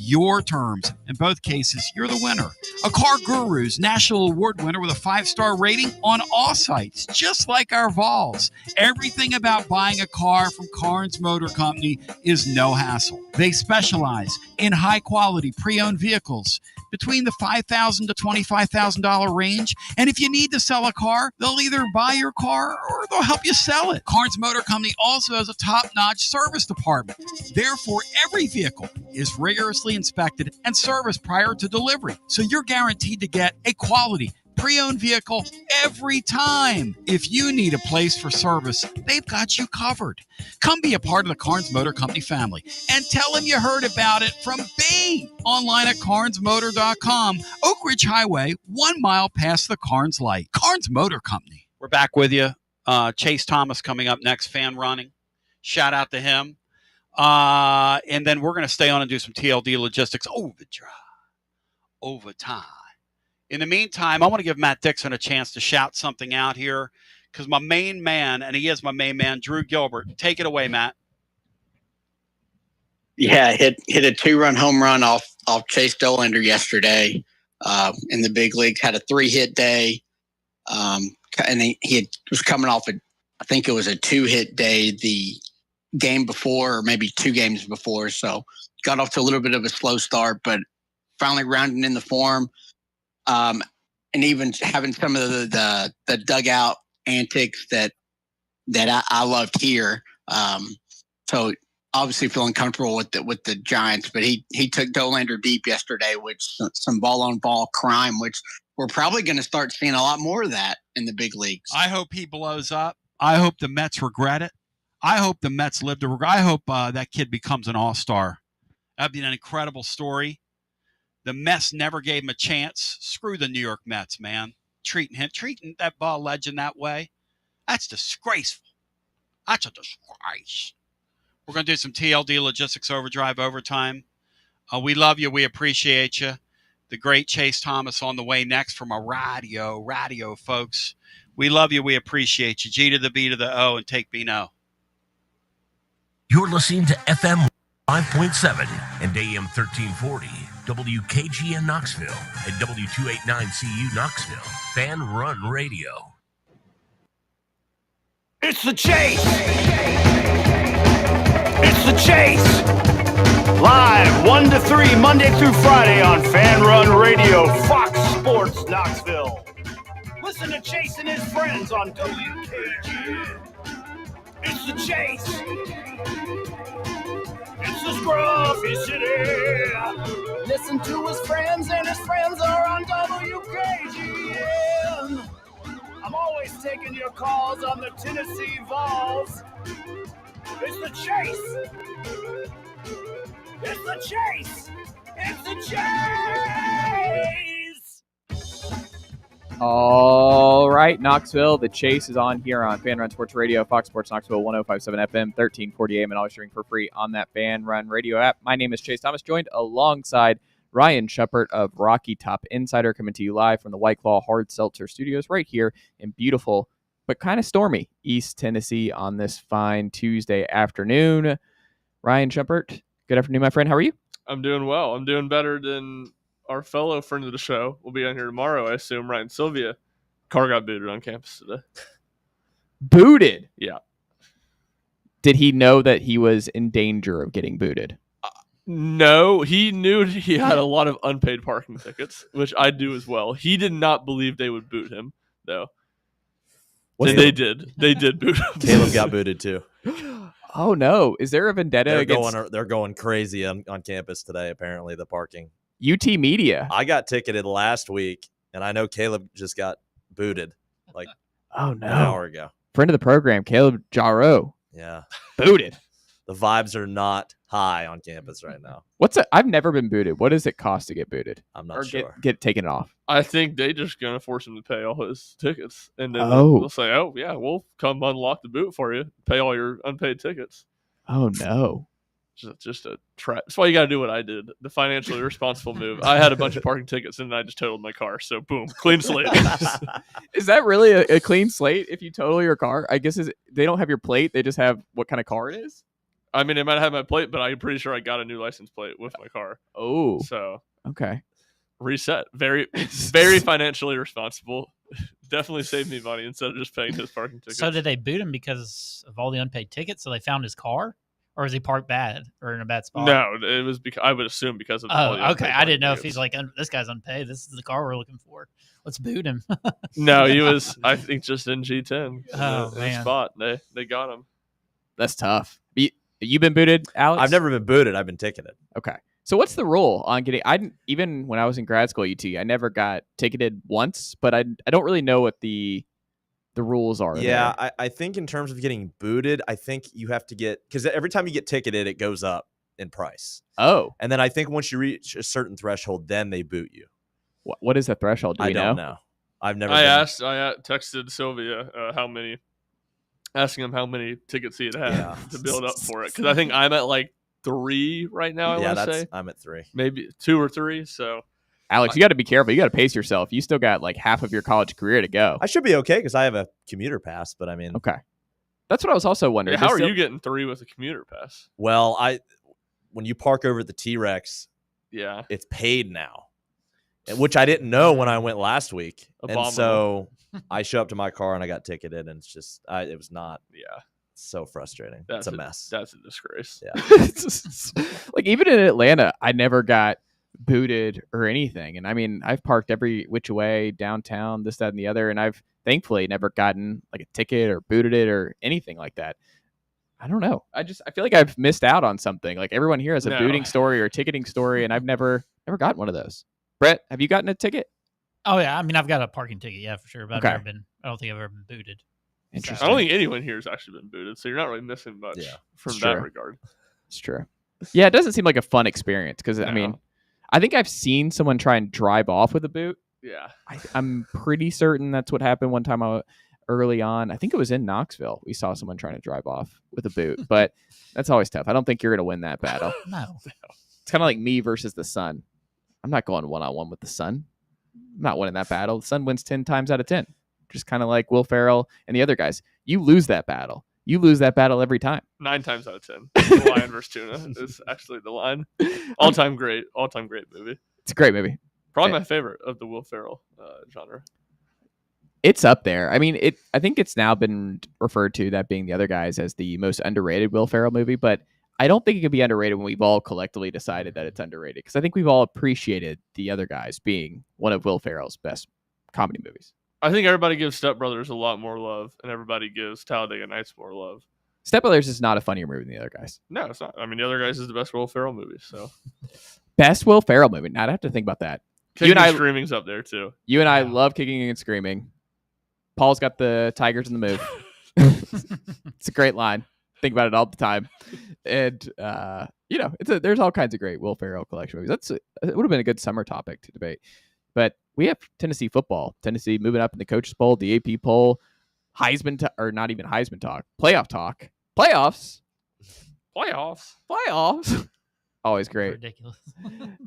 your terms. In both cases, you're the winner. A Car Guru's national award winner with a 5-star rating on all sites, just like our Vols. Everything about buying a car from Carnes Motor Company is no hassle. They specialize in high-quality pre-owned vehicles between the $5,000 to $25,000 range. And if you need to sell a car, they'll either buy your car or they'll help you sell it. Carnes Motor Company also has a top-notch service department. Therefore, every vehicle is rigorously inspected and serviced prior to delivery. So you're guaranteed to get a quality pre-owned vehicle every time. If you need a place for service, they've got you covered. Come be a part of the Carnes Motor Company family and tell them you heard about it from me. Online at carnesmotor.com, Oak Ridge Highway, 1 mile past the Carnes light. Carnes Motor Company. We're back with you. Chase Thomas coming up next, fan running. Shout out to him. And then we're going to stay on and do some TLD logistics overtime. In the meantime, I want to give Matt Dixon a chance to shout something out here because my main man, and he is my main man, Drew Gilbert. Take it away, Matt. Yeah, hit a 2-run home run off Chase Dolander yesterday in the big leagues. Had a 3-hit day, and he was coming off I think it was a 2-hit day the game before, or maybe 2 games before. So got off to a little bit of a slow start, but finally rounding in the form. And even having some of the dugout antics that I loved here. So obviously feeling comfortable with the Giants, but he took Dolander deep yesterday, which some ball on ball crime, which we're probably going to start seeing a lot more of that in the big leagues. I hope he blows up. I hope the Mets regret it. I hope the Mets live to regret. I hope that kid becomes an all-star. That'd be an incredible story. The Mets never gave him a chance. Screw the New York Mets, man. Treating that ball legend that way, that's disgraceful. That's a disgrace. We're going to do some TLD Logistics Overdrive overtime. We love you. We appreciate you. The great Chase Thomas on the way next from a radio, folks. We love you. We appreciate you. G to the B to the O and take B-No. You're listening to FM 5.7 and AM 1340. WKGN Knoxville and W289CU Knoxville. Fan Run Radio. It's the Chase! It's the Chase! Live 1 to 3, Monday through Friday on Fan Run Radio, Fox Sports Knoxville. Listen to Chase and his friends on WKGN. It's the Chase! It's the Scruffy City. Listen to his friends, and his friends are on WKGN. I'm always taking your calls on the Tennessee Vols. It's the Chase. It's the Chase. It's the Chase. All right, Knoxville. The Chase is on here on Fan Run Sports Radio, Fox Sports Knoxville, 105.7 FM, 1340 AM, and always streaming for free on that Fan Run Radio app. My name is Chase Thomas, joined alongside Ryan Shepard of Rocky Top Insider, coming to you live from the White Claw Hard Seltzer Studios right here in beautiful but kind of stormy East Tennessee on this fine Tuesday afternoon. Ryan Shepard, good afternoon, my friend. How are you? I'm doing well. I'm doing better than our fellow friend of the show. Will be on here tomorrow, I assume. Ryan Sylvia. Car got booted on campus today. Booted? Yeah. Did he know that he was in danger of getting booted? No, he knew he had a lot of unpaid parking tickets, which I do as well. He did not believe they would boot him, though. They did. They did boot him. Caleb got booted too. Oh no! Is there a vendetta against? They're going crazy on campus today. Apparently, the parking. UT Media. I got ticketed last week, and I know Caleb just got booted like an hour ago. Friend of the program, Caleb Jarreau. Yeah, booted. The vibes are not high on campus right now. I've never been booted. What does it cost to get booted? I'm not sure. Get taken off. I think they just gonna force him to pay all his tickets, and then they'll say, "Oh yeah, we'll come unlock the boot for you, pay all your unpaid tickets." Oh no! Just a trap. That's why you got to do what I did, the financially responsible move. I had a bunch of parking tickets, and I just totaled my car. So boom, clean slate. Is that really a clean slate if you total your car? I guess they don't have your plate; they just have what kind of car it is. I mean, it might have my plate, but I'm pretty sure I got a new license plate with my car. Oh, So okay. reset. Very, very financially responsible. Definitely saved me money instead of just paying his parking tickets. So did they boot him because of all the unpaid tickets? So they found his car, or is he parked bad or in a bad spot? No, it was because I would assume because of. all the Oh, okay. unpaid I didn't know parking if he's tickets. like, this guy's unpaid. This is the car we're looking for. Let's boot him. No, he was. I think just in G10. Oh, in a man. spot. They got him. That's tough. You been booted, Alex? I've never been booted. I've been ticketed. Okay. So what's the rule on getting? Even when I was in grad school at UT, I never got ticketed once, but I don't really know what the rules are. Yeah, there. I think in terms of getting booted, I think you have to get, because every time you get ticketed, it goes up in price. Oh, And then I think once you reach a certain threshold, then they boot you. what is the threshold? Do we I don't know. I've never. I been- texted Sylvia asking him how many tickets he had Yeah. to build up for it, because I think I'm at like 3 right now. I Yeah, want to say I'm at 3. maybe 2 or 3. So Alex, you got to be careful. You got to pace yourself. You still got like half of your college career to go. I should be okay because I have a commuter pass, but I mean, Okay. That's what I was also wondering. yeah, how Does are it- you getting 3 with a commuter pass? well, when you park over at the T-Rex, Yeah, it's paid now, which I didn't know when I went last week. Abominable. And so I show up to my car and I got ticketed, and it's just it was not yeah, so frustrating. that's It's a mess. That's a disgrace. Yeah. like even in Atlanta, I never got booted or anything. And I mean, I've parked every which way downtown, this, that, and the other, and I've thankfully never gotten like a ticket or booted it or anything like that. I don't know. I feel like I've missed out on something. Like everyone here has a No. booting story or a ticketing story, and I've never gotten one of those. Brett, have you gotten a ticket? Oh, yeah. I mean, I've got a parking ticket, yeah, for sure. But Okay. I don't think I've ever been booted. Interesting. I don't think anyone here has actually been booted, so you're not really missing much Yeah, from it's that true. regard. It's true. Yeah, it doesn't seem like a fun experience because I No. mean, I think I've seen someone try and drive off with a boot. Yeah, I'm pretty certain that's what happened one time early on. I think it was in Knoxville. We saw someone trying to drive off with a boot, but that's always tough. I don't think you're going to win that battle. No. It's kind of like me versus the sun. I'm not going one-on-one with the sun. I'm not winning that battle. The sun wins 10 times out of 10. Just kind of like Will Ferrell and the other guys. You lose that battle. You lose that battle every time. 9 times out of 10. The Lion vs. Tuna is actually the line. All time great movie. It's a great movie. Probably my favorite of the Will Ferrell genre. It's up there. I mean, I think it's now been referred to, that being the other guys, as the most underrated Will Ferrell movie, but I don't think it could be underrated when we've all collectively decided that it's underrated, because I think we've all appreciated the other guys being one of Will Ferrell's best comedy movies. I think everybody gives Step Brothers a lot more love, and everybody gives Talladega Nights more love. Step Brothers is not a funnier movie than the other guys. No, it's not. I mean, the other guys is the best Will Ferrell movie. So Best Will Ferrell movie. Now I'd have to think about that. Kicking and I- and Screaming's up there too. You and I Yeah. love Kicking and Screaming. Paul's got the Tigers in the move. It's a great line. Think about it all the time. And, there's all kinds of great Will Ferrell collection movies. It would have been a good summer topic to debate. But we have Tennessee football. Tennessee moving up in the coaches poll, the AP poll, or not even Heisman talk, playoff talk, playoffs. Always great. Ridiculous.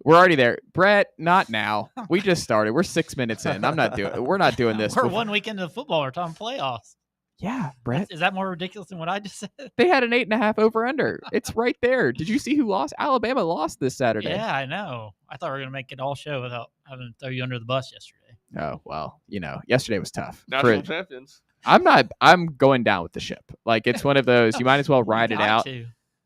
We're already there. Brett, not now. We just started. We're 6 minutes in. We're not doing this. We're before- 1 week into football. We're talking playoffs. Yeah, Brett. Is that more ridiculous than what I just said? They had an 8.5 over under. It's right there. Did you see who lost? Alabama lost this Saturday. Yeah, I know. I thought we were going to make it all show without having to throw you under the bus yesterday. Oh, well, yesterday was tough. National champions. I'm going down with the ship. Like, it's one of those, you might as well ride it Got out. to.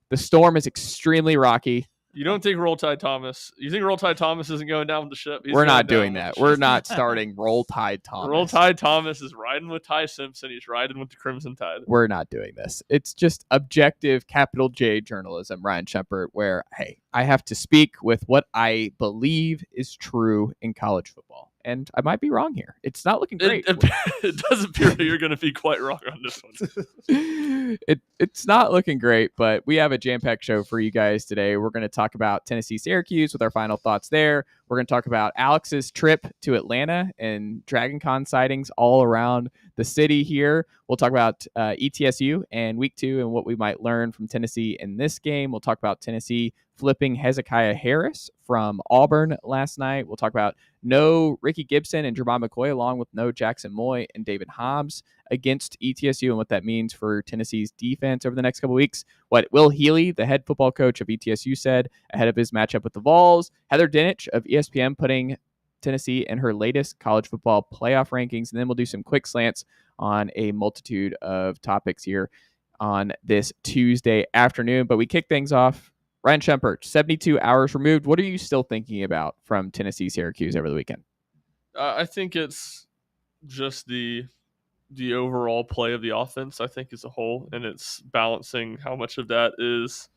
The storm is extremely rocky. You don't think Roll Tide Thomas? You think Roll Tide Thomas isn't going down with the ship? He's We're going not down doing with that. the We're ship. not starting Roll Tide Thomas. Roll Tide Thomas is riding with Ty Simpson. He's riding with the Crimson Tide. We're not doing this. It's just objective, capital J journalism, Ryan Shepard, where, hey, I have to speak with what I believe is true in college football. And I might be wrong here. It's not looking great. It does appear that you're going to be quite wrong on this one. It's not looking great, but we have a jam-packed show for you guys today. We're going to talk about Tennessee Syracuse with our final thoughts there. We're going to talk about Alex's trip to Atlanta and Dragon Con sightings all around the city here. We'll talk about ETSU and week 2 and what we might learn from Tennessee in this game. We'll talk about Tennessee flipping Hezekiah Harris from Auburn last night. We'll talk about no Ricky Gibson and Jermon McCoy, along with no Jackson Moy and David Hobbs against ETSU, and what that means for Tennessee's defense over the next couple weeks. What Will Healy, the head football coach of ETSU, said ahead of his matchup with the Vols. Heather Dinich of ESPN putting Tennessee in her latest college football playoff rankings. And then we'll do some quick slants on a multitude of topics here on this Tuesday afternoon. But we kick things off. Ryan Shumpert, 72 hours removed. What are you still thinking about from Tennessee Syracuse over the weekend? I think it's just the overall play of the offense, I think, as a whole, and it's balancing how much of that is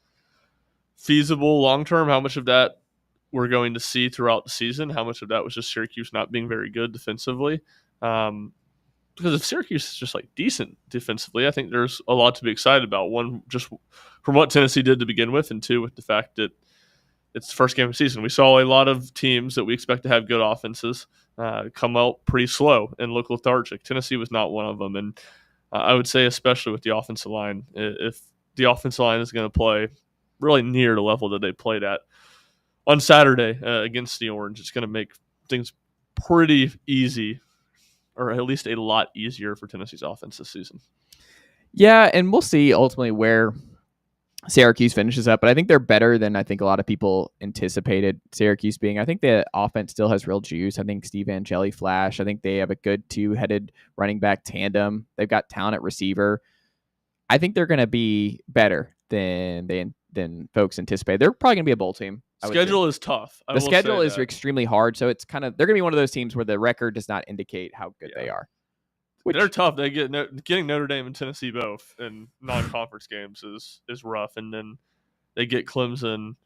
feasible long term, how much of that we're going to see throughout the season, how much of that was just Syracuse not being very good defensively. Because if Syracuse is just like decent defensively, I think there's a lot to be excited about. One, just from what Tennessee did to begin with, and two, with the fact that it's the first game of the season. We saw a lot of teams that we expect to have good offenses come out pretty slow and look lethargic. Tennessee was not one of them, and I would say especially with the offensive line, if the offensive line is going to play really near the level that they played at on Saturday against the Orange, it's going to make things pretty easy, or at least a lot easier for Tennessee's offense this season. Yeah, and we'll see ultimately where Syracuse finishes up, but I think they're better than I think a lot of people anticipated Syracuse being. I think the offense still has real juice. I think Steve Angeli flash. I think they have a good two-headed running back tandem. They've got talent at receiver. I think they're going to be better than folks anticipated. They're probably going to be a bowl team. Schedule is tough. The schedule is extremely hard, so it's kind of they're going to be one of those teams where the record does not indicate how good they are. They're tough. They getting Notre Dame and Tennessee both in non-conference games is rough, and then they get Clemson,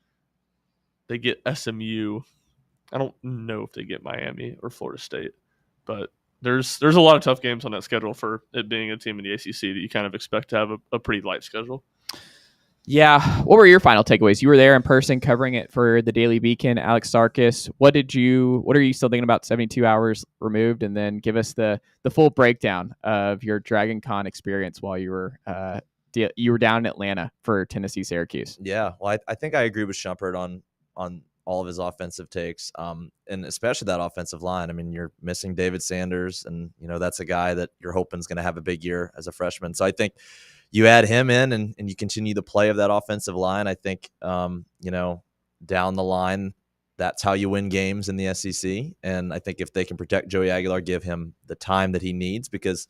they get SMU. I don't know if they get Miami or Florida State, but there's a lot of tough games on that schedule for it being a team in the ACC that you kind of expect to have a pretty light schedule. Yeah. What were your final takeaways? You were there in person covering it for the Daily Beacon, Alex Sarkis. What are you still thinking about 72 hours removed? And then give us the full breakdown of your Dragon Con experience while you were down in Atlanta for Tennessee Syracuse. Yeah. Well, I think I agree with Shumpert on all of his offensive takes, and especially that offensive line. I mean, you're missing David Sanders, and that's a guy that you're hoping is going to have a big year as a freshman. So I think you add him in and you continue the play of that offensive line. I think, down the line, that's how you win games in the SEC. And I think if they can protect Joey Aguilar, give him the time that he needs, because,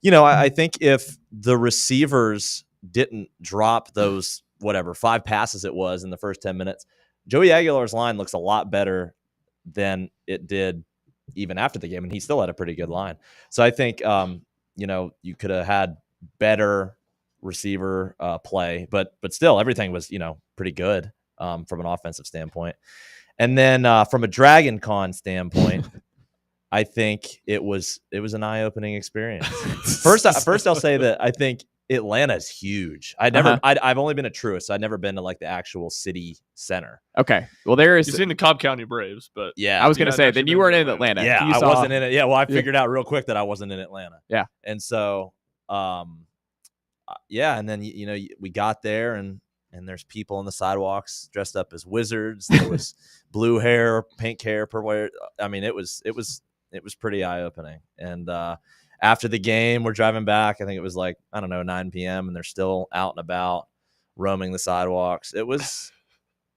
I think if the receivers didn't drop those, 5 passes it was in the first 10 minutes, Joey Aguilar's line looks a lot better than it did even after the game. And he still had a pretty good line. So I think, you could have had better receiver play, but still everything was pretty good from an offensive standpoint. And then from a Dragon Con standpoint, I think it was an eye-opening experience. First I'll say that I think Atlanta's huge. I've only been a Truist, so I'd never been to like the actual city center. Okay, well you've seen the Cobb County Braves, but yeah, I was gonna say then you weren't in Atlanta. Yeah, I wasn't in it. Yeah, well, I figured out real quick that I wasn't in Atlanta. Yeah, and so and then we got there and there's people on the sidewalks dressed up as wizards. There was blue hair, pink hair, purple hair. I mean, it was pretty eye-opening. And after the game, we're driving back. I think it was 9 p.m. and they're still out and about roaming the sidewalks. It was,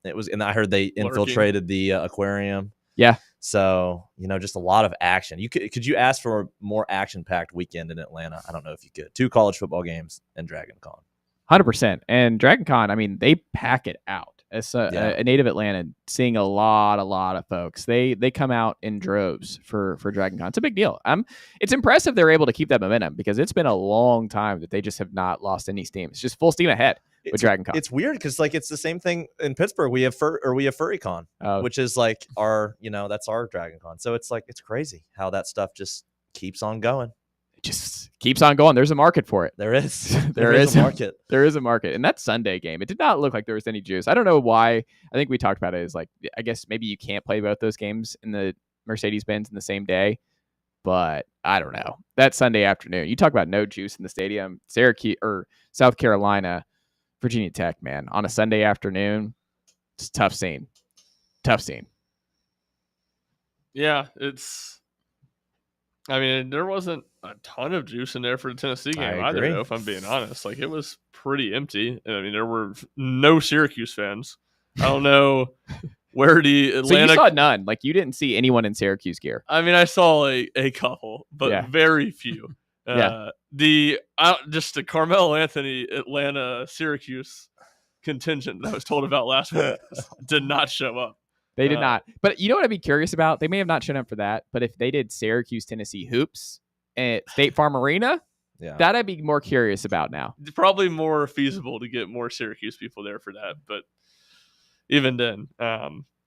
and I heard they infiltrated the aquarium. Yeah. So, just a lot of action. Could you ask for a more action-packed weekend in Atlanta? I don't know if you could. 2 college football games and Dragon Con. 100%. And Dragon Con, I mean, they pack it out. As a native Atlanta, seeing a lot of folks. They come out in droves for Dragon Con. It's a big deal. It's impressive they're able to keep that momentum, because it's been a long time that they just have not lost any steam. It's just full steam ahead with Dragon Con. It's weird because it's the same thing in Pittsburgh. We have FurryCon, which is our that's our Dragon Con. So it's crazy how that stuff just keeps on going. It just keeps on going. There's a market for it. There is. There is a market. There is a market. And that Sunday game, it did not look like there was any juice. I don't know why. I think we talked about it as I guess maybe you can't play both those games in the Mercedes-Benz in the same day. But I don't know. That Sunday afternoon, you talk about no juice in the stadium. Syracuse or South Carolina, Virginia Tech, man, on a Sunday afternoon. It's a tough scene. Tough scene. Yeah, I mean, there wasn't a ton of juice in there for the Tennessee game either, though, if I'm being honest. Like, it was pretty empty. I mean, there were no Syracuse fans. I don't know where the Atlanta... So you saw none. Like, you didn't see anyone in Syracuse gear. I mean, I saw a couple, but very few. Just the Carmelo Anthony Atlanta Syracuse contingent that I was told about last week did not show up. They did not. But you know what I'd be curious about? They may have not shown up for that, but if they did Syracuse, Tennessee hoops at State Farm Arena, that I'd be more curious about now. Probably more feasible to get more Syracuse people there for that, but even then,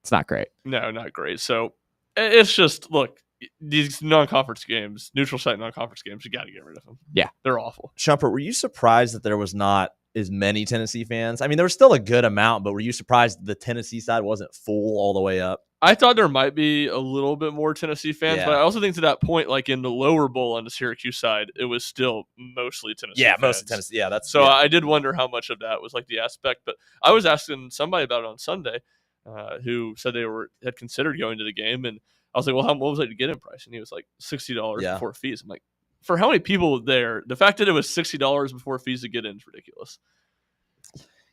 it's not great. No, not great. So it's just, look, these non-conference games, neutral site non-conference games, you got to get rid of them. Yeah. They're awful. Shumpert, were you surprised that there was not as many Tennessee fans? I mean, there was still a good amount, but were you surprised the Tennessee side wasn't full all the way up? I thought there might be a little bit more Tennessee fans, but I also think to that point, like in the lower bowl on the Syracuse side, it was still mostly Tennessee fans. Most of Tennessee. Yeah, that's so. I did wonder how much of that was like the aspect, but I was asking somebody about it on Sunday, who said they had considered going to the game, and I was like, "Well, what was it to get in price?" And he was like, $60 before fees. I'm like, for how many people there? The fact that it was $60 before fees to get in is ridiculous.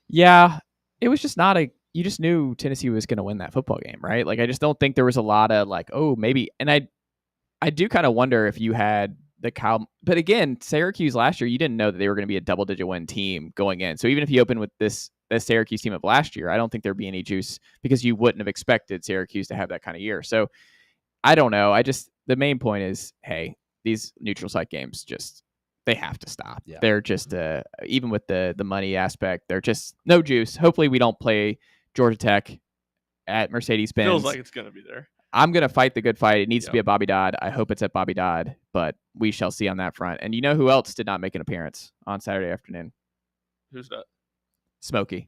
Yeah, it was just not you just knew Tennessee was going to win that football game, right? Like, I just don't think there was a lot of like, oh, maybe. And I do kind of wonder if you had the Kyle, but again, Syracuse last year, you didn't know that they were going to be a double-digit win team going in. So even if you open with this Syracuse team of last year, I don't think there'd be any juice because you wouldn't have expected Syracuse to have that kind of year. So I don't know. The main point is, hey, these neutral site games they have to stop. Yeah. They're just even with the money aspect, they're just no juice. Hopefully we don't play Georgia Tech at Mercedes-Benz. Feels like it's going to be there. I'm going to fight the good fight. It needs to be at Bobby Dodd. I hope it's at Bobby Dodd, but we shall see on that front. And you know who else did not make an appearance on Saturday afternoon? Who's that? Smokey.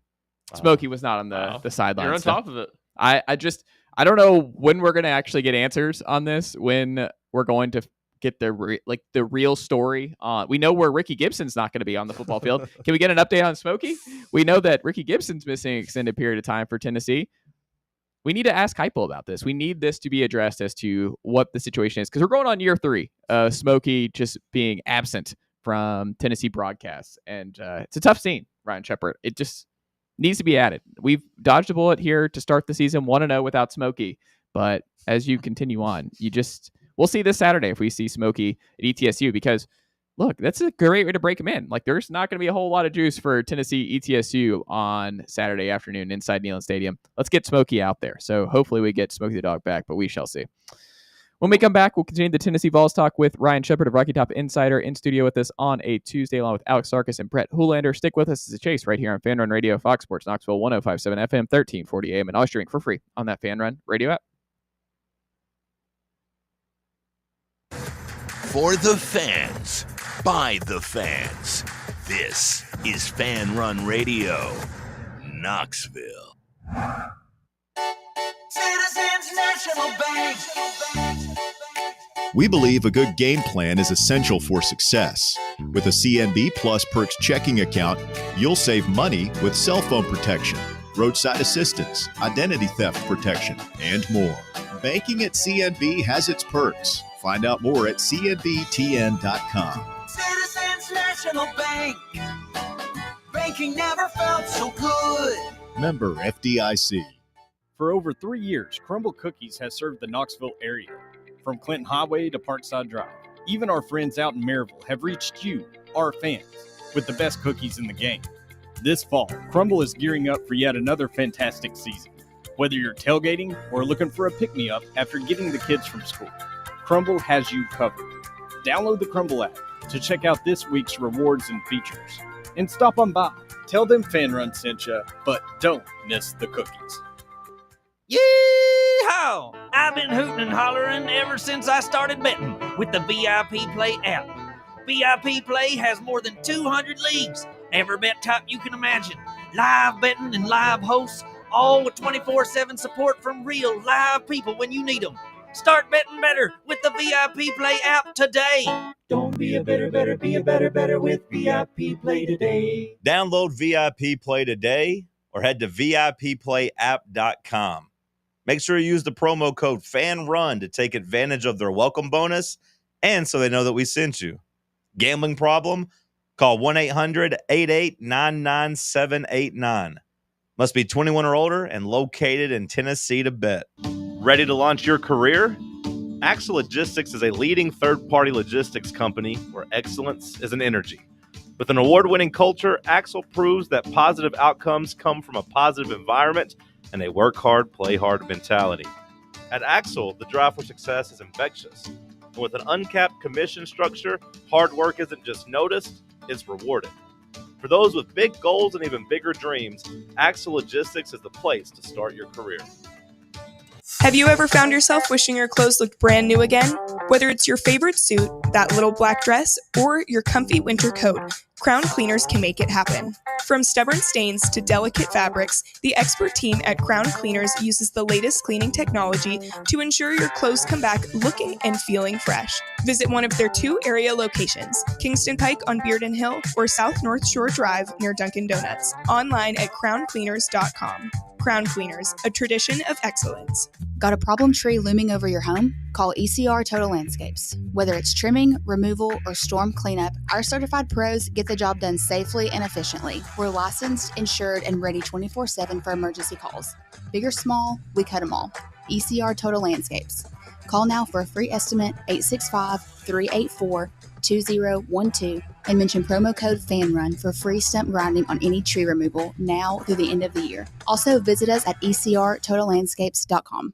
Smokey was not on the sideline. You're on top of it. I don't know when we're going to actually get answers on this, when we're going to get the real story on. We know where Ricky Gibson's not going to be on the football field. Can we get an update on Smokey? We know that Ricky Gibson's missing an extended period of time for Tennessee. We need to ask Heupel about this. We need this to be addressed as to what the situation is, because we're going on year 3 of Smokey just being absent from Tennessee broadcasts, and it's a tough scene, Ryan Shepard. It just needs to be added. We've dodged a bullet here to start the season 1-0 without Smokey, but as you continue on, we'll see this Saturday if we see Smokey at ETSU, because look, that's a great way to break him in. Like, there's not going to be a whole lot of juice for Tennessee ETSU on Saturday afternoon inside Neyland Stadium. Let's get Smokey out there. So hopefully we get Smokey the Dog back, but we shall see. When we come back, we'll continue the Tennessee Vols talk with Ryan Shepard of Rocky Top Insider in studio with us on a Tuesday, along with Alex Sarkis and Brett Hoolander. Stick with us as a chase right here on Fan Run Radio, Fox Sports Knoxville, 105.7 FM, 1340 AM, and always streaming for free on that Fan Run Radio app. For the fans, by the fans, this is Fan Run Radio, Knoxville. Citizens National Bank. We believe a good game plan is essential for success. With a CNB Plus Perks checking account, you'll save money with cell phone protection, roadside assistance, identity theft protection, and more. Banking at CNB has its perks. Find out more at cnbtn.com. Citizens National Bank. Banking never felt so good. Member FDIC. For over 3 years, Crumble Cookies has served the Knoxville area. From Clinton Highway to Parkside Drive, even our friends out in Maryville have reached you, our fans, with the best cookies in the game. This fall, Crumble is gearing up for yet another fantastic season. Whether you're tailgating or looking for a pick-me-up after getting the kids from school, Crumble has you covered. Download the Crumble app to check out this week's rewards and features. And stop on by. Tell them Fan Run sent you, but don't miss the cookies. Yee-haw! I've been hooting and hollering ever since I started betting with the VIP Play app. VIP Play has more than 200 leagues, every bet type you can imagine, live betting and live hosts, all with 24/7 support from real live people when you need them. Start betting better with the VIP Play app today. Don't be a better, be a better with VIP Play today. Download VIP Play today or head to VIPPlayApp.com. Make sure you use the promo code FANRUN to take advantage of their welcome bonus and so they know that we sent you. Gambling problem? Call 1-800-8899-789. Must be 21 or older and located in Tennessee to bet. Ready to launch your career? Axle Logistics is a leading third-party logistics company where excellence is an energy. With an award-winning culture, Axle proves that positive outcomes come from a positive environment and a work hard, play hard mentality. At Axle, the drive for success is infectious. And with an uncapped commission structure, hard work isn't just noticed, it's rewarded. For those with big goals and even bigger dreams, Axle Logistics is the place to start your career. Have you ever found yourself wishing your clothes looked brand new again? Whether it's your favorite suit, that little black dress, or your comfy winter coat, Crown Cleaners can make it happen. From stubborn stains to delicate fabrics, the expert team at Crown Cleaners uses the latest cleaning technology to ensure your clothes come back looking and feeling fresh. Visit one of their 2 area locations, Kingston Pike on Bearden Hill or South North Shore Drive near Dunkin' Donuts. Online at crowncleaners.com. Crown Cleaners, a tradition of excellence. Got a problem tree looming over your home? Call ECR Total Landscapes. Whether it's trimming, removal, or storm cleanup, our certified pros get the job done safely and efficiently. We're licensed, insured, and ready 24/7 for emergency calls. Big or small, we cut them all. ECR Total Landscapes. Call now for a free estimate, 865-384-2012, and mention promo code FANRUN for free stump grinding on any tree removal now through the end of the year. Also, visit us at ecrtotallandscapes.com.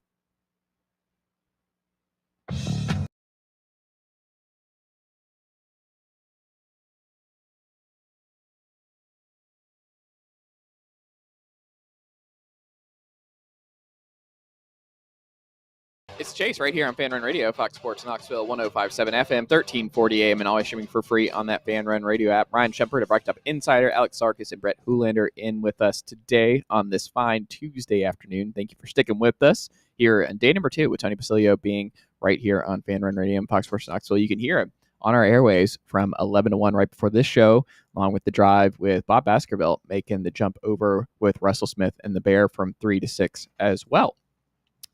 It's Chase right here on Fan Run Radio, Fox Sports Knoxville, 105.7 FM, 1340 AM, and always streaming for free on that Fan Run Radio app. Ryan Shepard, a Breaked Up Insider, Alex Sarkis, and Brett Hoolander in with us today on this fine Tuesday afternoon. Thank you for sticking with us here on day number 2 with Tony Basilio being right here on Fan Run Radio and Fox Sports Knoxville. You can hear him on our airways from 11 to 1 right before this show, along with the drive with Bob Baskerville making the jump over with Russell Smith and the Bear from 3 to 6 as well.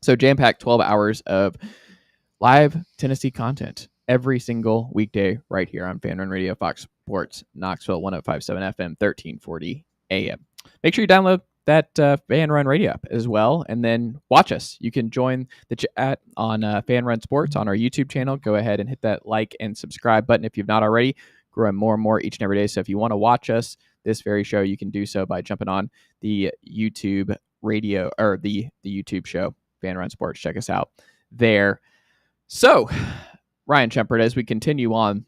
So jam-packed 12 hours of live Tennessee content every single weekday right here on Fan Run Radio, Fox Sports Knoxville, 105.7 FM, 1340 AM. Make sure you download that Fan Run Radio app as well, and then watch us. You can join the chat on Fan Run Sports on our YouTube channel. Go ahead and hit that like and subscribe button if you've not already. Growing more and more each and every day. So if you want to watch us, this very show, you can do so by jumping on the YouTube radio or the YouTube show. Fan Run Sports. Check us out there. So, Ryan Shepard, as we continue on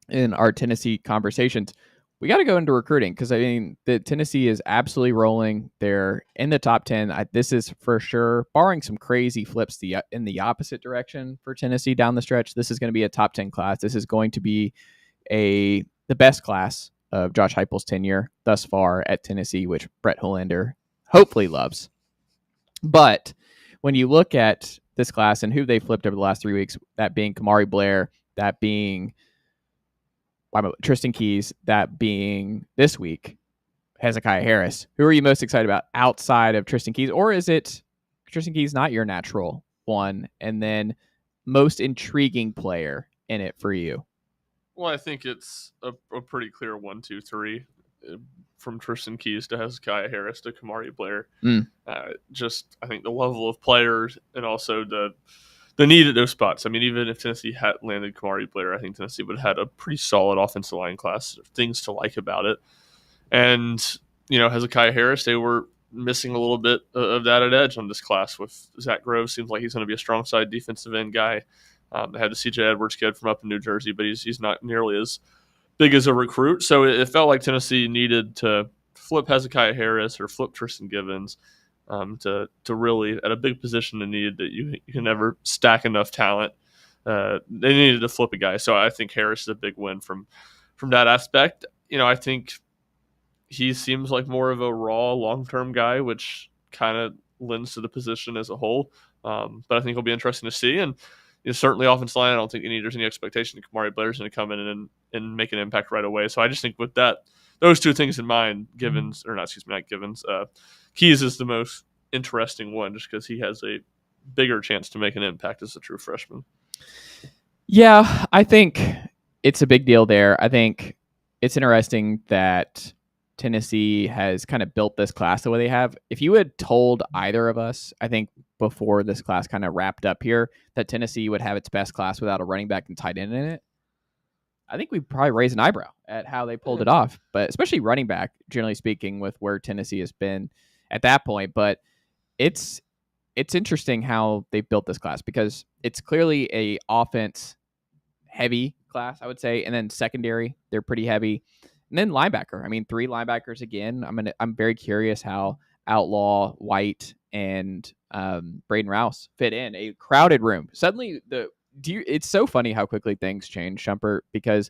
in our Tennessee conversations, we got to go into recruiting because, I mean, the Tennessee is absolutely rolling. They're in the top 10. This is for sure, barring some crazy flips in the opposite direction for Tennessee down the stretch. This is going to be a top 10 class. This is going to be the best class of Josh Heupel's tenure thus far at Tennessee, which Brett Hoolander hopefully loves. But when you look at this class and who they flipped over the last 3 weeks, that being Kamari Blair, that being Tristan Keys, that being this week, Hezekiah Harris, who are you most excited about outside of Tristan Keys? Or is it Tristan Keys not your natural one? And then most intriguing player in it for you? Well, I think it's a pretty clear 1, 2, 3. From Tristan Keys to Hezekiah Harris to Kamari Blair. I think the level of players and also the need at those spots. I mean, even if Tennessee had landed Kamari Blair, I think Tennessee would have had a pretty solid offensive line class, things to like about it. And, Hezekiah Harris, they were missing a little bit of that at edge on this class with Zach Groves. Seems like he's going to be a strong side defensive end guy. They had the CJ Edwards kid from up in New Jersey, but he's not nearly as big as a recruit. So it felt like Tennessee needed to flip Hezekiah Harris or flip Tristan Givens to really, at a big position of need that you can never stack enough talent. They needed to flip a guy. So I think Harris is a big win from that aspect. I think he seems like more of a raw long-term guy, which kind of lends to the position as a whole. But I think it'll be interesting to see. And certainly offensive line, I don't think there's any expectation that Kamari Blair is going to come in and make an impact right away. So I just think with that those two things in mind, Givens, or not, excuse me, not Givens, Keys is the most interesting one just because he has a bigger chance to make an impact as a true freshman. Yeah, I think it's a big deal there. I think it's interesting that Tennessee has kind of built this class the way they have. If you had told either of us, I think before this class kind of wrapped up here, that Tennessee would have its best class without a running back and tight end in it, I think we'd probably raise an eyebrow at how they pulled it off. But especially running back, generally speaking, with where Tennessee has been at that point. But it's interesting how they built this class because it's clearly a offense heavy class, I would say, and then secondary, they're pretty heavy. And then linebacker. I mean, 3 linebackers again. I'm very curious how Outlaw, White, and Braden Rouse fit in a crowded room. Suddenly, it's so funny how quickly things change, Shumpert, because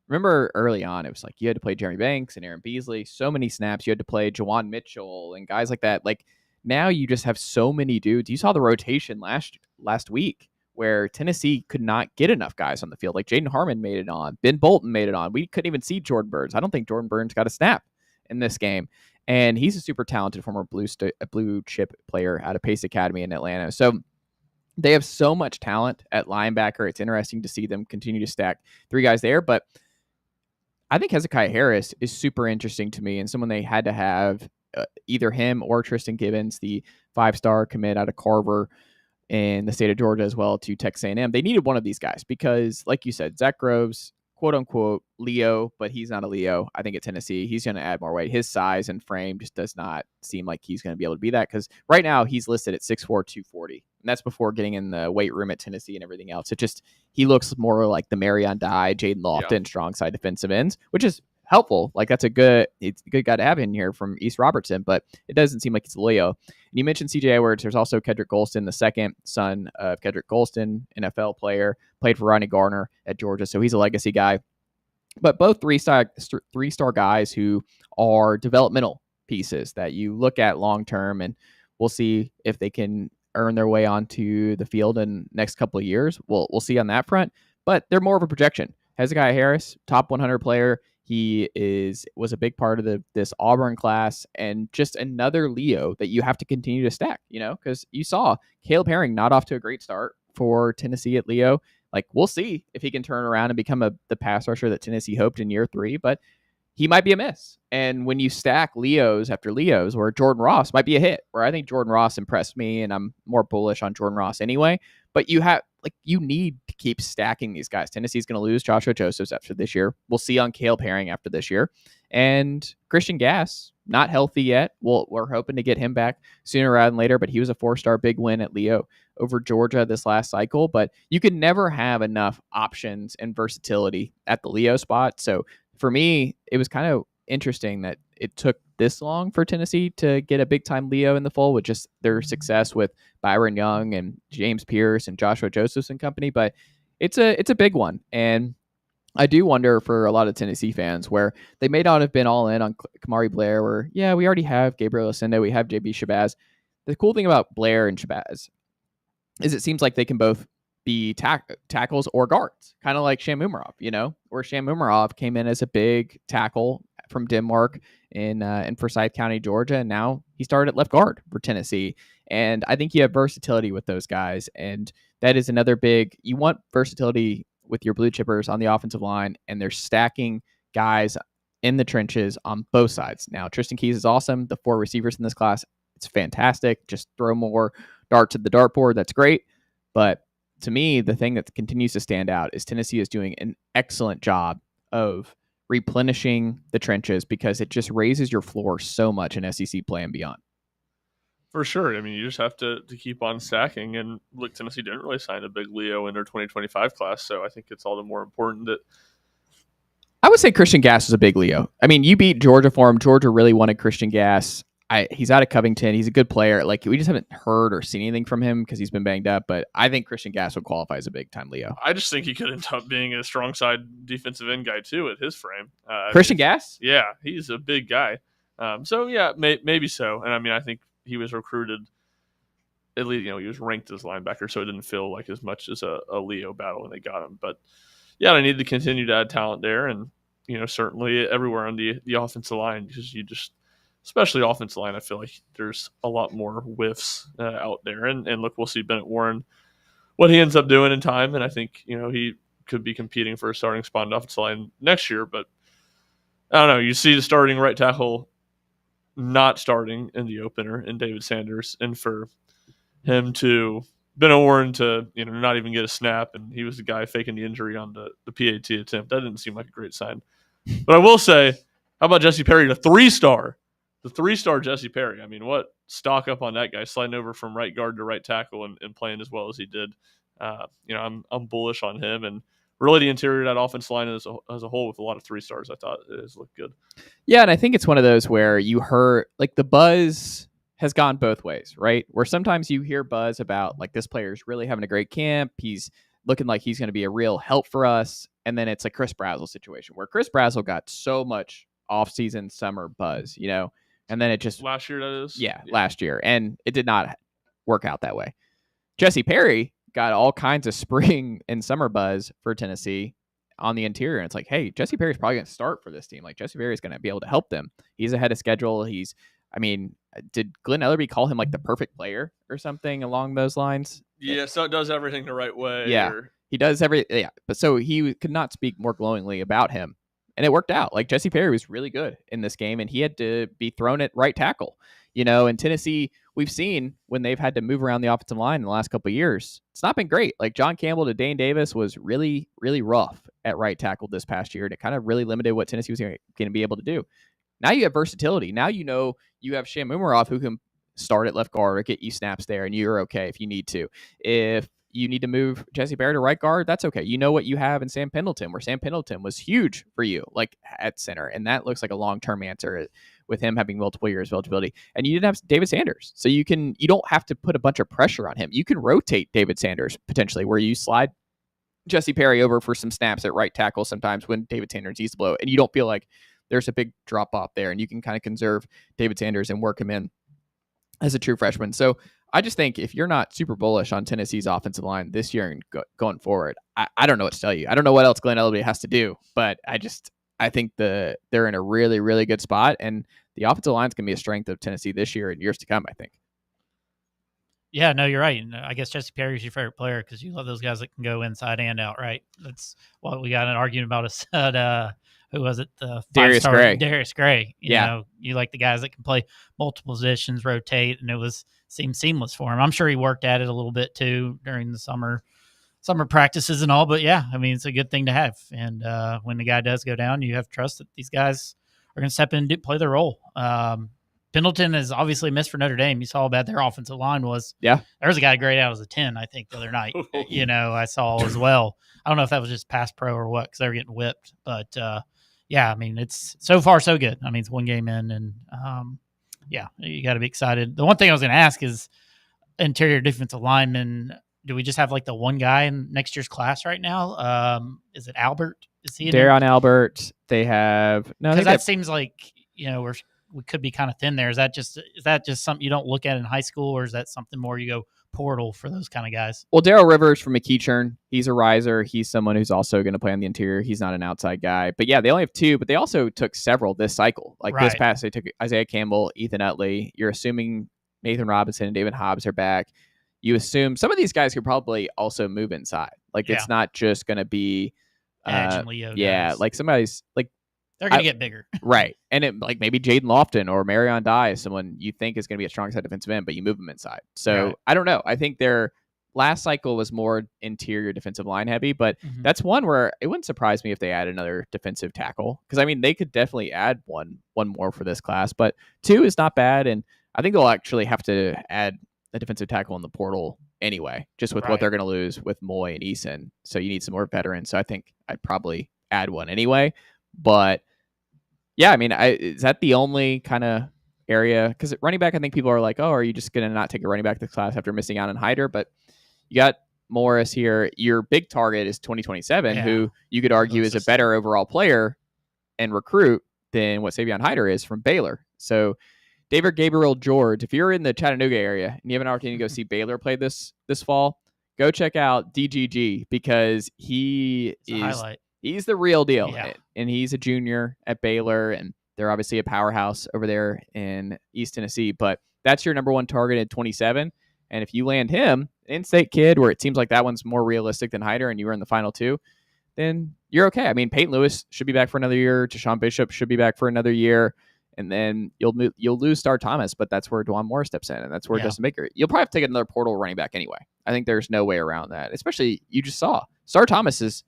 remember early on, it was like you had to play Jeremy Banks and Aaron Beasley, so many snaps. You had to play Jawan Mitchell and guys like that. Like now, you just have so many dudes. You saw the rotation last week where Tennessee could not get enough guys on the field. Like Jaden Harmon made it on. Ben Bolton made it on. We couldn't even see Jordan Burns. I don't think Jordan Burns got a snap in this game. And he's a super talented former blue chip player out of Pace Academy in Atlanta. So they have so much talent at linebacker. It's interesting to see them continue to stack 3 guys there. But I think Hezekiah Harris is super interesting to me and someone they had to have either him or Tristan Gibbons, the 5-star commit out of Carver in the state of Georgia as well to Texas A&M. They needed one of these guys because, like you said, Zach Groves, quote unquote, Leo, but he's not a Leo. I think at Tennessee, he's going to add more weight. His size and frame just does not seem like he's going to be able to be that because right now he's listed at 6'4", 240. And that's before getting in the weight room at Tennessee and everything else. He looks more like the Marion Dye, Jaden Lofton, strong side defensive ends, which is helpful. Like it's a good guy to have in here from East Robertson, but it doesn't seem like it's Leo. And you mentioned CJ Edwards. There's also Kedrick Golston, the second son of Kedrick Golston, NFL player, played for Ronnie Garner at Georgia. So he's a legacy guy, but both three-star guys who are developmental pieces that you look at long-term, and we'll see if they can earn their way onto the field in next couple of years. We'll see on that front, but they're more of a projection. Hezekiah Harris, top 100 player. He was a big part of this Auburn class and just another Leo that you have to continue to stack, because you saw Caleb Herring not off to a great start for Tennessee at Leo. Like, we'll see if he can turn around and become the pass rusher that Tennessee hoped in year 3, but he might be a miss. And when you stack Leos after Leos, where Jordan Ross might be a hit, where I think Jordan Ross impressed me and I'm more bullish on Jordan Ross anyway, but you need to keep stacking these guys. Tennessee's going to lose Joshua Josephs after this year. We'll see on Caleb Herring after this year. And Christian Gass, not healthy yet. We're hoping to get him back sooner rather than later, but he was a 4-star big win at Leo over Georgia this last cycle. But you can never have enough options and versatility at the Leo spot. So for me, it was kind of interesting that it took this long for Tennessee to get a big-time Leo in the fold with just their success with Byron Young and James Pierce and Joshua Josephs and company. But it's a big one. And I do wonder for a lot of Tennessee fans where they may not have been all in on Kamari Blair, where, yeah, we already have Gabriel Asende, we have JB Shabazz. The cool thing about Blair and Shabazz is it seems like they can both be tackles or guards, kind of like Sham Umarov, where Sham Umarov came in as a big tackle from Denmark in Forsyth County, Georgia, and now he started at left guard for Tennessee. And I think you have versatility with those guys, and that is another big. You want versatility with your blue chippers on the offensive line, and they're stacking guys in the trenches on both sides. Now, Tristan Keys is awesome. The 4 receivers in this class, it's fantastic. Just throw more darts at the dartboard. That's great. But to me, the thing that continues to stand out is Tennessee is doing an excellent job of replenishing the trenches because it just raises your floor so much in SEC play and beyond. For sure. I mean, you just have to keep on stacking. And look, Tennessee didn't really sign a big Leo in their 2025 class, so I think it's all the more important that. I would say Christian Gass is a big Leo. I mean, you beat Georgia for him. Georgia really wanted Christian Gass. He's out of Covington. He's a good player. Like, we just haven't heard or seen anything from him because he's been banged up. But I think Christian Gass would qualify as a big-time Leo. I just think he could end up being a strong side defensive end guy, too, at his frame. Christian Gass? Yeah, he's a big guy. So, yeah, maybe so. And, I mean, I think he was recruited, at least, he was ranked as linebacker, so it didn't feel like as much as a Leo battle when they got him. But, yeah, they need to continue to add talent there. And, certainly everywhere on the offensive line, because especially offensive line, I feel like there's a lot more whiffs out there. And look, we'll see Bennett Warren, what he ends up doing in time. And I think, he could be competing for a starting spot in offensive line next year. But I don't know. You see the starting right tackle not starting in the opener in David Sanders, and for him to Bennett Warren to not even get a snap, and he was the guy faking the injury on the PAT attempt. That didn't seem like a great sign. But I will say, how about Jesse Perry, the 3-star Jesse Perry? I mean, what stock up on that guy, sliding over from right guard to right tackle and playing as well as he did. I'm bullish on him, and really the interior of that offensive line as a whole with a lot of 3-stars. I thought it has looked good. Yeah, and I think it's one of those where you heard like the buzz has gone both ways, right? Where sometimes you hear buzz about like this player's really having a great camp. He's looking like he's going to be a real help for us. And then it's a Chris Brazzell situation where Chris Brazzell got so much off-season summer buzz, and then it just last year, that is. Yeah, last year. And it did not work out that way. Jesse Perry got all kinds of spring and summer buzz for Tennessee on the interior. And it's like, hey, Jesse Perry's probably going to start for this team. Like Jesse Perry's going to be able to help them. He's ahead of schedule. Did Glenn Ellerby call him like the perfect player or something along those lines? Yeah, so it does everything the right way. Yeah, he does everything. Yeah, but so he could not speak more glowingly about him, and it worked out. Like Jesse Perry was really good in this game, and he had to be thrown at right tackle. In Tennessee, we've seen when they've had to move around the offensive line in the last couple of years, it's not been great. Like John Campbell to Dane Davis was really, really rough at right tackle this past year, and it kind of really limited what Tennessee was going to be able to do. Now you have versatility. Now you have Sham Umarov who can start at left guard or get you snaps there, and you're okay if you need to. If you need to move Jesse Barrett to right guard, that's okay. You know what you have in Sam Pendleton, where Sam Pendleton was huge for you, like at center, and that looks like a long-term answer with him having multiple years of eligibility. And you didn't have David Sanders, so you don't have to put a bunch of pressure on him. You can rotate David Sanders potentially, where you slide Jesse Perry over for some snaps at right tackle sometimes when David Sanders needs to blow, and you don't feel like there's a big drop off there, and you can kind of conserve David Sanders and work him in as a true freshman. So I just think if you're not super bullish on Tennessee's offensive line this year and going forward, I don't know what to tell you. I don't know what else Glenn Ellerby has to do, but I think they're in a really, really good spot, and the offensive line is going to be a strength of Tennessee this year and years to come, I think. Yeah, no, you're right. And I guess Jesse Perry's your favorite player because you love those guys that can go inside and out, right? That's what we got an argument about us at who was it? The Darius Gray. Darius Gray. You know, you like the guys that can play multiple positions, rotate, and it seemed seamless for him. I'm sure he worked at it a little bit too during the summer practices and all. But yeah, I mean, it's a good thing to have. And when the guy does go down, you have trust that these guys are going to step in and play their role. Pendleton is obviously missed for Notre Dame. You saw how bad their offensive line was. Yeah. There was a guy graded out as a 10, I think, the other night. I saw as well. I don't know if that was just pass pro or what, because they were getting whipped. But, yeah, I mean, it's so far so good. I mean, it's one game in, and, yeah, you got to be excited. The one thing I was going to ask is interior defensive lineman, do we just have like the one guy in next year's class right now? Is it Albert? Is he in Darion Albert? They have – no, because that seems like, we could be kind of thin there. Is that just something you don't look at in high school, or is that something more you go portal for those kind of guys? Well, Darrell Rivers from McEachern, he's a riser. He's someone who's also going to play on the interior. He's not an outside guy. But yeah, they only have two, but they also took several this cycle. Like this past, they took Isaiah Campbell, Ethan Utley. You're assuming Nathan Robinson and David Hobbs are back. You assume some of these guys could probably also move inside. Like it's not just going to be Leo guys. Like somebody's like, they're going to get bigger. Right. And it like maybe Jaden Lofton or Marion Dye is someone you think is going to be a strong side defensive end, but you move them inside. So I don't know. I think their last cycle was more interior defensive line heavy, but that's one where it wouldn't surprise me if they add another defensive tackle. Because I mean, they could definitely add one more for this class, but two is not bad. And I think they'll actually have to add a defensive tackle in the portal anyway, just with what they're going to lose with Moy and Eason. So you need some more veterans. So I think I'd probably add one anyway. But yeah, I mean, is that the only kind of area? Because running back, I think people are like, oh, are you just going to not take a running back this class after missing out on Hyder? But you got Morris here. Your big target is 2027, who you could argue is a better overall player and recruit than what Savion Hyder is from Baylor. So David Gabriel George, if you're in the Chattanooga area and you have an opportunity to go see Baylor play this fall, go check out DGG because he is He's the real deal. Yeah. And he's a junior at Baylor, and they're obviously a powerhouse over there in East Tennessee. But that's your number one target at 27. And if you land him, in-state kid, where it seems like that one's more realistic than Hyder, and you were in the final two, then you're okay. I mean, Peyton Lewis should be back for another year. Deshaun Bishop should be back for another year. And then you'll lose Star Thomas, but that's where Dwan Moore steps in, and that's where Justin Baker. You'll probably have to take another portal running back anyway. I think there's no way around that. Especially, you just saw Star Thomas is,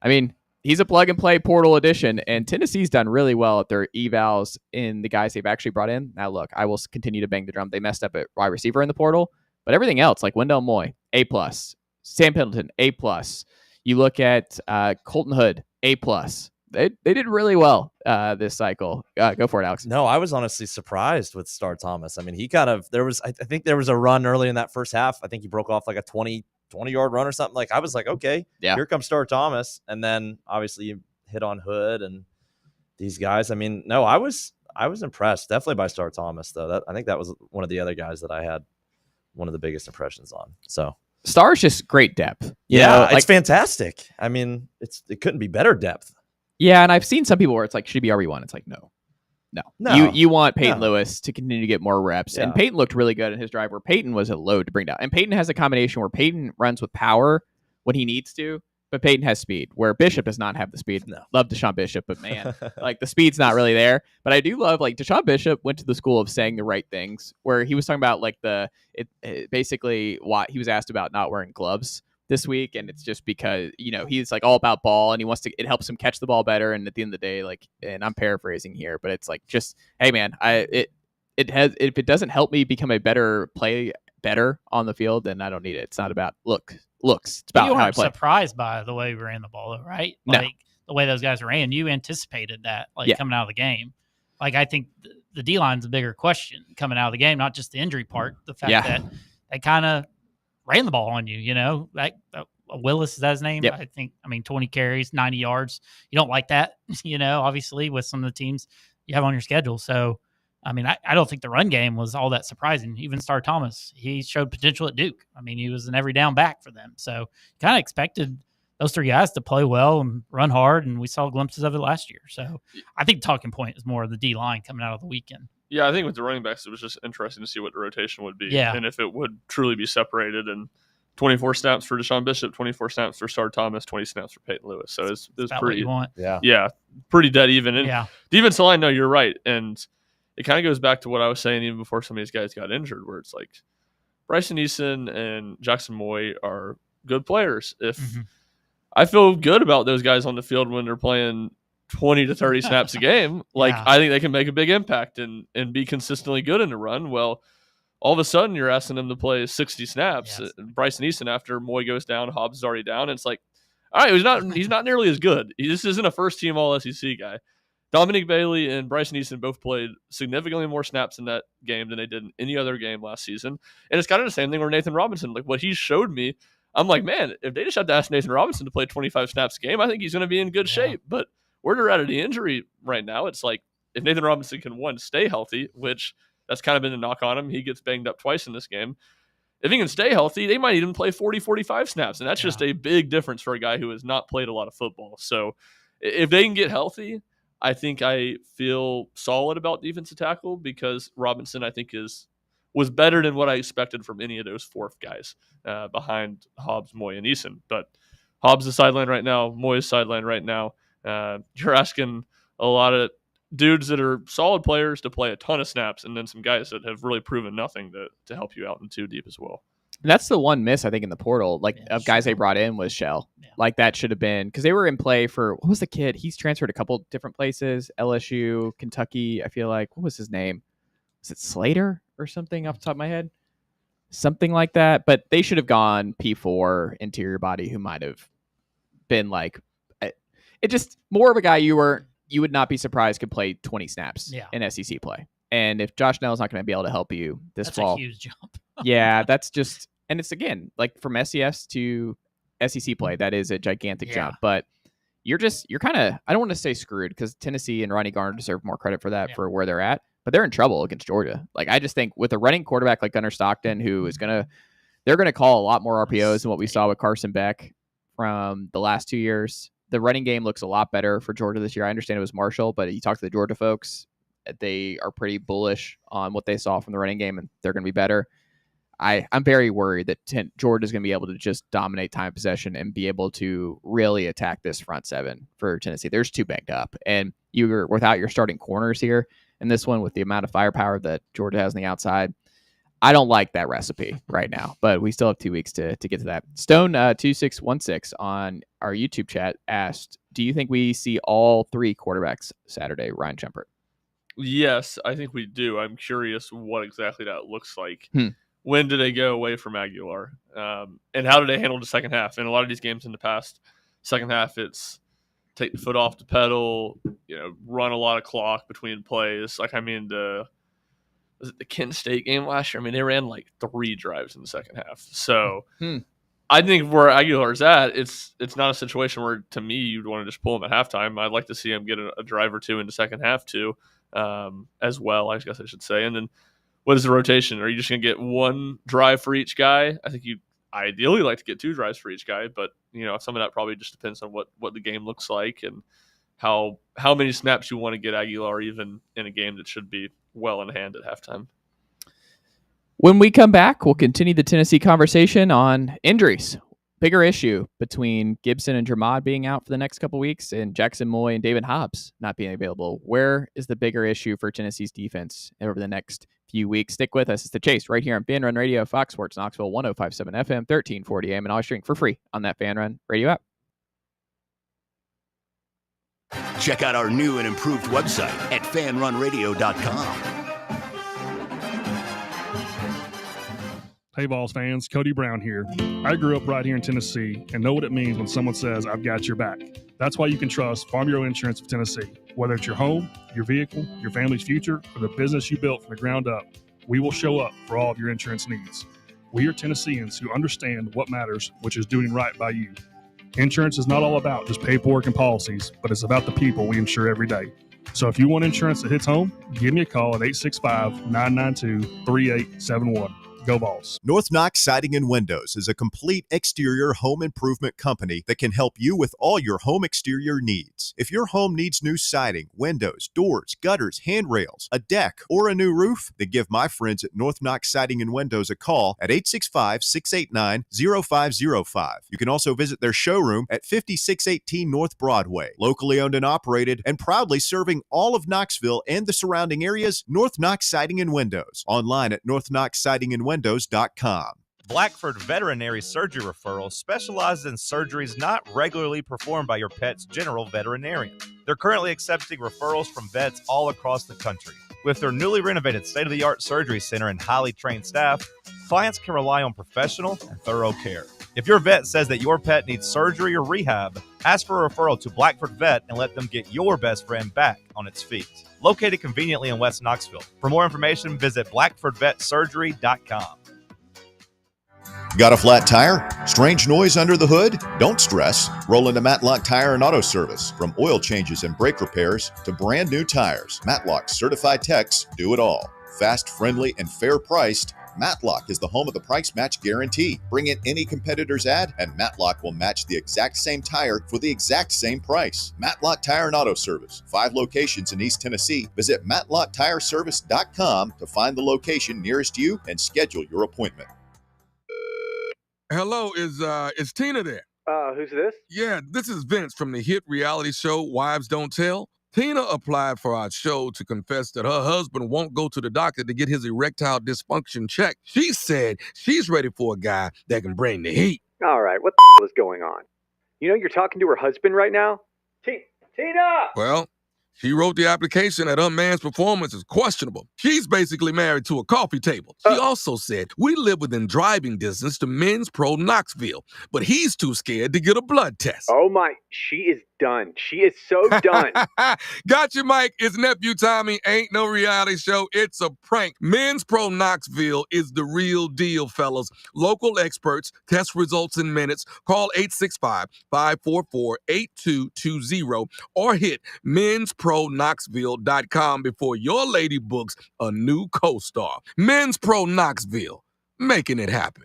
I mean, he's a plug and play portal addition, and Tennessee's done really well at their evals in the guys they've actually brought in. Now, look, I will continue to bang the drum. They messed up at wide receiver in the portal, but everything else, like Wendell Moy, A+, Sam Pendleton, A+. You look at Colton Hood, A+. They did really well this cycle. Go for it, Alex. No, I was honestly surprised with Star Thomas. I mean, I think there was a run early in that first half. I think he broke off like a 20-yard run or something. Like, I was like, okay, here comes Star Thomas. And then obviously you hit on Hood and these guys. I mean, no, I was impressed definitely by Star Thomas, though. I think that was one of the other guys that I had one of the biggest impressions on. So Star's just great depth. It's fantastic. I mean, it couldn't be better depth. Yeah, and I've seen some people where it's like, should he be RB1? It's like, no. You want Peyton Lewis to continue to get more reps. Yeah. And Peyton looked really good in his drive where Peyton was a load to bring down. And Peyton has a combination where Peyton runs with power when he needs to, but Peyton has speed, where Bishop does not have the speed. No. Love Deshaun Bishop, but man, like the speed's not really there. But I do love, like, Deshaun Bishop went to the school of saying the right things, where he was talking about like basically why he was asked about not wearing gloves this week, and it's just because he's like all about ball, and it helps him catch the ball better. And at the end of the day, like, and I'm paraphrasing here, but it's like, just, hey man, if it doesn't help me become a better on the field, then I don't need it. It's not about looks. It's about you how I play. Surprised by the way we ran the ball, though, right? No. Like the way those guys ran, you anticipated that, coming out of the game. Like, I think the D line's a bigger question coming out of the game, not just the injury part. The fact that they kind of ran the ball on you, like Willis, is that his name? Yep. 20 carries, 90 yards. You don't like that, obviously with some of the teams you have on your schedule. So, I mean, I don't think the run game was all that surprising. Even Star Thomas, he showed potential at Duke. I mean, he was an every down back for them. So kind of expected those three guys to play well and run hard, and we saw glimpses of it last year. So I think talking point is more of the D line coming out of the weekend. Yeah, I think with the running backs, it was just interesting to see what the rotation would be. Yeah. And if it would truly be separated, and 24 snaps for Deshaun Bishop, 24 snaps for Star Thomas, 20 snaps for Peyton Lewis. So it's pretty, what you want. Yeah, pretty dead even. And yeah. Defensive line, no, you're right. And it kind of goes back to what I was saying even before some of these guys got injured, where it's like Bryson Eason and Jackson Moy are good players. If I feel good about those guys on the field when they're playing 20 to 30 snaps a game, I think they can make a big impact and be consistently good in the run. Well, all of a sudden you're asking them to play 60 snaps. Yes. Bryson Eason, after Moy goes down, Hobbs is already down. And it's like, all right, he's not nearly as good. This isn't a first team all SEC guy. Dominic Bailey and Bryson Eason both played significantly more snaps in that game than they did in any other game last season. And it's kind of the same thing with Nathan Robinson. Like, what he showed me, I'm like, man, if they just have to ask Nathan Robinson to play 25 snaps a game, I think he's going to be in good shape. But where they're at the injury right now, it's like, if Nathan Robinson can, stay healthy, which that's kind of been a knock on him. He gets banged up twice in this game. If he can stay healthy, they might even play 40, 45 snaps. And that's just a big difference for a guy who has not played a lot of football. So if they can get healthy, I think I feel solid about defensive tackle, because Robinson, I think, was better than what I expected from any of those fourth guys behind Hobbs, Moy, and Eason. But Hobbs is sidelined right now. Moy is sidelined right now. You're asking a lot of dudes that are solid players to play a ton of snaps, and then some guys that have really proven nothing to help you out in too deep as well. And that's the one miss, I think, in the portal, of guys they brought in, was Shell. Yeah. Like, that should have been, because they were in play for, what was the kid? He's transferred a couple different places, LSU, Kentucky, I feel like. What was his name? Was it Slater or something off the top of my head? Something like that. But they should have gone P4 interior body, who might have been like, it just more of a guy you would not be surprised could play 20 snaps in SEC play. And if Josh Snell's not going to be able to help you this fall, that's a huge jump. Yeah, that's just, and it's, again, like, from SES to SEC play, that is a gigantic jump. But you're kind of, I don't want to say screwed, because Tennessee and Ronnie Garner deserve more credit for that, for where they're at. But they're in trouble against Georgia. Like, I just think with a running quarterback like Gunnar Stockton, who is they're going to call a lot more RPOs than what we saw with Carson Beck from the last 2 years. The running game looks a lot better for Georgia this year. I understand it was Marshall, but you talk to the Georgia folks, they are pretty bullish on what they saw from the running game, and they're going to be better. I'm very worried that Georgia is going to be able to just dominate time of possession and be able to really attack this front seven for Tennessee. They're just too banged up, and you're without your starting corners here in this one with the amount of firepower that Georgia has on the outside. I don't like that recipe right now, but we still have 2 weeks to get to that. Stone 2616 on our YouTube chat asked, do you think we see all three quarterbacks Saturday, Ryan Shumpert? Yes, I think we do. I'm curious what exactly that looks like. When do they go away from Aguilar? And how do they handle the second half? In a lot of these games in the past, second half, it's take the foot off the pedal, run a lot of clock between plays. Was it the Kent State game last year? I mean, they ran like 3 drives in the second half. So I think where Aguilar's at, it's not a situation where, to me, you'd want to just pull him at halftime. I'd like to see him get a drive or two in the second half too, as well, I guess I should say. And then what is the rotation? Are you just going to get 1 drive for each guy? I think you'd ideally like to get 2 drives for each guy, but some of that probably just depends on what the game looks like and how many snaps you want to get Aguilar even in a game that should be well in hand at halftime. When we come back, we'll continue the Tennessee conversation on injuries. Bigger issue between Gibson and Dramad being out for the next couple weeks and Jackson Moy and David Hobbs not being available. Where is the bigger issue for Tennessee's defense over the next few weeks? Stick with us. It's The Chase right here on Fan Run Radio, Fox Sports Knoxville, 105.7 FM, 1340 AM, and always stream for free on that Fan Run Radio app. Check out our new and improved website at fanrunradio.com. Hey, Vols fans, Cody Brown here. I grew up right here in Tennessee and know what it means when someone says, I've got your back. That's why you can trust Farm Bureau Insurance of Tennessee. Whether it's your home, your vehicle, your family's future, or the business you built from the ground up, we will show up for all of your insurance needs. We are Tennesseans who understand what matters, which is doing right by you. Insurance is not all about just paperwork and policies, but it's about the people we insure every day. So if you want insurance that hits home, give me a call at 865-992-3871. Go Vols. North Knox Siding and Windows is a complete exterior home improvement company that can help you with all your home exterior needs. If your home needs new siding, windows, doors, gutters, handrails, a deck, or a new roof, then give my friends at North Knox Siding and Windows a call at 865-689-0505. You can also visit their showroom at 5618 North Broadway. Locally owned and operated and proudly serving all of Knoxville and the surrounding areas, North Knox Siding and Windows. Online at northknoxsidingandwindows.com. Blackford Veterinary Surgery Referral specializes in surgeries not regularly performed by your pet's general veterinarian. They're currently accepting referrals from vets all across the country. With their newly renovated state-of-the-art surgery center and highly trained staff, clients can rely on professional and thorough care. If your vet says that your pet needs surgery or rehab, ask for a referral to Blackford Vet and let them get your best friend back on its feet. Located conveniently in West Knoxville. For more information, visit blackfordvetsurgery.com. Got a flat tire? Strange noise under the hood? Don't stress. Roll into Matlock Tire and Auto Service. From oil changes and brake repairs to brand new tires, Matlock's certified techs do it all. Fast, friendly, and fair priced. Matlock is the home of the price match guarantee. Bring in any competitor's ad and Matlock will match the exact same tire for the exact same price. Matlock Tire and Auto Service. 5 locations in East Tennessee. Visit matlocktireservice.com to find the location nearest you and schedule your appointment. Hello, is Tina there? Who's this? Yeah, this is Vince from the hit reality show Wives Don't Tell. Tina applied for our show to confess that her husband won't go to the doctor to get his erectile dysfunction checked. She said she's ready for a guy that can bring the heat. All right, what the is going on? You know you're talking to her husband right now? Tina! Well, she wrote the application that her man's performance is questionable. She's basically married to a coffee table. She also said, we live within driving distance to Men's Pro Knoxville, but he's too scared to get a blood test. Oh my, she is done. She is so done. Got you, Mike. It's nephew Tommy. Ain't no reality show. It's a prank. Men's Pro Knoxville is the real deal, fellas. Local experts, test results in minutes. Call 865-544-8220 or hit men'spro-knoxville.com before your lady books a new co-star. Men's Pro Knoxville, making it happen.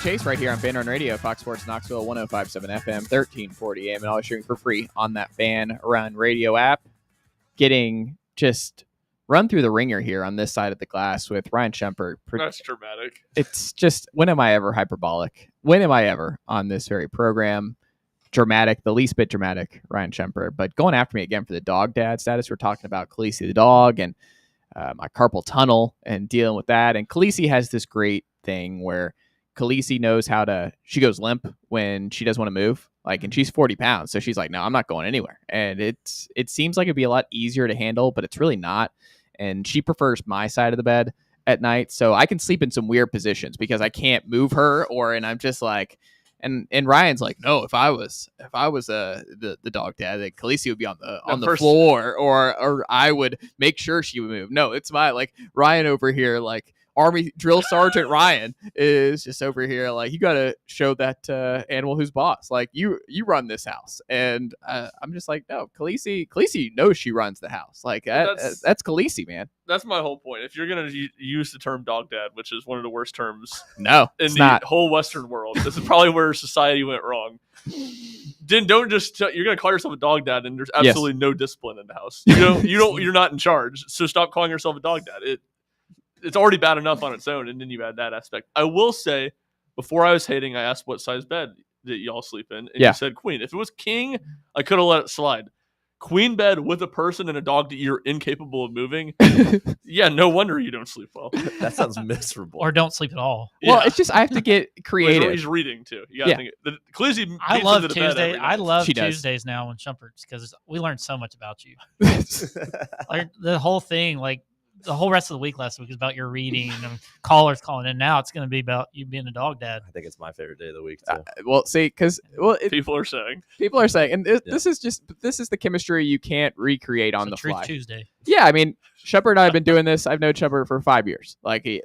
Chase right here on Fan Run Radio, Fox Sports Knoxville, 105.7 FM, 1340 AM, and always streaming for free on that Fan Run Radio app. Getting just run through the ringer here on this side of the glass with Ryan Shumpert. That's dramatic. It's just, when am I ever hyperbolic? When am I ever on this very program? Dramatic, the least bit dramatic, Ryan Shumpert. But going after me again for the dog dad status, we're talking about Khaleesi the dog and my carpal tunnel and dealing with that. And Khaleesi has this great thing where Khaleesi knows how to, she goes limp when she doesn't want to move. Like, and she's 40 pounds. So she's like, no, I'm not going anywhere. And it seems like it'd be a lot easier to handle, but it's really not. And she prefers my side of the bed at night. So I can sleep in some weird positions because I can't move her, and I'm just like, and Ryan's like, no, if I was the dog dad, then Khaleesi would be on the floor, or I would make sure she would move. No, it's my, like, Ryan over here, like Army Drill Sergeant Ryan is just over here like, you got to show that animal who's boss. Like, you run this house. And I'm just like, no, Khaleesi knows she runs the house. Like, that's Khaleesi, man. That's my whole point. If you're going to use the term dog dad, which is one of the worst terms in the whole Western world, this is probably where society went wrong. Don't just you're going to call yourself a dog dad and there's absolutely no discipline in the house. You're not in charge. So stop calling yourself a dog dad. It's already bad enough on its own, and then you add that aspect. I will say, before I was hating, I asked what size bed that y'all sleep in, and you said queen. If it was king, I could have let it slide. Queen bed with a person and a dog that you're incapable of moving, no wonder you don't sleep well. That sounds miserable. Or don't sleep at all. Well, it's just I have to get creative. He's reading too. You gotta think. Khaleesi I love into the Tuesday. bed I love She does. Tuesdays now when Shumpert's, because we learned so much about you. Like, the whole thing, like, the whole rest of the week last week was about your reading and callers calling in. Now it's going to be about you being a dog dad. I think it's my favorite day of the week too. Well, see, because people are saying, and this is the chemistry you can't recreate on the Truth fly. Tuesday. Yeah, I mean, Shumpert and I have been doing this. I've known Shumpert for 5 years. It's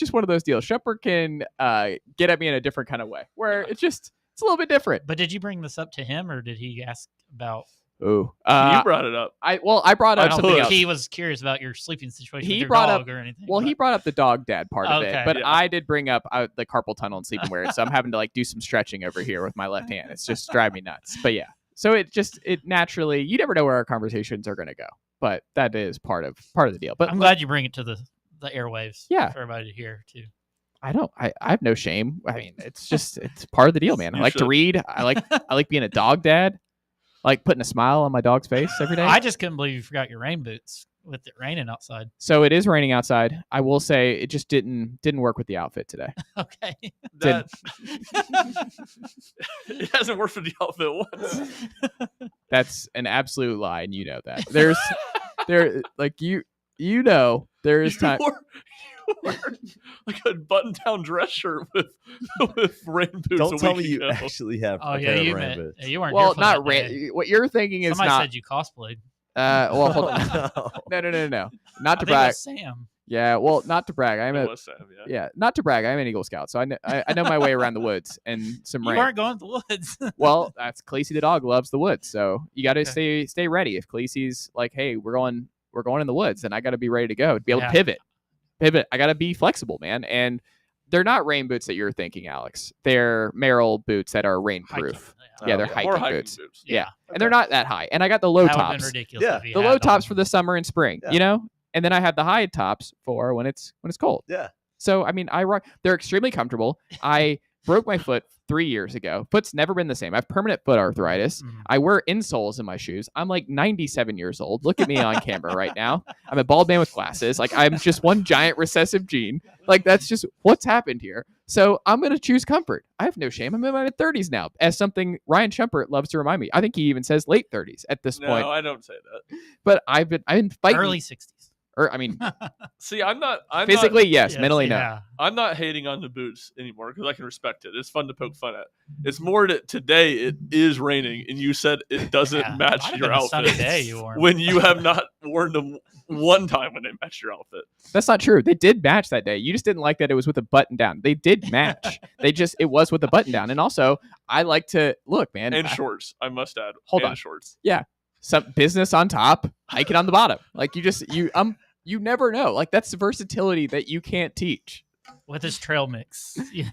just one of those deals. Shumpert can get at me in a different kind of way, where it's a little bit different. But did you bring this up to him, or did he ask about? Ooh, you brought it up. I brought up something else. He was curious about your sleeping situation with your brought dog up, or anything. Well, he brought up the dog dad part of it, but I did bring up the carpal tunnel and sleeping weird, so I'm having to like do some stretching over here with my left hand. It's just driving me nuts. But yeah, so it naturally, you never know where our conversations are going to go, but that is part of the deal. But I'm glad you bring it to the airwaves, for everybody to hear too. I have no shame. I mean, it's part of the deal, man. I like to read. I like being a dog dad. Like putting a smile on my dog's face every day. I just couldn't believe you forgot your rain boots with it raining outside. So it is raining outside. I will say it just didn't work with the outfit today. Okay. It hasn't worked with the outfit once. That's an absolute lie, and you know that. There is time. You wore like a button-down dress shirt with rain boots. Don't tell me you actually have. Oh yeah, you meant you weren't. Well, not rain. What you're thinking is somebody not. said you cosplayed. Well, hold on. No. Not to brag. Sam. Yeah, well, not to brag. Sam, not to brag. I'm an Eagle Scout, so I know my way around the woods and some rain. You weren't going to the woods. Well, that's Khaleesi the dog loves the woods, so you got to stay ready. If Khaleesi's like, hey, we're going in the woods, then I got to be ready to go. To be able to pivot. I got to be flexible, man. And they're not rain boots that you're thinking, Alex. They're Merrill boots that are rainproof. They're hiking boots. Yeah. And they're not that high. And I got the low tops. Been ridiculous the low tops for the summer and spring, you know? And then I have the high tops for when it's cold. Yeah. So, I mean, they're extremely comfortable. I broke my foot 3 years ago. Foot's never been the same. I have permanent foot arthritis. I wear insoles in my shoes. I'm like 97 years old. Look at me on camera right now. I'm a bald man with glasses. Like, I'm just one giant recessive gene. Like, that's just what's happened here. So I'm going to choose comfort. I have no shame. I'm in my mid-30s now, as something Ryan Shumpert loves to remind me. I think he even says late 30s at this point. No, I don't say that. But I've been fighting. Early 60s. Or, I mean, see, I'm not physically, yes, mentally, no. I'm not hating on the boots anymore because I can respect it. It's fun to poke fun at. It's more that today it is raining and you said it doesn't match your outfit. Sunny day you wore when you have not worn them one time when they match your outfit. That's not true. They did match that day. You just didn't like that it was with a button down. They did match. It was with a button down. And also, I like to look, man. And shorts, I must add. Hold on. Shorts. Yeah. Some business on top, hiking on the bottom. Like you never know. Like that's the versatility that you can't teach. with his trail mix. Yeah.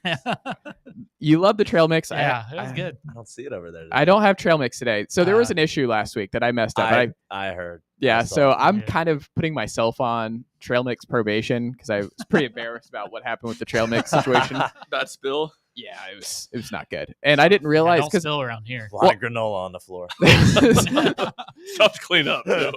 You love the trail mix. Yeah, it was good. I don't see it over there today. I don't have trail mix today. So there was an issue last week that I messed up. I heard. Yeah, I saw so it. I'm kind of putting myself on trail mix probation because I was pretty embarrassed about what happened with the trail mix situation. That spill. Yeah, it was not good, and I didn't realize don't spill around here. A lot of granola on the floor. Stuff to clean up. Too.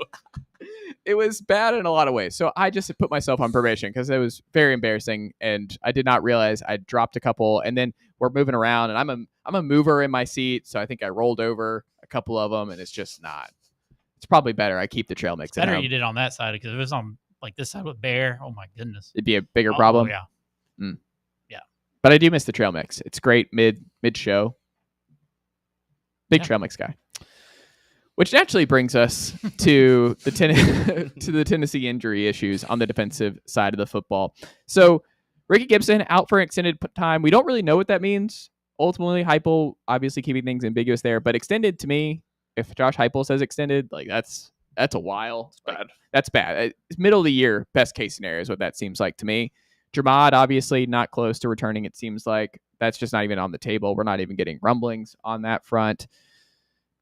It was bad in a lot of ways. So I just put myself on probation because it was very embarrassing, and I did not realize I dropped a couple. And then we're moving around, and I'm a mover in my seat, so I think I rolled over a couple of them, and it's just not. It's probably better I keep the trail mix. It's better you did on that side because if it was on like this side with Bear, oh my goodness, it'd be a bigger problem. Yeah. Yeah, but I do miss the trail mix. It's great mid show. Big trail mix guy. Which naturally brings us to the to the Tennessee injury issues on the defensive side of the football. So Ricky Gibson out for an extended time. We don't really know what that means. Ultimately, Heupel obviously keeping things ambiguous there, but extended to me, if Josh Heupel says extended, like that's a while. It's bad. That's bad. It's middle of the year, best case scenario is what that seems like to me. Jermod obviously not close to returning. It seems like that's just not even on the table. We're not even getting rumblings on that front.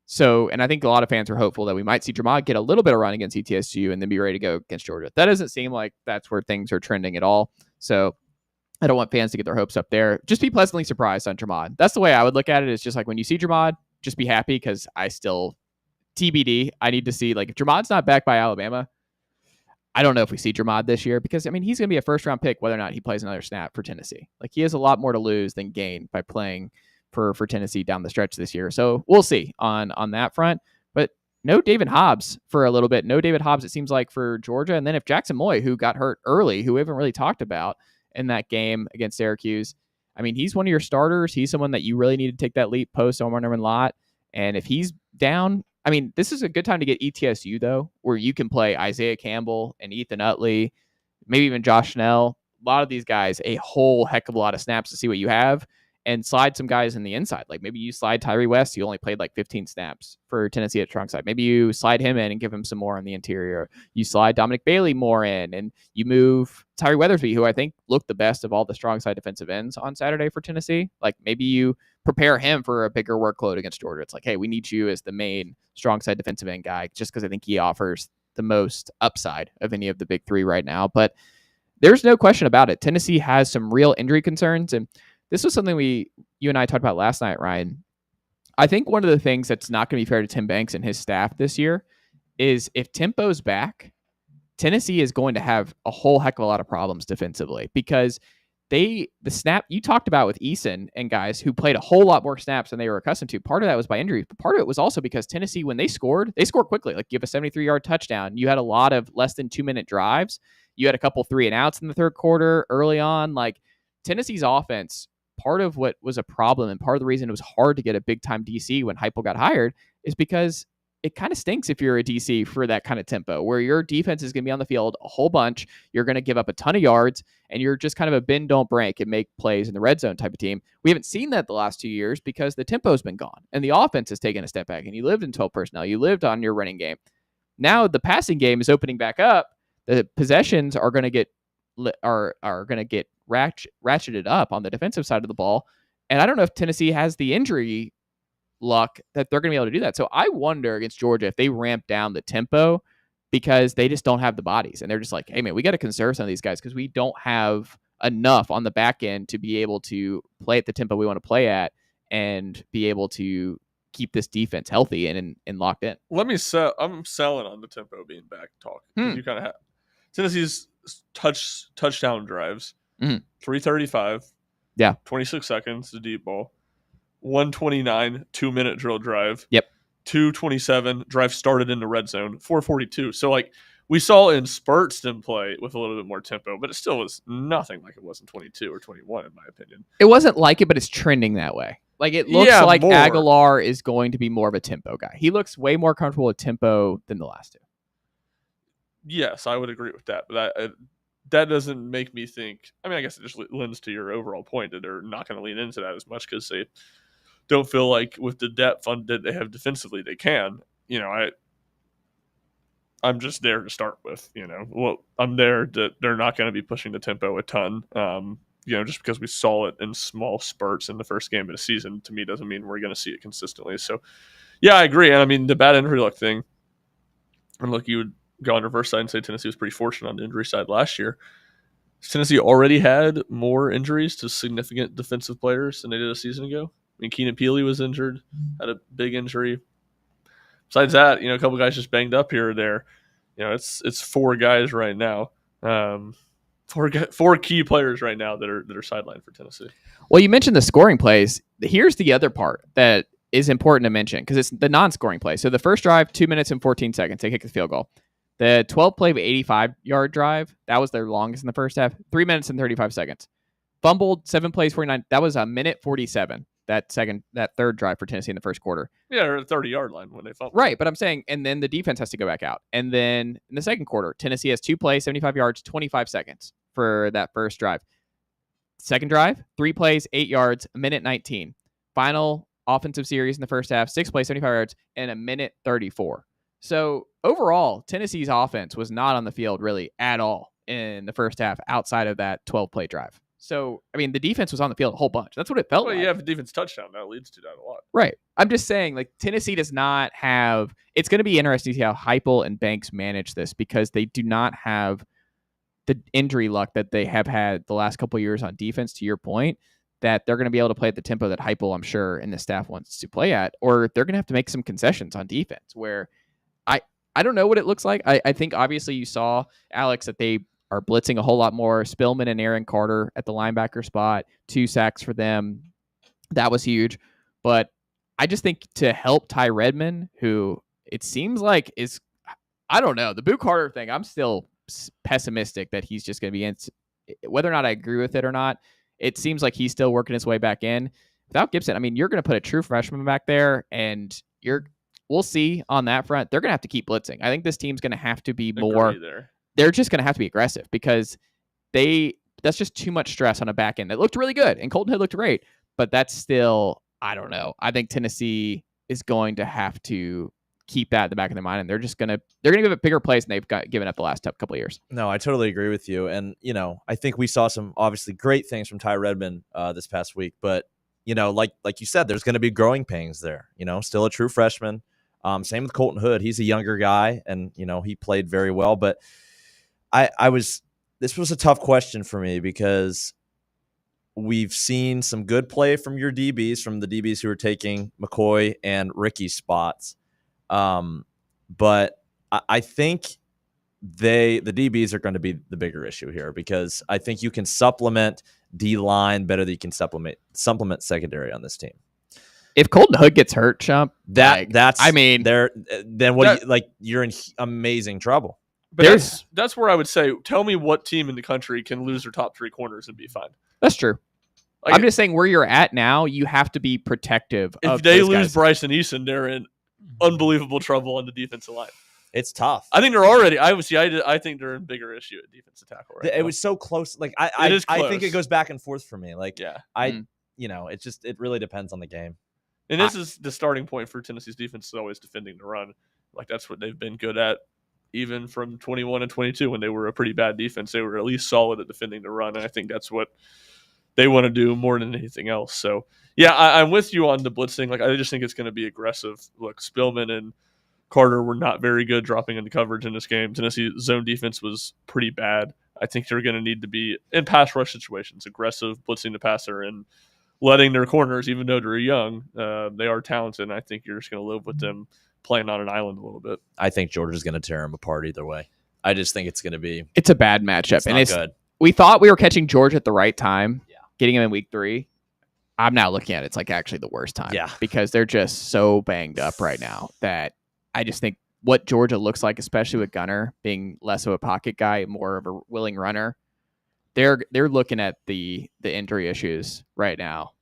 So, and I think a lot of fans are hopeful that we might see Jermod get a little bit of run against ETSU and then be ready to go against Georgia. That doesn't seem like that's where things are trending at all. So I don't want fans to get their hopes up there. Just be pleasantly surprised on Jermod. That's the way I would look at it. It's just like when you see Jermod, just be happy because I still TBD. I need to see, like, if Jermod's not back by Alabama, I don't know if we see Jermod this year because, I mean, he's going to be a first-round pick whether or not he plays another snap for Tennessee. Like, he has a lot more to lose than gain by playing for Tennessee down the stretch this year. So we'll see on that front. But no David Hobbs for a little bit. No David Hobbs, it seems like, for Georgia. And then if Jackson Moy, who got hurt early, who we haven't really talked about in that game against Syracuse, I mean, he's one of your starters. He's someone that you really need to take that leap post Omar Norman Lott. And if he's down, I mean, this is a good time to get ETSU, though, where you can play Isaiah Campbell and Ethan Utley, maybe even Josh Snell. A lot of these guys, a whole heck of a lot of snaps to see what you have. And slide some guys in the inside. Like maybe you slide Tyree West. He only played like 15 snaps for Tennessee at strong side. Maybe you slide him in and give him some more on the interior. You slide Dominic Bailey more in, and you move Tyree Weathersby, who I think looked the best of all the strong side defensive ends on Saturday for Tennessee. Like maybe you prepare him for a bigger workload against Georgia. It's like, hey, we need you as the main strong side defensive end guy, just because I think he offers the most upside of any of the big three right now. But there's no question about it. Tennessee has some real injury concerns, and this was something you and I talked about last night, Ryan. I think one of the things that's not going to be fair to Tim Banks and his staff this year is if Tempo's back, Tennessee is going to have a whole heck of a lot of problems defensively because the snap you talked about with Eason and guys who played a whole lot more snaps than they were accustomed to. Part of that was by injury, but part of it was also because Tennessee, when they scored quickly. Like you have a 73-yard touchdown. You had a lot of less than 2-minute drives. You had a couple 3-and-outs in the third quarter early on. Like Tennessee's offense, part of what was a problem and part of the reason it was hard to get a big-time DC when Heupel got hired is because it kind of stinks if you're a DC for that kind of tempo where your defense is going to be on the field a whole bunch. You're going to give up a ton of yards and you're just kind of a bend, don't break and make plays in the red zone type of team. We haven't seen that the last 2 years because the tempo's been gone and the offense has taken a step back and you lived in 12 personnel. You lived on your running game. Now the passing game is opening back up. The possessions are going to get ratcheted up on the defensive side of the ball. And I don't know if Tennessee has the injury luck that they're going to be able to do that. So I wonder against Georgia if they ramp down the tempo because they just don't have the bodies. And they're just like, hey, man, we got to conserve some of these guys because we don't have enough on the back end to be able to play at the tempo we want to play at and be able to keep this defense healthy and locked in. I'm selling on the tempo being back talk. You kind of have Tennessee's touchdown drives. 3:35. Yeah. 26 seconds, the deep ball. 129, 2-minute drill drive. Yep. 2:27, drive started in the red zone. 4:42. So, like, we saw in spurts them play with a little bit more tempo, but it still was nothing like it was in 22 or 21, in my opinion. It wasn't like it, but it's trending that way. Like, it looks like more. Aguilar is going to be more of a tempo guy. He looks way more comfortable with tempo than the last two. Yes, I would agree with that. But that doesn't make me think. I mean, I guess it just lends to your overall point that they're not going to lean into that as much because they don't feel like with the depth that they have defensively, they can. You know, I'm just there to start with. Well, I'm there that they're not going to be pushing the tempo a ton. Just because we saw it in small spurts in the first game of the season, to me doesn't mean we're going to see it consistently. So, yeah, I agree. And I mean, the bad injury luck thing, and look, you would go on reverse side and say Tennessee was pretty fortunate on the injury side last year. Tennessee already had more injuries to significant defensive players than they did a season ago. I mean, Keenan Peely was injured, had a big injury. Besides that, a couple guys just banged up here or there. It's 4 guys right now. Four key players right now that are sidelined for Tennessee. Well, you mentioned the scoring plays. Here's the other part that is important to mention because it's the non-scoring play. So the first drive, 2 minutes and 14 seconds, they kick the field goal. The 12-play 85-yard drive, that was their longest in the first half, 3 minutes and 35 seconds. Fumbled, 7 plays, 49. That was a minute 47. That third drive for Tennessee in the first quarter. Yeah, or a 30-yard line when they fumbled. Right, but I'm saying, and then the defense has to go back out. And then in the second quarter, Tennessee has 2 plays, 75 yards, 25 seconds for that first drive. Second drive, 3 plays, 8 yards, a minute 19. Final offensive series in the first half, 6 plays, 75 yards, and a minute 34. So overall, Tennessee's offense was not on the field really at all in the first half outside of that 12-play drive. So, I mean, the defense was on the field a whole bunch. That's what it felt like. You have a defense touchdown. That leads to that a lot. Right. I'm just saying, like, Tennessee does not have... It's going to be interesting to see how Heupel and Banks manage this because they do not have the injury luck that they have had the last couple of years on defense, to your point, that they're going to be able to play at the tempo that Heupel, I'm sure, and the staff wants to play at, or they're going to have to make some concessions on defense where I don't know what it looks like. I think, obviously, you saw, Alex, that they are blitzing a whole lot more. Spillman and Aaron Carter at the linebacker spot, 2 sacks for them. That was huge. But I just think to help Ty Redmond, who it seems like is, I don't know, the Boo Carter thing, I'm still pessimistic that he's just going to be in. Whether or not I agree with it or not, it seems like he's still working his way back in. Without Gibson, I mean, you're going to put a true freshman back there, and we'll see on that front. They're going to have to keep blitzing. I think this team's going to have to be more. They're just going to have to be aggressive because that's just too much stress on a back end. It looked really good, and Colton Hood looked great, but that's still, I don't know. I think Tennessee is going to have to keep that in the back of their mind, and they're going to give it bigger plays than they've given up the last couple of years. No, I totally agree with you. And, I think we saw some obviously great things from Ty Redmond this past week, but, like you said, there's going to be growing pains there, still a true freshman. Same with Colton Hood. He's a younger guy, and, he played very well, but this was a tough question for me because we've seen some good play from your DBs, from the DBs who are taking McCoy and Ricky's spots. But I think the DBs are going to be the bigger issue here because I think you can supplement D-line better than you can supplement secondary on this team. If Colton Hood gets hurt, Chump, you're in amazing trouble. But that's where I would say, tell me what team in the country can lose their top 3 corners and be fine. That's true. I'm just saying where you're at now, you have to be protective. If they lose Bryson Eason, they're in unbelievable trouble on the defensive line. It's tough. I think they're already. I think they're in bigger issue at defensive tackle. Right it now. was so close. Like it is close. I think it goes back and forth for me. Like it really depends on the game. And this is the starting point for Tennessee's defense is always defending the run. Like that's what they've been good at. Even from 21 and 22, when they were a pretty bad defense, they were at least solid at defending the run. And I think that's what they want to do more than anything else. So, yeah, I'm with you on the blitzing. Like, I just think it's going to be aggressive. Look, Spillman and Carter were not very good dropping into coverage in this game. Tennessee's zone defense was pretty bad. I think they're going to need to be, in pass rush situations, aggressive, blitzing the passer, and letting their corners, even though they're young, they are talented. And I think you're just going to live with them playing on an island a little bit. I think Georgia's going to tear them apart either way. I just think it's going to be... It's a bad matchup. It's not good. We thought we were catching Georgia at the right time, getting him in week 3. I'm now looking at it. It's like actually the worst time. Yeah. Because they're just so banged up right now that I just think what Georgia looks like, especially with Gunner being less of a pocket guy, more of a willing runner, they're looking at the injury issues right now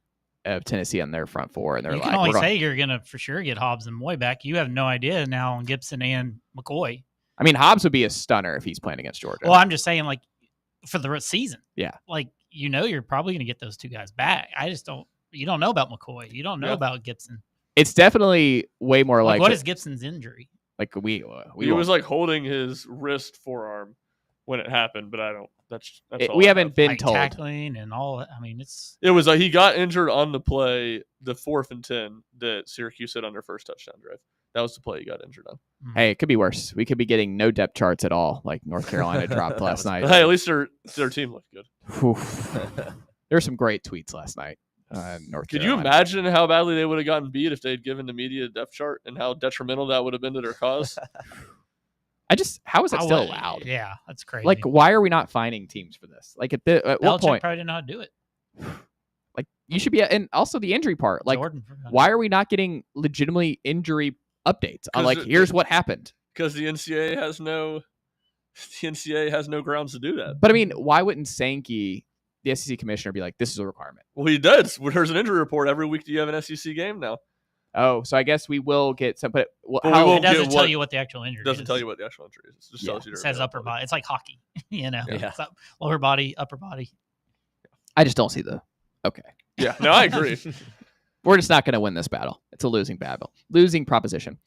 of Tennessee on their front 4, and they're you can only say you're going to for sure get Hobbs and Moy back. You have no idea now on Gibson and McCoy. I mean, Hobbs would be a stunner if he's playing against Georgia. Well, I'm just saying, like, for the season. Yeah. Like, you're probably going to get those 2 guys back. You don't know about McCoy. You don't know about Gibson. It's definitely way more like what is Gibson's injury? Like we he was like holding his wrist forearm when it happened, but I don't. That's all we I haven't have. been like told. tackling and all. I mean, It was like he got injured on the play, the 4th and 10 that Syracuse hit on their first touchdown drive. That was the play he got injured on. Hey, it could be worse. We could be getting no depth charts at all, like North Carolina dropped last night. Hey, at least their team looked good. There were some great tweets last night. North Could Carolina. you imagine how badly they would have gotten beat if they'd given the media a depth chart and how detrimental that would have been to their cause? How is that still allowed? Yeah, that's crazy. Like, why are we not finding teams for this? Like, at what Belichick point? probably didn't know how to do it. Like, you should be, and also the injury part. Like, Jordan. why are we not getting legitimately injury updates on like, here's what happened? Because the NCAA has no grounds to do that. But I mean, why wouldn't Sankey, the SEC commissioner, be like, this is a requirement? Well, he does. There's an injury report every week. Do you have an SEC game now? Oh, so I guess we will get some. But it doesn't tell you what the actual injury. It doesn't tell you what the actual injury is. It just tells you. It says upper body. It's like hockey, Yeah. It's lower body, upper body. I just don't see the. Okay. Yeah. No, I agree. We're just not going to win this battle. It's a losing battle, losing proposition.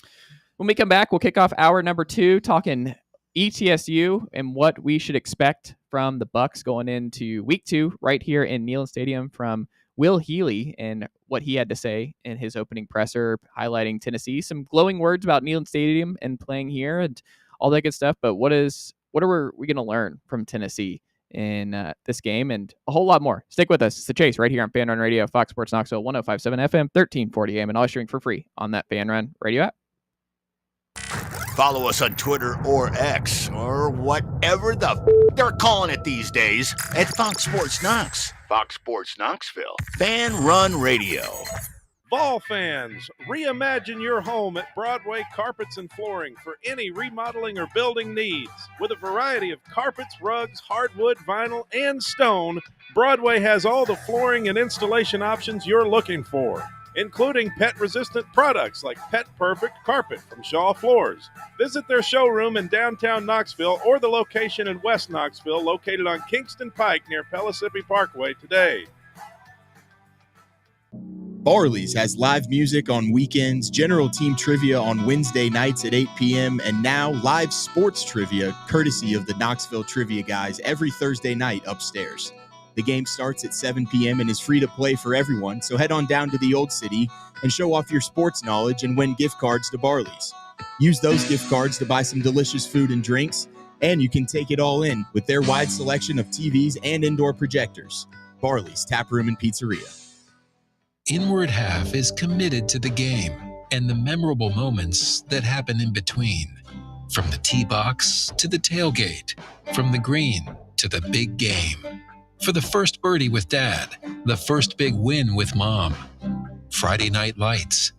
When we come back, we'll kick off hour number 2, talking ETSU and what we should expect from the Bucks going into week 2 right here in Neyland Stadium from Will Healy and what he had to say in his opening presser, highlighting Tennessee. Some glowing words about Neyland Stadium and playing here and all that good stuff. But what are we going to learn from Tennessee in this game and a whole lot more? Stick with us. It's The Chase right here on Fan Run Radio, Fox Sports Knoxville, 105.7 FM, 1340 AM, and always streaming for free on that Fan Run Radio app. Follow us on Twitter or X or whatever they're calling it these days at Fox Sports Knox. Fox Sports Knoxville. Fan Run Radio. Vol fans, reimagine your home at Broadway Carpets and Flooring for any remodeling or building needs. With a variety of carpets, rugs, hardwood, vinyl, and stone, Broadway has all the flooring and installation options you're looking for, including pet-resistant products like Pet Perfect Carpet from Shaw Floors. Visit their showroom in downtown Knoxville or the location in West Knoxville located on Kingston Pike near Pellissippi Parkway today. Barley's has live music on weekends, general team trivia on Wednesday nights at 8 p.m., and now live sports trivia courtesy of the Knoxville Trivia Guys every Thursday night upstairs. The game starts at 7 p.m. and is free to play for everyone, so head on down to the Old City and show off your sports knowledge and win gift cards to Barley's. Use those gift cards to buy some delicious food and drinks, and you can take it all in with their wide selection of TVs and indoor projectors. Barley's Tap Room and Pizzeria. Inward Half is committed to the game and the memorable moments that happen in between. From the tee box to the tailgate, from the green to the big game. For the first birdie with Dad, the first big win with Mom. Friday night lights,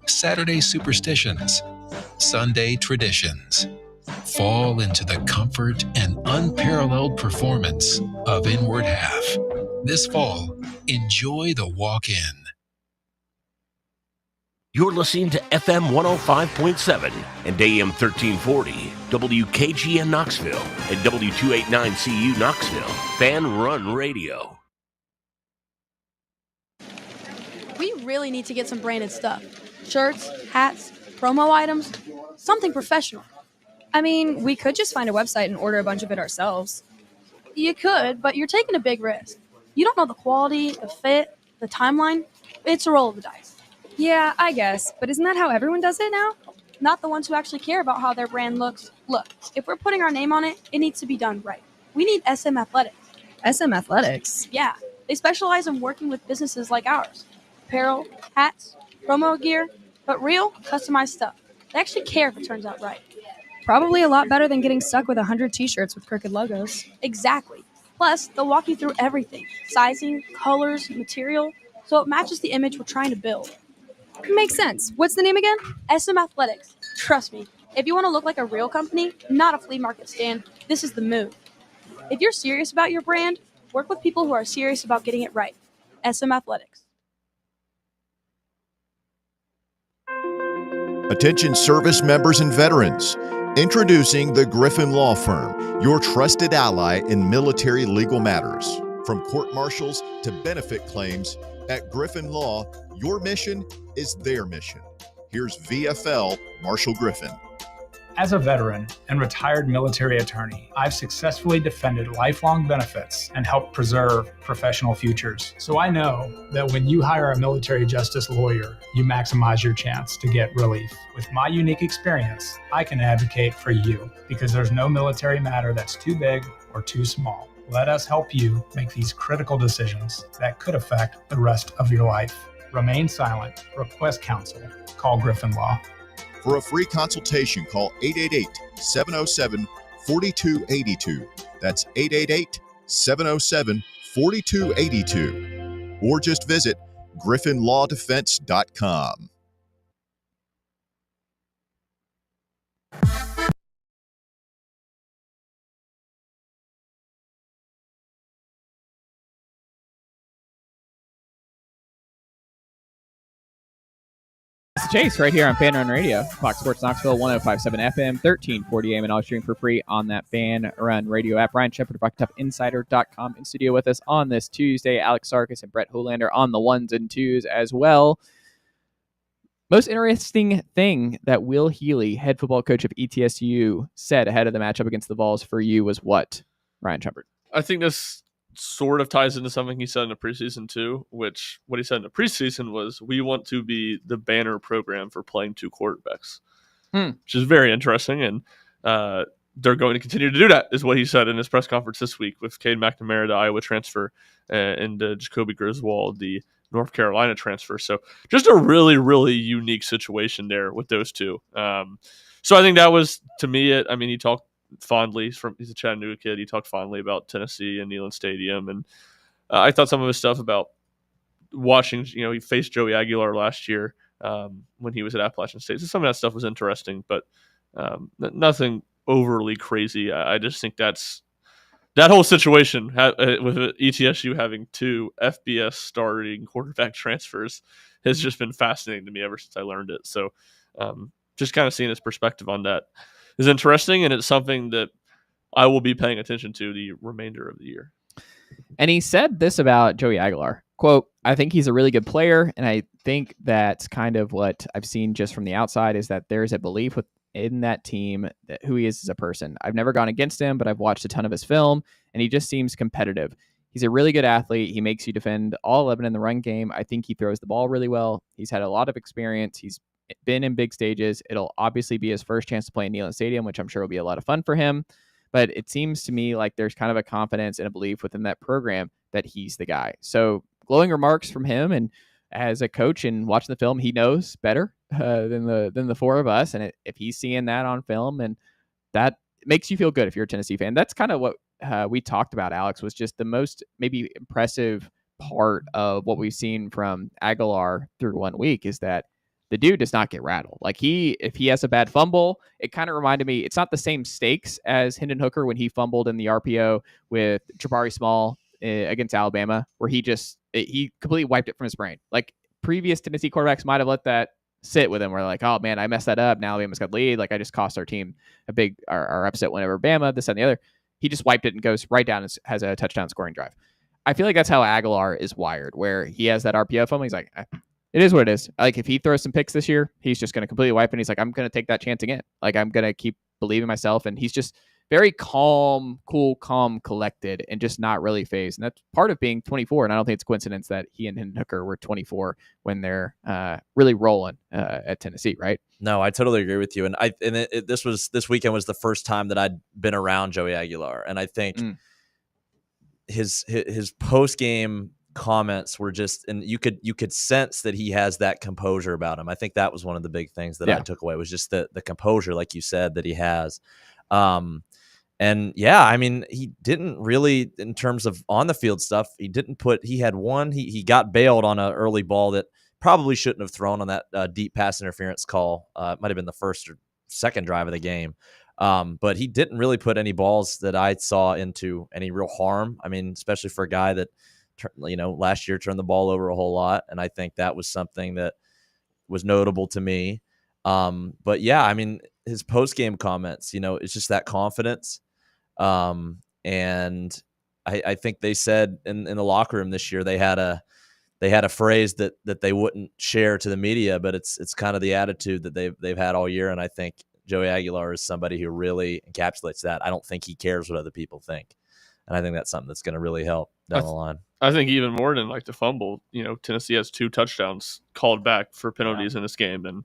Saturday superstitions, Sunday traditions. Fall into the comfort and unparalleled performance of Inward Half. This fall, enjoy the walk-in. You're listening to FM 105.7 and AM 1340, WKGN Knoxville, and W289CU Knoxville, Fan Run Radio. We really need to get some branded stuff. Shirts, hats, promo items, something professional. I mean, we could just find a website and order a bunch of it ourselves. You could, but you're taking a big risk. You don't know the quality, the fit, the timeline. It's a roll of the dice. Yeah, I guess. But isn't that how everyone does it now? Not the ones who actually care about how their brand looks. Look, if we're putting our name on it, it needs to be done right. We need SM Athletics. SM Athletics? Yeah, they specialize in working with businesses like ours. Apparel, hats, promo gear, but real, customized stuff. They actually care if it turns out right. Probably a lot better than getting stuck with 100 t-shirts with crooked logos. Exactly. Plus, they'll walk you through everything. Sizing, colors, material, so it matches the image we're trying to build. Makes sense. What's the name again? SM Athletics. Trust me, if you want to look like a real company, not a flea market stand, this is the move. If you're serious about your brand, work with people who are serious about getting it right. SM Athletics. Attention service members and veterans. Introducing the Griffin Law Firm, your trusted ally in military legal matters. From court martials to benefit claims, at Griffin Law, your mission is their mission. Here's VFL Marshall Griffin. As a veteran and retired military attorney, I've successfully defended lifelong benefits and helped preserve professional futures. So I know that when you hire a military justice lawyer, you maximize your chance to get relief. With my unique experience, I can advocate for you because there's no military matter that's too big or too small. Let us help you make these critical decisions that could affect the rest of your life. Remain silent. Request counsel. Call Griffin Law. For a free consultation, call 888-707-4282. That's 888-707-4282. Or just visit griffinlawdefense.com. It's Chase right here on Fan Run Radio, Fox Sports Knoxville, 105.7 FM, 1340 AM, and all streaming for free on that Fan Run Radio app. Ryan Shepard of RocketopInsider.com in studio with us on this Tuesday. Alex Sarkis and Brett Holander on the ones and twos as well. Most interesting thing that Will Healy, head football coach of ETSU, said ahead of the matchup against the Vols for you was what, Ryan Shepard? I think this sort of ties into something he said in the preseason too, which what he said in the preseason was, we want to be the banner program for playing two quarterbacks, which is very interesting. And they're going to continue to do that, is what he said in his press conference this week with Cade McNamara, the Iowa transfer, and Jacoby Griswold, the North Carolina transfer. So just a really, really unique situation there with those two. So I think that was, to me, it. I mean, he talked fondly he's a Chattanooga kid. He talked fondly about Tennessee and Neyland Stadium, and I thought some of his stuff about watching. He faced Joey Aguilar last year when he was at Appalachian State. So some of that stuff was interesting, but nothing overly crazy. I just think that whole situation with ETSU having two FBS starting quarterback transfers has just been fascinating to me ever since I learned it. So just kind of seeing his perspective on that is interesting, and it's something that I will be paying attention to the remainder of the year. And he said this about Joey Aguilar, quote, I think he's a really good player, and I think that's kind of what I've seen just from the outside is that there's a belief in that team that who he is as a person. I've never gone against him, but I've watched a ton of his film, and he just seems competitive. He's a really good athlete. He makes you defend all 11 in the run game. I think he throws the ball really well. He's had a lot of experience. He's been in big stages. It'll obviously be his first chance to play in Neyland Stadium, which I'm sure will be a lot of fun for him. But it seems to me like there's kind of a confidence and a belief within that program that he's the guy. So glowing remarks from him, and as a coach and watching the film, he knows better than the four of us. And if he's seeing that on film, and that makes you feel good if you're a Tennessee fan. That's kind of what we talked about, Alex, was just the most maybe impressive part of what we've seen from Aguilar through 1 week is that the dude does not get rattled. Like if he has a bad fumble, it kind of reminded me, it's not the same stakes as Hendon Hooker when he fumbled in the RPO with Jabari Small against Alabama, where he completely wiped it from his brain. Like previous Tennessee quarterbacks might have let that sit with him. We're like, oh man, I messed that up. Now Alabama's got the lead. Like I just cost our team our upset whenever Bama, this and the other. He just wiped it and goes right down and has a touchdown scoring drive. I feel like that's how Aguilar is wired, where he has that RPO fumble. He's like, it is what it is. Like if he throws some picks this year, he's just going to completely wipe it. And he's like, I'm going to take that chance again. Like I'm going to keep believing myself. And he's just very calm, cool, calm, collected, and just not really phased. And that's part of being 24. And I don't think it's a coincidence that he and Hendon Hooker were 24 when they're really rolling at Tennessee, right? No, I totally agree with you. And this weekend was the first time that I'd been around Joey Aguilar. And I think his post game comments were just, and you could sense that he has that composure about him. I think that was one of the big things that I took away, was just the composure, like you said, that he has. And yeah, I mean, he didn't really, in terms of on the field stuff, he got bailed on an early ball that probably shouldn't have thrown on that deep pass interference call. It might have been the first or second drive of the game. But he didn't really put any balls that I saw into any real harm. I mean, especially for a guy that, last year turned the ball over a whole lot. And I think that was something that was notable to me. But yeah, I mean, his post-game comments, it's just that confidence. And I think they said in the locker room this year, they had a phrase that they wouldn't share to the media, but it's kind of the attitude that they've had all year. And I think Joey Aguilar is somebody who really encapsulates that. I don't think he cares what other people think. And I think that's something that's going to really help down the line. I think even more than like the fumble, Tennessee has 2 touchdowns called back for penalties in this game. And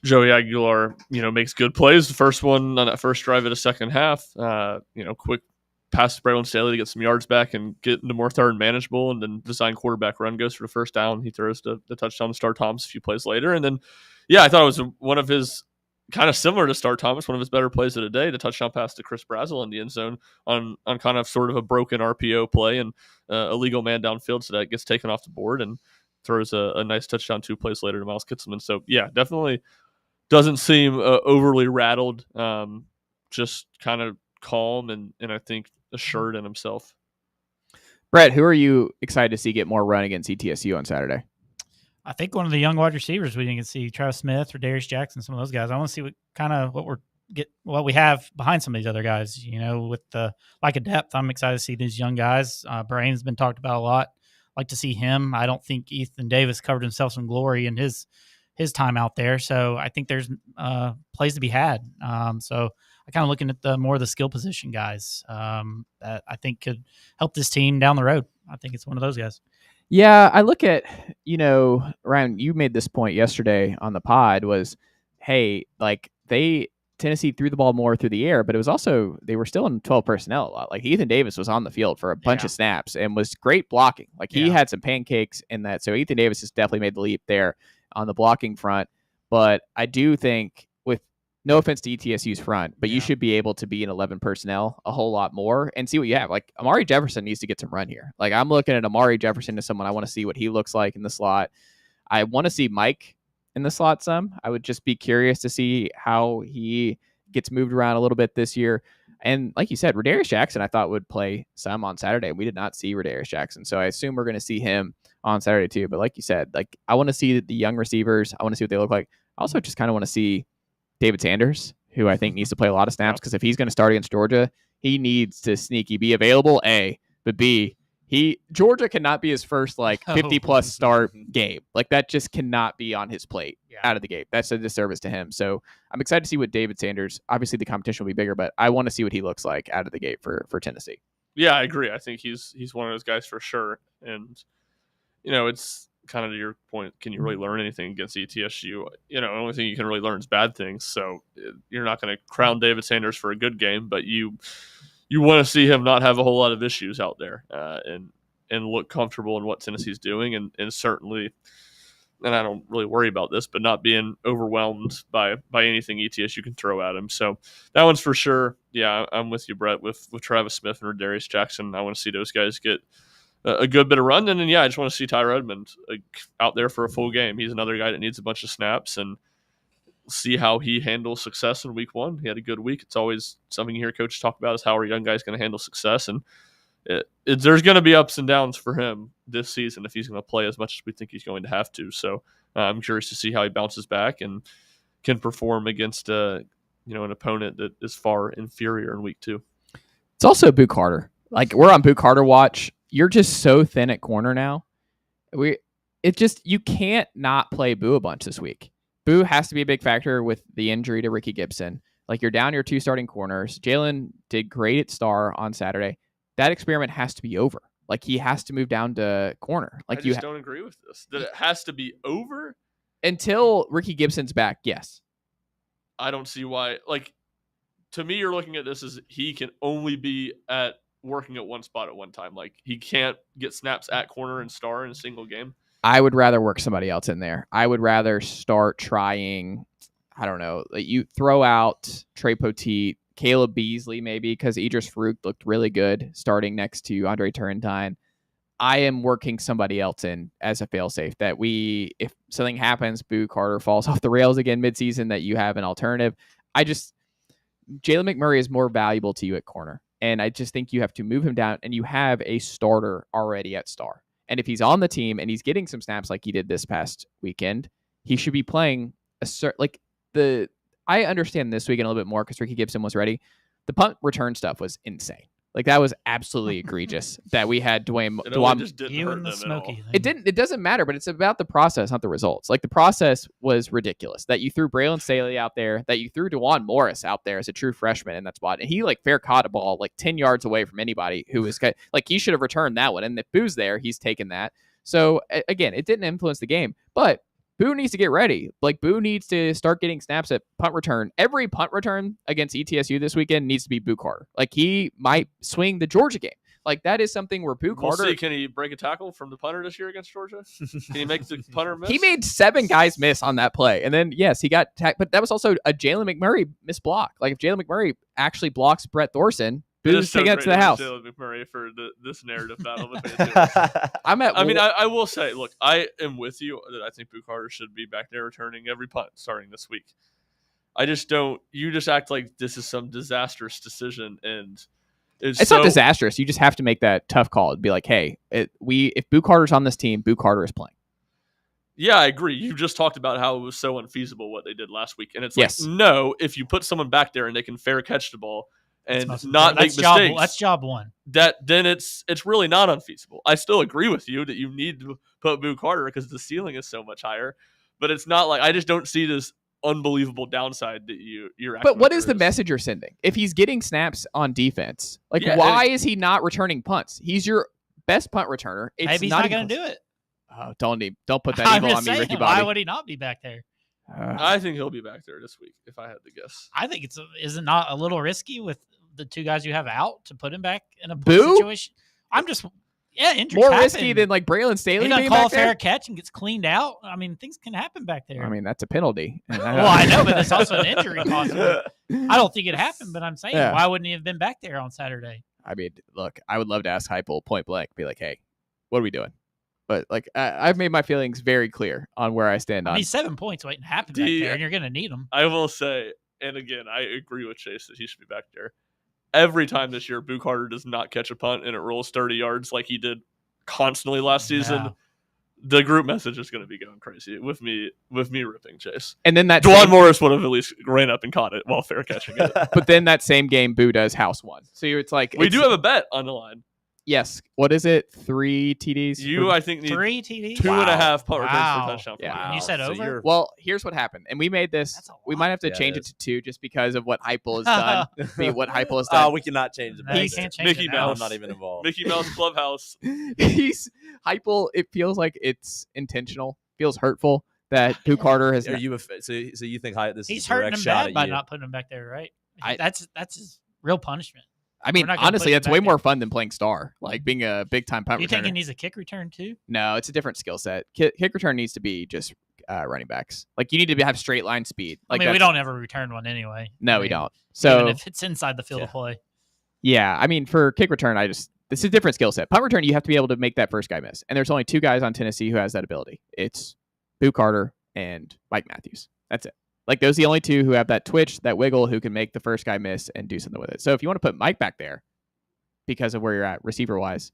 Joey Aguilar, makes good plays. The first one on that first drive of the second half, quick pass to Braylon Staley to get some yards back and get into more third and manageable. And then design quarterback run goes for the first down. He throws the touchdown to Star Thomas a few plays later. And then, I thought it was one of his kind of similar to Star Thomas, one of his better plays of the day, the touchdown pass to Chris Brazel in the end zone on kind of sort of a broken RPO play and a legal man downfield. So that gets taken off the board and throws a nice touchdown 2 plays later to Miles Kitselman. So definitely doesn't seem overly rattled, just kind of calm and I think assured in himself. Brett, who are you excited to see get more run against ETSU on Saturday? I think one of the young wide receivers we didn't see, Travis Smith or Darius Jackson, some of those guys. I want to see what we have behind some of these other guys. With the lack of depth, I'm excited to see these young guys. Brain's been talked about a lot. Like to see him. I don't think Ethan Davis covered himself some glory in his time out there. So I think there's plays to be had. So I kind of looking at more of the skill position guys that I think could help this team down the road. I think it's one of those guys. Yeah, I look at, Ryan, you made this point yesterday on the pod was, hey, like Tennessee threw the ball more through the air, but it was also, they were still in 12 personnel a lot. Like Ethan Davis was on the field for a bunch of snaps and was great blocking. Like he had some pancakes in that. So Ethan Davis has definitely made the leap there on the blocking front. But I do think no offense to ETSU's front, but you should be able to be in 11 personnel a whole lot more and see what you have. Like Amari Jefferson needs to get some run here. Like I'm looking at Amari Jefferson as someone I want to see what he looks like in the slot. I want to see Mike in the slot some. I would just be curious to see how he gets moved around a little bit this year. And like you said, Rodarius Jackson, I thought would play some on Saturday. We did not see Rodarius Jackson. So I assume we're going to see him on Saturday too. But like you said, like I want to see the young receivers. I want to see what they look like. I also just kind of want to see David Sanders, who I think needs to play a lot of snaps because if he's going to start against Georgia, he needs to sneaky be available, A, but B, Georgia cannot be his first 50 plus start game. Like that just cannot be on his plate out of the gate. That's a disservice to him. So I'm excited to see what David Sanders, obviously the competition will be bigger, but I want to see what he looks like out of the gate for Tennessee. Yeah, I agree. I think he's one of those guys for sure. And, it's kind of to your point, can you really learn anything against ETSU? The only thing you can really learn is bad things. So you're not going to crown David Sanders for a good game, but you want to see him not have a whole lot of issues out there and look comfortable in what Tennessee's doing. And certainly, and I don't really worry about this, but not being overwhelmed by anything ETSU can throw at him. So that one's for sure. Yeah, I'm with you, Brett, with Travis Smith and Rodarius Jackson. I want to see those guys get a good bit of run. And then, I just want to see Tyra Edmond out there for a full game. He's another guy that needs a bunch of snaps and see how he handles success in week 1. He had a good week. It's always something you hear coaches talk about is how are young guys going to handle success. And there's going to be ups and downs for him this season if he's going to play as much as we think he's going to have to. So I'm curious to see how he bounces back and can perform against an opponent that is far inferior in week 2. It's also Boo Carter. Like we're on Boo Carter watch. You're just so thin at corner now. You can't not play Boo a bunch this week. Boo has to be a big factor with the injury to Ricky Gibson. Like you're down your 2 starting corners. Jalen did great at star on Saturday. That experiment has to be over. Like he has to move down to corner. Like I just don't agree with this. That it has to be over until Ricky Gibson's back. Yes. I don't see why. Like to me, you're looking at this as he can only be working at one spot at one time. Like he can't get snaps at corner and star in a single game. I would rather work somebody else in there. I would rather start trying, I don't know, you throw out Trey Poteet, Caleb Beasley maybe, because Idris Farouk looked really good starting next to Andre Turrentine. I am working somebody else in as a failsafe that if something happens, Boo Carter falls off the rails again midseason, that you have an alternative. Jalen McMurray is more valuable to you at corner. And I just think you have to move him down, and you have a starter already at star. And if he's on the team and he's getting some snaps like he did this past weekend, he should be playing I understand this weekend a little bit more because Ricky Gibson was ready. The punt return stuff was insane. Like that was absolutely egregious that we had Dwayne. Just didn't hurt them at all. It doesn't matter, but it's about the process, not the results. Like the process was ridiculous. That you threw Braylon Staley out there, that you threw DeJuan Morris out there as a true freshman in that spot, and he like fair caught a ball like 10 yards away from anybody who was like he should have returned that one. And if Boo's there, he's taken that. So again, it didn't influence the game, but Boo needs to get ready. Like Boo needs to start getting snaps at punt return. Every punt return against ETSU this weekend needs to be Boo Carter. Like he might swing the Georgia game. Like that is something where Boo Carter. We'll see. Can he break a tackle from the punter this year against Georgia? Can he make the punter miss? He made 7 guys miss on that play, and then yes, he got but that was also a Jalen McMurray missed block. Like if Jalen McMurray actually blocks Brett Thorson, Boo's taking it to the house. Jalen McMurray for this narrative battle between the two. I will say, look, I am with you that I think Boo Carter should be back there returning every punt starting this week. I just don't. You just act like this is some disastrous decision, and it's not disastrous. You just have to make that tough call and be like, hey, if Boo Carter's on this team, Boo Carter is playing. Yeah, I agree. You just talked about how it was so unfeasible what they did last week, and it's yes. like, no, if you put someone back there and they can fair catch the ball and not make mistakes. That's job one. Then it's really not unfeasible. I still agree with you that you need to put Boo Carter because the ceiling is so much higher. But it's not like I just don't see this unbelievable downside that you're. But what is the message you're sending? If he's getting snaps on defense, why is he not returning punts? He's your best punt returner. Maybe he's not going to do it. Oh, don't put that evil on me, Ricky Bobby. Why would he not be back there? I think he'll be back there this week if I had to guess. I think is it not a little risky with the 2 guys you have out to put him back in a Boo? situation? I'm just injuries more happen. risky than like Braylon Staley. He doesn't call a fair catch and gets cleaned out. I mean, things can happen back there. I mean, that's a penalty. Well, I know, but it's also an injury possibly. I don't think it happened, but I'm saying, why wouldn't he have been back there on Saturday? I mean, look, I would love to ask Heupel point blank, be like, hey, what are we doing? But like, I've made my feelings very clear on where I stand on. 7 points waiting to happen back there, and you're going to need them. I will say, and again, I agree with Chase that he should be back there. Every time this year, Boo Carter does not catch a punt and it rolls 30 yards like he did constantly last season. The group message is going to be going crazy with me ripping Chase. And then that DeJuan Morris would have at least ran up and caught it while fair catching it. But then that same game, Boo does house one. So it's like we do have a bet on the line. Yes. What is it? 3 TDs? I think, need 3 TDs? 2.5 punt returns for touchdown. Yeah. And you said over? Well, here's what happened. And we made this. We might have to change it to 2 just because of what Heupel has done. We cannot change it. You can't change Mickey it Mouse. I'm not even involved. Mickey Mouse Clubhouse. Heupel, it feels like it's intentional. Feels hurtful that Boo Carter has. So you think this he's is a hurting direct him shot bad at by you? not putting him back there, right? That's his real punishment. I mean, honestly, that's way more fun than playing star, like being a big-time punt returner. You think he needs a kick return, too? No, it's a different skill set. Kick return needs to be just running backs. Like, you need to have straight line speed. Like, I mean, we don't ever return one anyway. No, we don't. So even if it's inside the field of play. Yeah, I mean, for kick return, this is a different skill set. Punt return, you have to be able to make that first guy miss. And there's only 2 guys on Tennessee who has that ability. It's Boo Carter and Mike Matthews. That's it. Like, those are the only 2 who have that twitch, that wiggle, who can make the first guy miss and do something with it. So if you want to put Mike back there, because of where you're at receiver wise,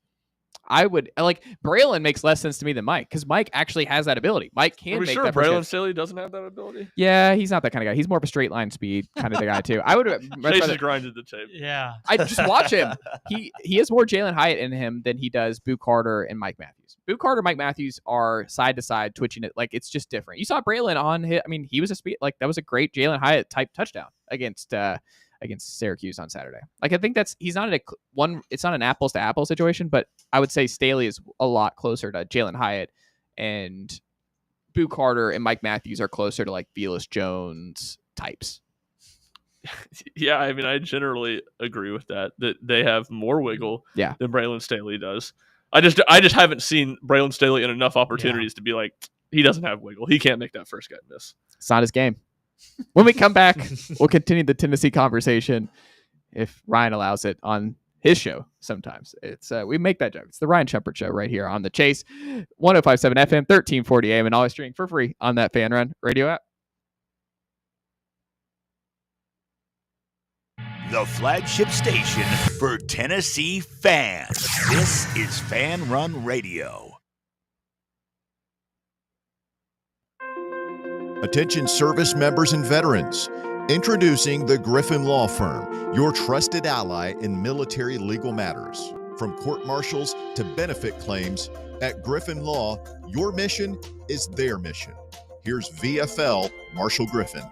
I would like Braylon makes less sense to me than Mike because Mike actually has that ability. Mike can make that. Braylon Staley doesn't have that ability? Yeah, he's not that kind of guy. He's more of a straight line speed kind of the guy too. I would Chase has grinded the tape. Yeah, I just watch him. He has more Jalen Hyatt in him than he does Boo Carter and Mike Matthews. Boo Carter, Mike Matthews are side to side twitching it like it's just different. You saw Braylon on hit. I mean, he was a speed that was a great Jalen Hyatt type touchdown against Syracuse on Saturday. Like I think he's not it's not an apples to apples situation, but I would say Staley is a lot closer to Jalen Hyatt, and Boo Carter and Mike Matthews are closer to like Velus Jones types. Yeah, I mean I generally agree with that they have more wiggle than Braylon Staley does. I just haven't seen Braylon Staley in enough opportunities to be like he doesn't have wiggle. He can't make that first guy miss. It's not his game. When we come back, we'll continue the Tennessee conversation if Ryan allows it on his show sometimes. It's we make that joke. It's the Ryan Shumpert Show right here on The Chase, 105.7 FM, 1340 AM, and always streaming for free on that Fan Run radio app. The flagship station for Tennessee fans. This is Fan Run Radio. Attention service members and veterans. Introducing the Griffin Law Firm, your trusted ally in military legal matters. From court martials to benefit claims, at Griffin Law, your mission is their mission. Here's VFL Marshall Griffin.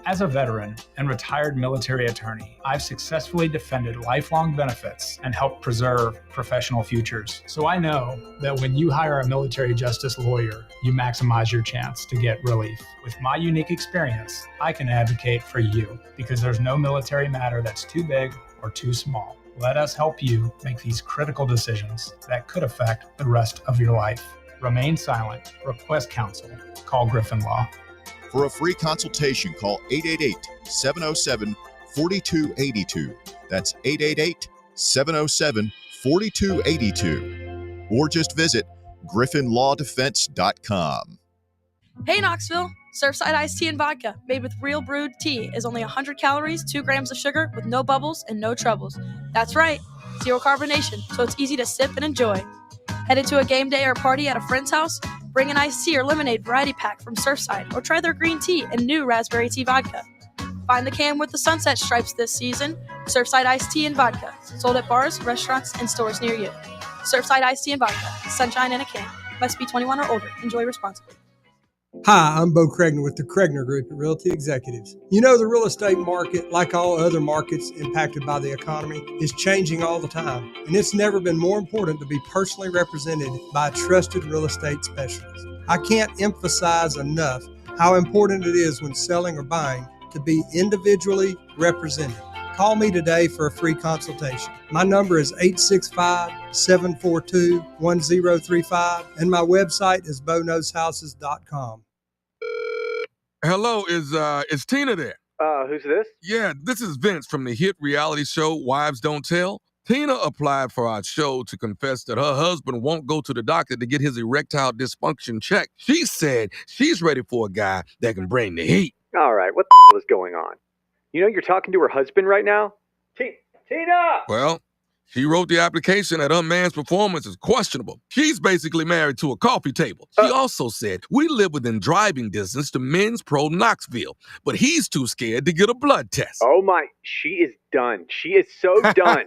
As a veteran and retired military attorney, I've successfully defended lifelong benefits and helped preserve professional futures. So I know that when you hire a military justice lawyer, you maximize your chance to get relief. With my unique experience, I can advocate for you because there's no military matter that's too big or too small. Let us help you make these critical decisions that could affect the rest of your life. Remain silent. Request counsel. Call Griffin Law. For a free consultation, call 888-707-4282. That's 888-707-4282. Or just visit griffinlawdefense.com. Hey Knoxville, Surfside iced tea and vodka made with real brewed tea is only 100 calories, 2 grams of sugar with no bubbles and no troubles. That's right, zero carbonation, so it's easy to sip and enjoy. Headed to a game day or party at a friend's house? Bring an iced tea or lemonade variety pack from Surfside or try their green tea and new raspberry tea vodka. Find the can with the sunset stripes this season. Surfside iced tea and vodka, sold at bars, restaurants, and stores near you. Surfside iced tea and vodka, sunshine in a can. Must be 21 or older. Enjoy responsibly. Hi, I'm Bo Cregner with the Cregner Group at Realty Executives. You know, the real estate market, like all other markets impacted by the economy, is changing all the time. And it's never been more important to be personally represented by a trusted real estate specialist. I can't emphasize enough how important it is when selling or buying to be individually represented. Call me today for a free consultation. My number is 865-742-1035, and my website is bonowshouses.com. Hello, is Tina there? Who's this? Yeah, this is Vince from the hit reality show Wives Don't Tell. Tina applied for our show to confess that her husband won't go to the doctor to get his erectile dysfunction checked. She said she's ready for a guy that can bring the heat. All right, what the hell is going on? You know you're talking to her husband right now? Tina! Well, she wrote the application that her man's performance is questionable. She's basically married to a coffee table. She also said, we live within driving distance to Men's Pro Knoxville, but he's too scared to get a blood test. Oh my, she is done. She is so done.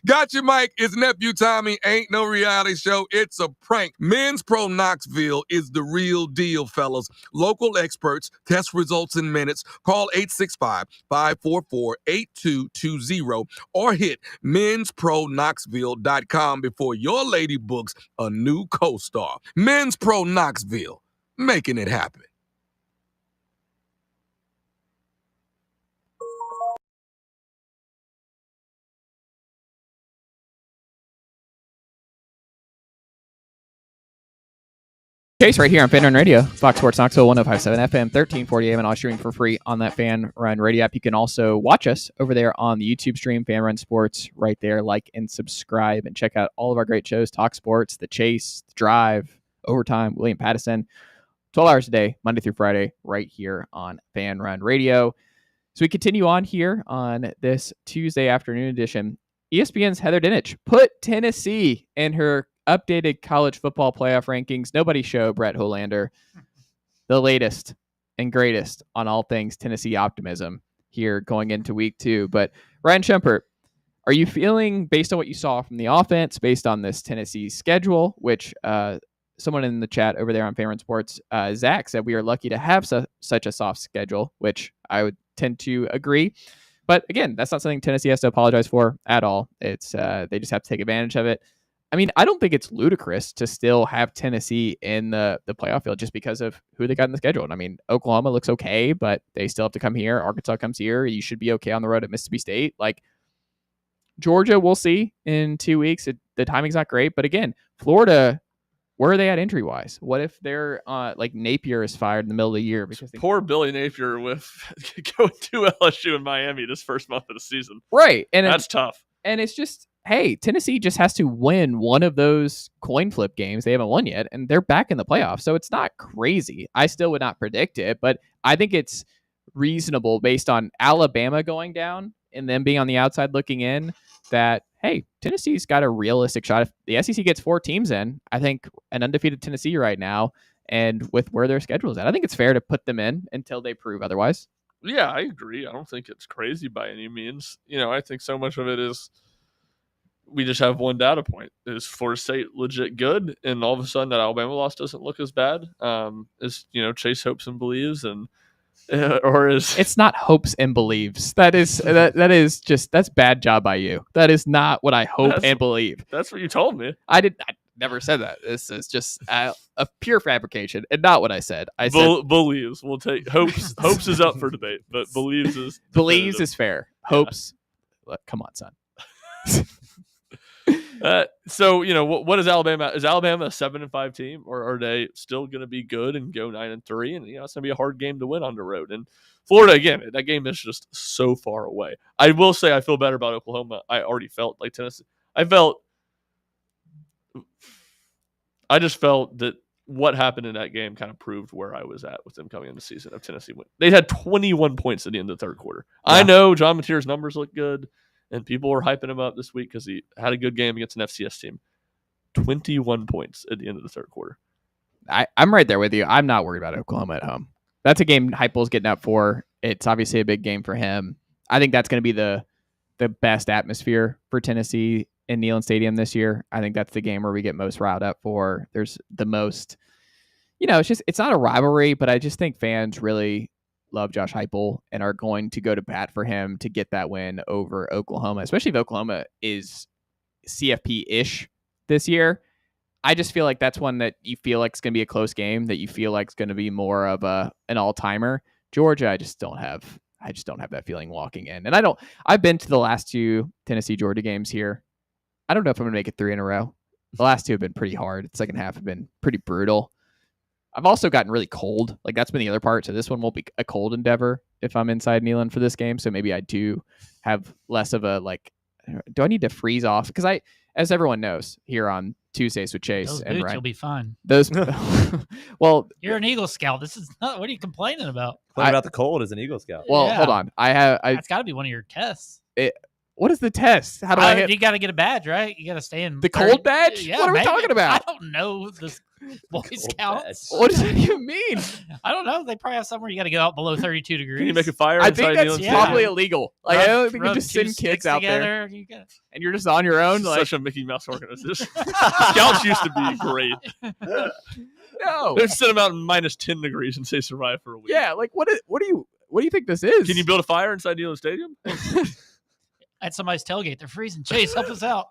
Gotcha, Mike. It's nephew Tommy. Ain't no reality show. It's a prank. Men's Pro Knoxville is the real deal, fellas. Local experts, test results in minutes. Call 865-544-8220 or hit menspronknoxville.com before your lady books a new co-star. Men's Pro Knoxville, making it happen. Chase right here on Fan Run Radio, Fox Sports Knoxville 105.7 FM, 1340 AM, and all streaming for free on that Fan Run Radio app. You can also watch us over there on the YouTube stream, Fan Run Sports, right there. Like and subscribe and check out all of our great shows, Talk Sports, The Chase, The Drive, Overtime, William Pattison, 12 hours a day, Monday through Friday, right here on Fan Run Radio. So we continue on here on this Tuesday afternoon edition. ESPN's Heather Dinich put Tennessee in her updated college football playoff rankings. Nobody show Brett Holander, the latest and greatest on all things Tennessee optimism here going into week 2. But Ryan Shumpert, are you feeling, based on what you saw from the offense, based on this Tennessee schedule, which someone in the chat over there on Fan Run Sports, Zach, said we are lucky to have such a soft schedule, which I would tend to agree. But again, that's not something Tennessee has to apologize for at all. It's they just have to take advantage of it. I mean, I don't think it's ludicrous to still have Tennessee in the playoff field just because of who they got in the schedule. And I mean, Oklahoma looks okay, but they still have to come here. Arkansas comes here. You should be okay on the road at Mississippi State. Like Georgia, we'll see in 2 weeks. The timing's not great. But again, Florida, where are they at injury-wise? What if they're like Napier is fired in the middle of the year? Because poor Billy Napier with going to LSU and Miami this first month of the season. Right. And that's tough. And it's just, hey, Tennessee just has to win one of those coin flip games. They haven't won yet, and they're back in the playoffs. So it's not crazy. I still would not predict it, but I think it's reasonable based on Alabama going down and them being on the outside looking in that, hey, Tennessee's got a realistic shot. If the SEC gets 4 teams in, I think an undefeated Tennessee right now, and with where their schedule is at, I think it's fair to put them in until they prove otherwise. Yeah, I agree. I don't think it's crazy by any means. I think so much of it is we just have one data point. Is Florida State legit good? And all of a sudden that Alabama loss doesn't look as bad. Is Chase hopes and believes, and or is It's not hopes and believes. That is that's bad job by you. That is not what I hope and believe. That's what you told me. I never said that. This is just a pure fabrication and not what I said. I said believes. We'll take hopes. Hopes is up for debate, but believes is believes is fair. Hopes. Come on, son. So what is Alabama? Is Alabama a 7-5 team, or are they still going to be good and go 9-3? And it's going to be a hard game to win on the road. And Florida, again, that game is just so far away. I will say I feel better about Oklahoma. I already felt like Tennessee. I just felt that what happened in that game kind of proved where I was at with them coming into the season of Tennessee win. They had 21 points at the end of the third quarter. Yeah. I know John Mateer's numbers look good. And people were hyping him up this week because he had a good game against an FCS team. 21 points at the end of the third quarter. I'm right there with you. I'm not worried about Oklahoma at home. That's a game Heupel's getting up for. It's obviously a big game for him. I think that's going to be the best atmosphere for Tennessee in Neyland Stadium this year. I think that's the game where we get most riled up for. There's the most, it's not a rivalry, but I just think fans really love Josh Heupel and are going to go to bat for him to get that win over Oklahoma, especially if Oklahoma is CFP-ish this year. I just feel like that's one that you feel like is going to be a close game, that you feel like is going to be more of an all-timer. Georgia, I just don't have that feeling walking in. And I've been to the last two Tennessee Georgia games here. I don't know if I'm going to make it 3 in a row. The last two have been pretty hard. The second half have been pretty brutal. I've also gotten really cold. Like, that's been the other part. So this one won't be a cold endeavor if I'm inside Neyland for this game. So maybe I do have less of a, do I need to freeze off? Because as everyone knows, here on Tuesdays with Chase those and boots, Ryan, you'll be fine. Those, well, you're an Eagle Scout. This is not. What are you complaining about? Complaining about the cold as an Eagle Scout. Well, hold on. That's got to be one of your tests. What is the test? How do I hit? You got to get a badge, right? You got to stay in the cold badge. Yeah, what are we talking about? I don't know. The Boy Scouts. What does that even mean? I don't know. They probably have somewhere you got to go out below 32 degrees. Can you make a fire? I think that's probably illegal. Like, I don't think you just send kids out together, there and you're just on your own. Such a Mickey Mouse organization. Scouts used to be great. No, they send them out in minus 10 degrees and say survive for a week. Yeah, like what do you think this is? Can you build a fire inside Neyland Stadium? At somebody's tailgate, they're freezing. Chase, help us out.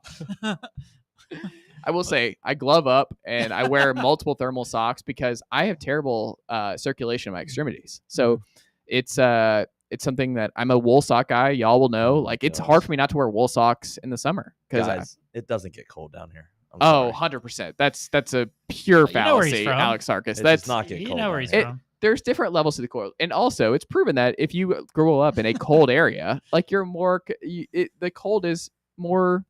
I will say I glove up and I wear multiple thermal socks because I have terrible circulation in my extremities. So it's something that I'm a wool sock guy. Y'all will know. Like, it's hard for me not to wear wool socks in the summer because it doesn't get cold down here. 100%. That's a pure fallacy, Alex Sarkis. That's not get cold. You know where he's from. There's different levels to the cold, and also it's proven that if you grow up in a cold area, like the cold is more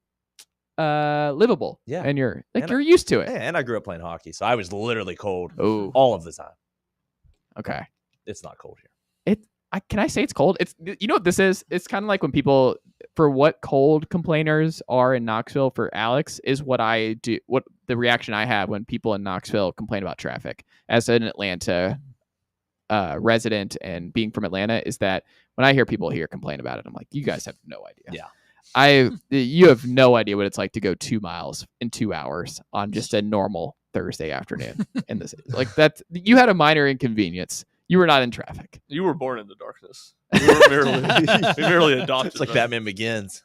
livable. Yeah, and you're used to it. Yeah, and I grew up playing hockey, so I was literally cold all of the time. Okay, it's not cold here. Can I say it's cold? It's what this is. It's kind of like when people, for what cold complainers are in Knoxville, for Alex is what I do. What the reaction I have when people in Knoxville complain about traffic. As an Atlanta resident and being from Atlanta, is that when I hear people here complain about it, I'm like, you guys have no idea. Yeah. You have no idea what it's like to go 2 miles in 2 hours on just a normal Thursday afternoon in this. Like, you had a minor inconvenience. You were not in traffic. You were born in the darkness. We were merely adopted. It's like Batman Begins.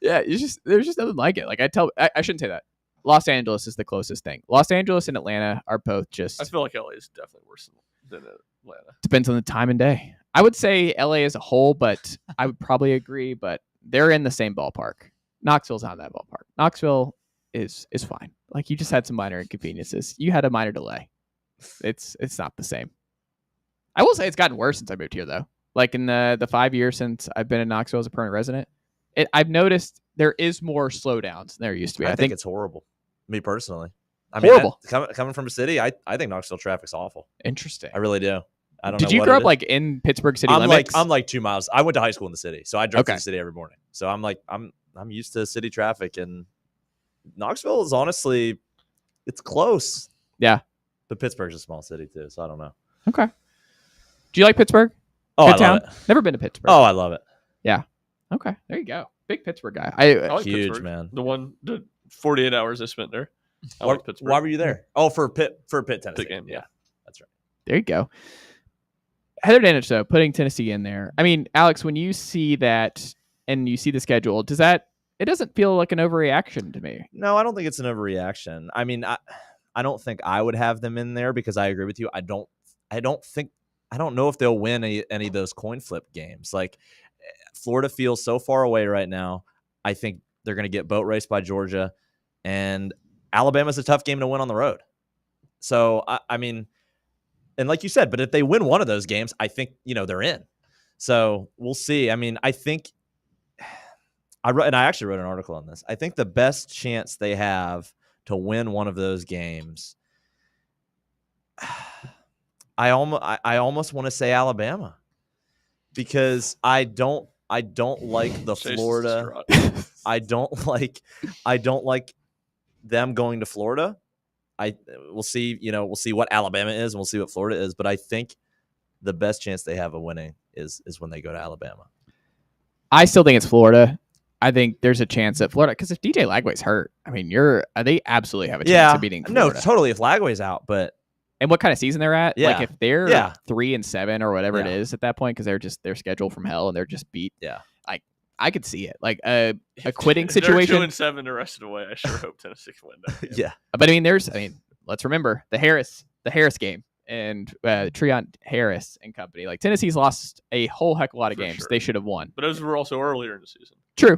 Yeah, there's just nothing like it. Like, I shouldn't say that. Los Angeles is the closest thing. Los Angeles and Atlanta are both just. I feel like LA is definitely worse than Atlanta. Depends on the time and day. I would say LA as a whole, but I would probably agree. But they're in the same ballpark. Knoxville's not in that ballpark. Knoxville is fine. Like, you just had some minor inconveniences. You had a minor delay. It's not the same. I will say it's gotten worse since I moved here, though. Like, in the 5 years since I've been in Knoxville as a permanent resident, I've noticed there is more slowdowns than there used to be. I think it's horrible. Me personally. Horrible. Coming from a city, I think Knoxville traffic's awful. Interesting. I really do. I don't know. Did you grow up like in Pittsburgh city limits? I'm like 2 miles. I went to high school in the city, so I drove to the city every morning. So I'm used to city traffic, and Knoxville is honestly, it's close. Yeah. But Pittsburgh's a small city too, so I don't know. Okay. Do you like Pittsburgh? Oh, Good I town. love it. Never been to Pittsburgh. Oh, I love it. Yeah. Okay. There you go. Big Pittsburgh guy. I like Huge, Pittsburgh. man. The 48 hours I spent there. I Why, like Pittsburgh. why were you there? Oh, for Pitt, Tennessee. Pitt game, yeah. That's right. There you go. Heather Danich, though, putting Tennessee in there. I mean, Alex, when you see that and you see the schedule, it doesn't feel like an overreaction to me. No, I don't think it's an overreaction. I mean, I don't think I would have them in there because I agree with you. I don't know if they'll win any of those coin flip games. Like, Florida feels so far away right now. I think they're going to get boat raced by Georgia, and Alabama's a tough game to win on the road. So, I mean, and like you said, but if they win one of those games, I think, they're in. So we'll see. I mean, I think I actually wrote an article on this. I think the best chance they have to win one of those games, I almost want to say Alabama, because I don't like the Florida. I don't like them going to Florida. We'll see, we'll see what Alabama is and we'll see what Florida is, but I think the best chance they have of winning is when they go to Alabama. I still think it's Florida. I think there's a chance that Florida, because if DJ Lagway's hurt, I mean, they absolutely have a chance of beating Florida. No, totally. If Lagway's out, but and what kind of season they're at? Yeah. Like if they're 3-7 or whatever it is at that point, because they're scheduled from hell and they're just beat. Yeah, I could see it, like a quitting situation. They're 2-7 the rest of the way. I sure hope Tennessee can win that game. Yeah, but let's remember the Harris game and Treon Harris and company. Like, Tennessee's lost a whole heck of a lot of games they should have won. But those were also earlier in the season. True.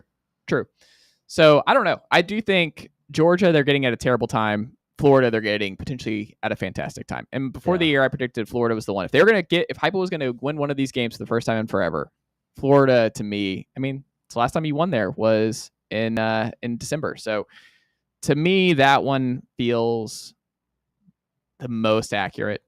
So I don't know. I do think Georgia, they're getting at a terrible time. Florida, they're getting potentially at a fantastic time. And before the year, I predicted Florida was the one. If Heupel was going to win one of these games for the first time in forever, Florida, to me, I mean, the last time he won there was in December. So to me, that one feels the most accurate,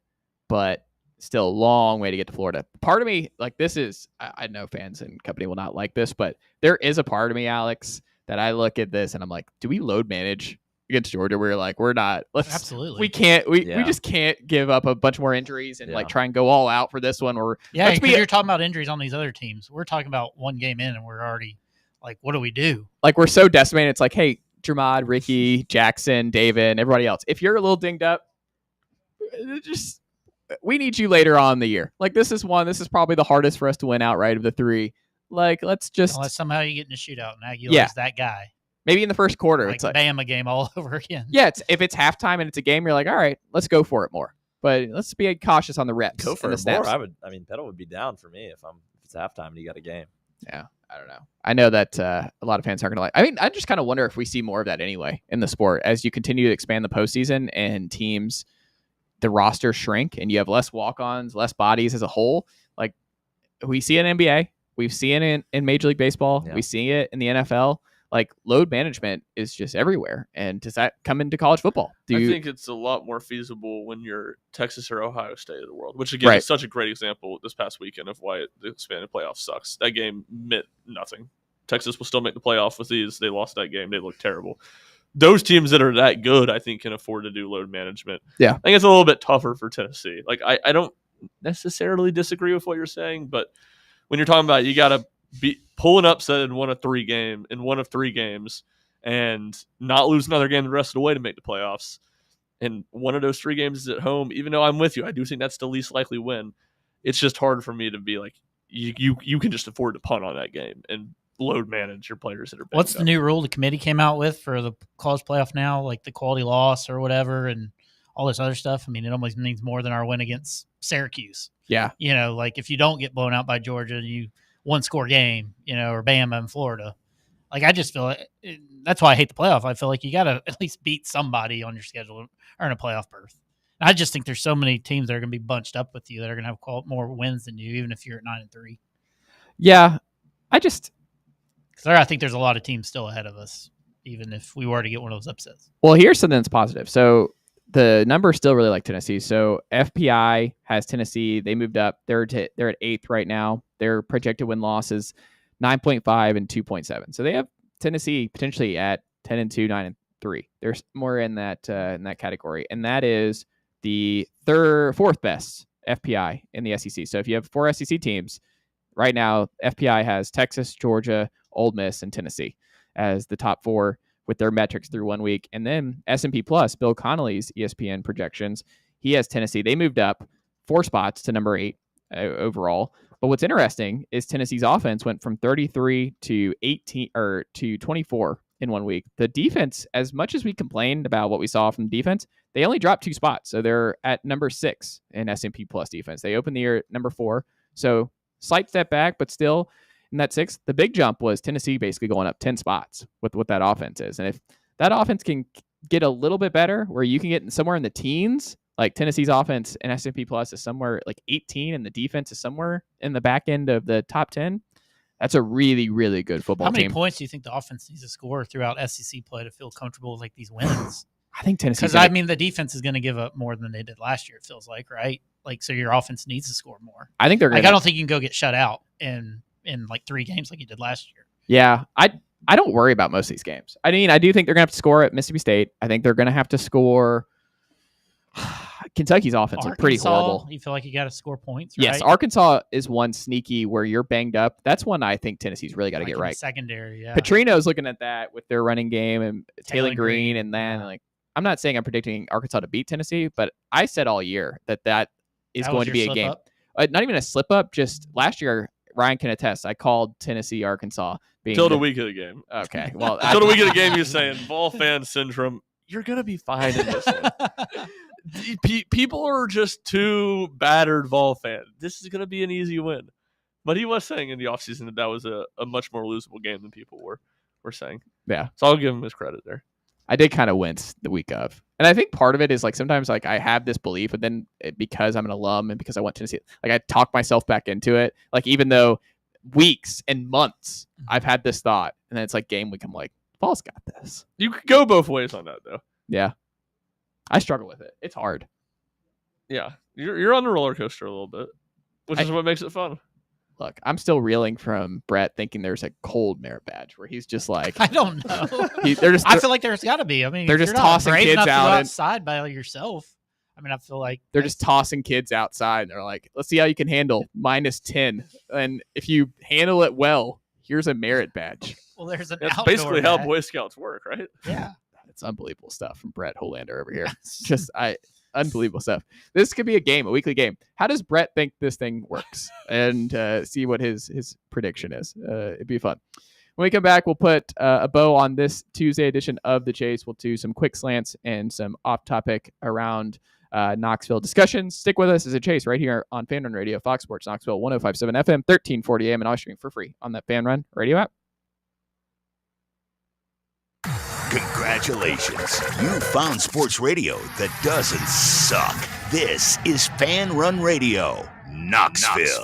but still a long way to get to Florida. Part of me, like, this is, I know fans and company will not like this, but there is a part of me, Alex, that I look at this and I'm like, do we load manage against Georgia? We're like, we're not. Absolutely. We can't. We just can't give up a bunch more injuries and like try and go all out for this one. Or you're talking about injuries on these other teams. We're talking about one game in and we're already like, what do we do? Like, we're so decimated. It's like, hey, Jermad, Ricky, Jackson, David, everybody else, if you're a little dinged up, we need you later on in the year. Like, this is probably the hardest for us to win outright of the three. Like, let's just unless somehow you get in a shootout and Aguilar's that guy. Maybe in the first quarter, like it's like Bama game all over again. Yeah, if it's halftime and it's a game, you're like, all right, let's go for it more. But let's be cautious on the reps. Go for the it snaps. more. Pedal would be down for me if it's halftime and you got a game. Yeah, I don't know. I know that a lot of fans aren't going to like. I mean, I just kind of wonder if we see more of that anyway in the sport as you continue to expand the postseason and teams, the roster shrink and you have less walk-ons, less bodies as a whole. Like, we see it in NBA, we've seen it in Major League Baseball, we see it in the NFL. Like, load management is just everywhere. And does that come into college football? I think it's a lot more feasible when you're Texas or Ohio State of the world, which again is such a great example this past weekend of why the expanded playoff sucks. That game meant nothing. Texas will still make the playoff with these. They lost that game. They look terrible. Those teams that are that good, I think, can afford to do load management. Yeah. I think it's a little bit tougher for Tennessee. Like, I don't necessarily disagree with what you're saying, but when you're talking about you got to pull an upset in one of three games and not lose another game the rest of the way to make the playoffs. And one of those three games is at home. Even though I'm with you, I do think that's the least likely win. It's just hard for me to be like, you can just afford to punt on that game and load manage your players that are banged What's the up. new rule the committee came out with for the college playoff now, like the quality loss or whatever and all this other stuff? I mean, it almost means more than our win against Syracuse. Yeah. Like, if you don't get blown out by Georgia, you one-score game, or Bama and Florida. Like, I just feel like that's why I hate the playoff. I feel like you got to at least beat somebody on your schedule or earn a playoff berth. And I just think there's so many teams that are going to be bunched up with you that are going to have more wins than you, even if you're at 9-3. Yeah, I think there's a lot of teams still ahead of us, even if we were to get one of those upsets. Well, here's something that's positive. So the numbers still really like Tennessee. So FPI has Tennessee. They moved up. They're at 8th right now. Their projected win-loss is 9.5 and 2.7. So they have Tennessee potentially at 10-2, 9-3. There's more in that category, and that is the fourth best FPI in the SEC. So if you have 4 SEC teams, right now FPI has Texas, Georgia, Ole Miss, and Tennessee as the top 4 with their metrics through 1 week. And then S&P Plus, Bill Connolly's ESPN projections, he has Tennessee. They moved up 4 spots to number 8 overall. But what's interesting is Tennessee's offense went from 33 to 18 or to 24 in 1 week. The defense, as much as we complained about what we saw from defense, they only dropped 2 spots. So they're at number 6 in S&P Plus defense. They opened the year at number 4. So slight step back, but still in that 6th. The big jump was Tennessee basically going up 10 spots with what that offense is. And if that offense can get a little bit better, where you can get somewhere in the teens, like Tennessee's offense in S&P Plus is somewhere like 18, and the defense is somewhere in the back end of the top 10. That's a really, really good football team. How many points do you think the offense needs to score throughout SEC play to feel comfortable with like these wins? I think Tennessee. Because I mean, the defense is going to give up more than they did last year. It feels like, right? Like, so your offense needs to score more. I think they're going. Like, I don't think you can go get shut out in like 3 games like you did last year. Yeah, I don't worry about most of these games. I mean, I do think they're going to have to score at Mississippi State. I think they're going to have to score. Kentucky's offense is pretty horrible. You feel like you got to score points, right? Yes, Arkansas is one sneaky where you're banged up. That's one I think Tennessee's really got to get right. Secondary, yeah. Petrino's looking at that with their running game and Taylor Green, and then like I'm not saying I'm predicting Arkansas to beat Tennessee, but I said all year that is going to be a game. Not even a slip up. Just last year, Ryan can attest. I called Tennessee Arkansas till the week of the game. Okay, well, till the week of the game, you're saying Vol fan syndrome. You're gonna be fine in this one. People are just too battered Vol fans. This is going to be an easy win. But he was saying in the offseason that was a much more losable game than people were saying. Yeah. So I'll give him his credit there. I did kind of wince the week of. And I think part of it is like sometimes like I have this belief, but then because I'm an alum and because I went to Tennessee, like I talk myself back into it. Like even though weeks and months I've had this thought, and then it's like game week, I'm like, Vol's got this. You could go both ways on that though. Yeah. I struggle with it. It's hard. Yeah. You're on the roller coaster a little bit, which is what makes it fun. Look, I'm still reeling from Brett thinking there's a cold merit badge where he's just like, I don't know. I feel like there's got to be. I mean, they're just tossing kids outside by yourself. I mean, I feel like they're just tossing kids outside. They're like, let's see how you can handle -10. And if you handle it well, here's a merit badge. Well, there's an That's basically how Boy Scouts work, right? Yeah. It's unbelievable stuff from Brett Holander over here. Just unbelievable stuff. This could be a weekly game. How does Brett think this thing works? And see what his prediction is. It'd be fun. When we come back, we'll put a bow on this Tuesday edition of The Chase. We'll do some quick slants and some off-topic around Knoxville discussions. Stick with us as a Chase right here on Fan Run Radio, Fox Sports Knoxville, 105.7 FM, 1340 AM, and always streaming for free on that Fan Run Radio app. Congratulations. You found sports radio that doesn't suck. This is Fan Run Radio, Knoxville.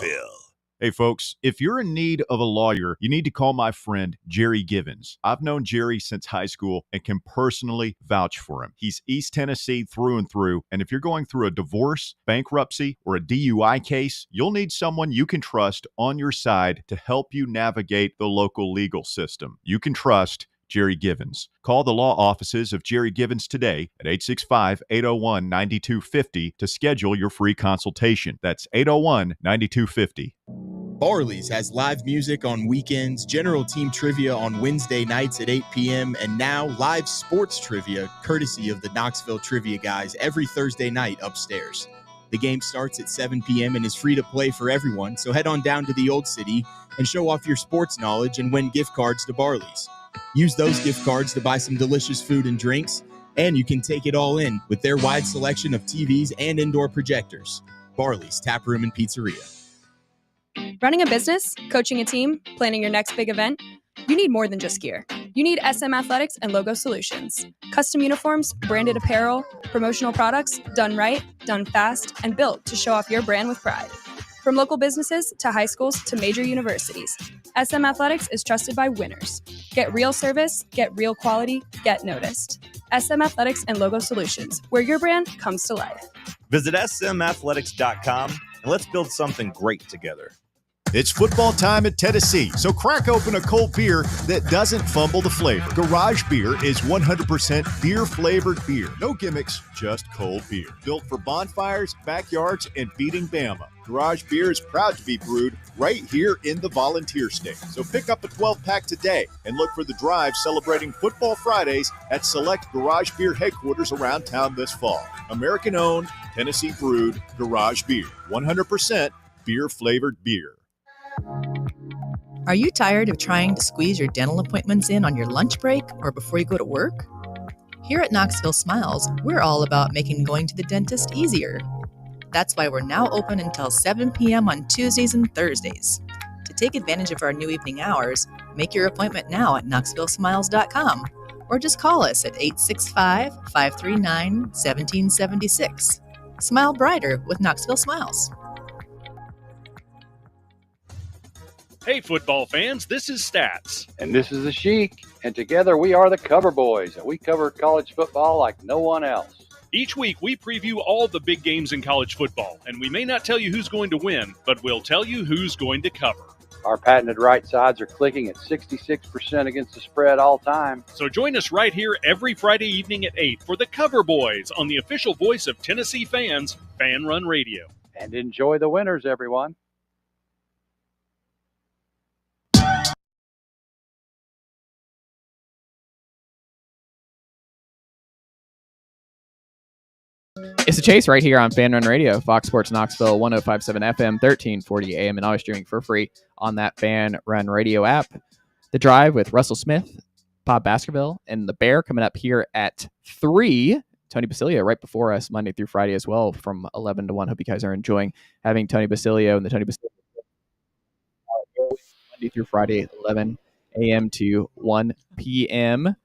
Hey, folks, if you're in need of a lawyer, you need to call my friend Jerry Givens. I've known Jerry since high school and can personally vouch for him. He's East Tennessee through and through, and if you're going through a divorce, bankruptcy, or a DUI case, you'll need someone you can trust on your side to help you navigate the local legal system. You can trust Jerry Givens. Call the law offices of Jerry Givens today at 865-801-9250 to schedule your free consultation. That's 801-9250. Barley's has live music on weekends, general team trivia on Wednesday nights at 8 p.m., and now live sports trivia courtesy of the Knoxville Trivia Guys every Thursday night upstairs. The game starts at 7 p.m. and is free to play for everyone, so head on down to the Old City and show off your sports knowledge and win gift cards to Barley's. Use those gift cards to buy some delicious food and drinks, and you can take it all in with their wide selection of TVs and indoor projectors. Barley's Tap Room and Pizzeria. Running a business, coaching a team, planning your next big event, you need more than just gear. You need SM Athletics and Logo Solutions. Custom uniforms, branded apparel, promotional products, done right, done fast, and built to show off your brand with pride. From local businesses to high schools to major universities, SM Athletics is trusted by winners. Get real service, get real quality, get noticed. SM Athletics and Logo Solutions, where your brand comes to life. Visit smathletics.com and let's build something great together. It's football time at Tennessee, so crack open a cold beer that doesn't fumble the flavor. Garage Beer is 100% beer-flavored beer. No gimmicks, just cold beer. Built for bonfires, backyards, and beating Bama. Garage Beer is proud to be brewed right here in the Volunteer State. So pick up a 12-pack today and look for the drive celebrating Football Fridays at select Garage Beer headquarters around town this fall. American-owned, Tennessee-brewed Garage Beer. 100% beer-flavored beer. Are you tired of trying to squeeze your dental appointments in on your lunch break or before you go to work? Here at Knoxville Smiles, we're all about making going to the dentist easier. That's why we're now open until 7 p.m. on Tuesdays and Thursdays. To take advantage of our new evening hours, make your appointment now at knoxvillesmiles.com or just call us at 865-539-1776. Smile brighter with Knoxville Smiles. Hey, football fans, this is Stats. And this is the Sheik, and together we are the Cover Boys, and we cover college football like no one else. Each week, we preview all the big games in college football, and we may not tell you who's going to win, but we'll tell you who's going to cover. Our patented right sides are clicking at 66% against the spread all time. So join us right here every Friday evening at 8 for the Cover Boys on the official voice of Tennessee fans, Fan Run Radio. And enjoy the winners, everyone. It's the Chase right here on Fan Run Radio, Fox Sports Knoxville, 105.7 FM, 1340 AM, and always streaming for free on that Fan Run Radio app. The Drive with Russell Smith, Bob Baskerville, and the Bear coming up here at 3. Tony Basilio right before us, Monday through Friday as well, from 11 to 1. Hope you guys are enjoying having Tony Basilio and the Tony Basilio Monday through Friday, 11 a.m. to 1 p.m.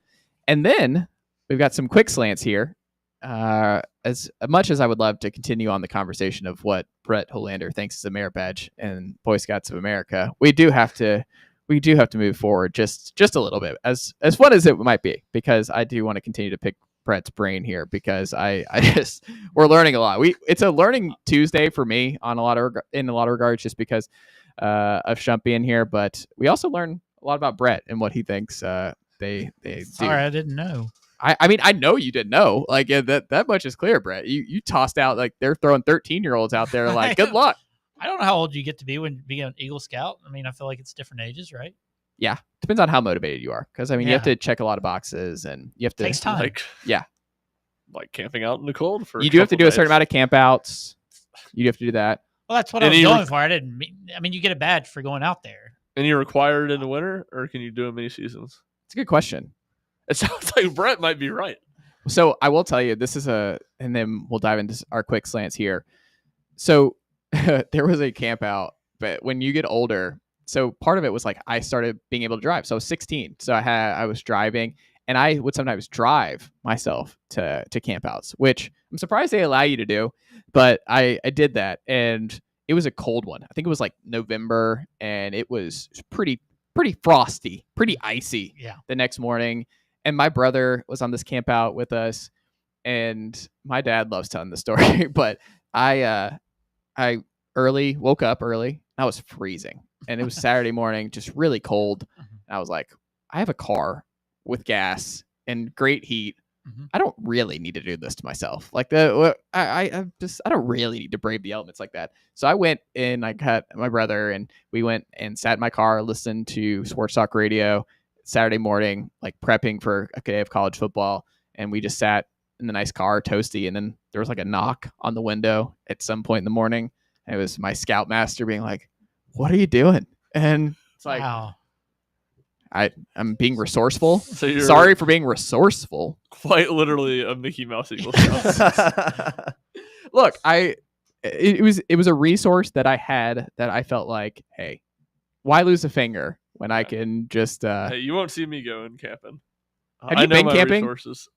And then we've got some quick slants here. As much as I would love to continue on the conversation of what Brett Holander thinks is a merit badge and Boy Scouts of America, we do have to move forward just a little bit, as fun as it might be, because I do want to continue to pick Brett's brain here, because we're learning a lot. It's a learning Tuesday for me in a lot of regards, just because of Shump being here, but we also learn a lot about Brett and what he thinks they do. Sorry, I didn't know. I mean, I know you didn't know. Like, that much is clear, Brett. You tossed out, like, they're throwing 13-year-olds out there, like, good luck. I don't know how old you get to be when being an Eagle Scout. I mean, I feel like it's different ages, right? Yeah. Depends on how motivated you are. Because, I mean, you have to check a lot of boxes, and you have to... Takes time. Like camping out in the cold for you do have to do a certain amount of camp outs. You have to do that. Well, that's what I was going for. I mean, you get a badge for going out there. And you're required in the winter, or can you do it many seasons? It's a good question. It sounds like Brett might be right. So I will tell you, and then we'll dive into our quick slants here. So there was a camp out, but when you get older, so part of it was like I started being able to drive. So I was 16. So I was driving, and I would sometimes drive myself to camp outs, which I'm surprised they allow you to do, but I did that, and it was a cold one. I think it was like November, and it was pretty frosty, pretty icy the next morning. And my brother was on this camp out with us, and my dad loves telling the story, but I woke up early. I was freezing, and it was Saturday morning, just really cold. And I was like, I have a car with gas and great heat. I don't really need to do this to myself. Like I don't really need to brave the elements like that. So I went and I got my brother, and we went and sat in my car, listened to sports talk radio Saturday morning, like prepping for a day of college football. And we just sat in the nice car, toasty. And then there was like a knock on the window at some point in the morning. And it was my scoutmaster being like, "What are you doing?" And it's like, wow. I'm being resourceful. So you're sorry for being resourceful. Quite literally a Mickey Mouse Eagle Scout. Look, it was a resource that I had that I felt like, hey, why lose a finger when I can just hey, you won't see me going camping. Have you been camping? Resources.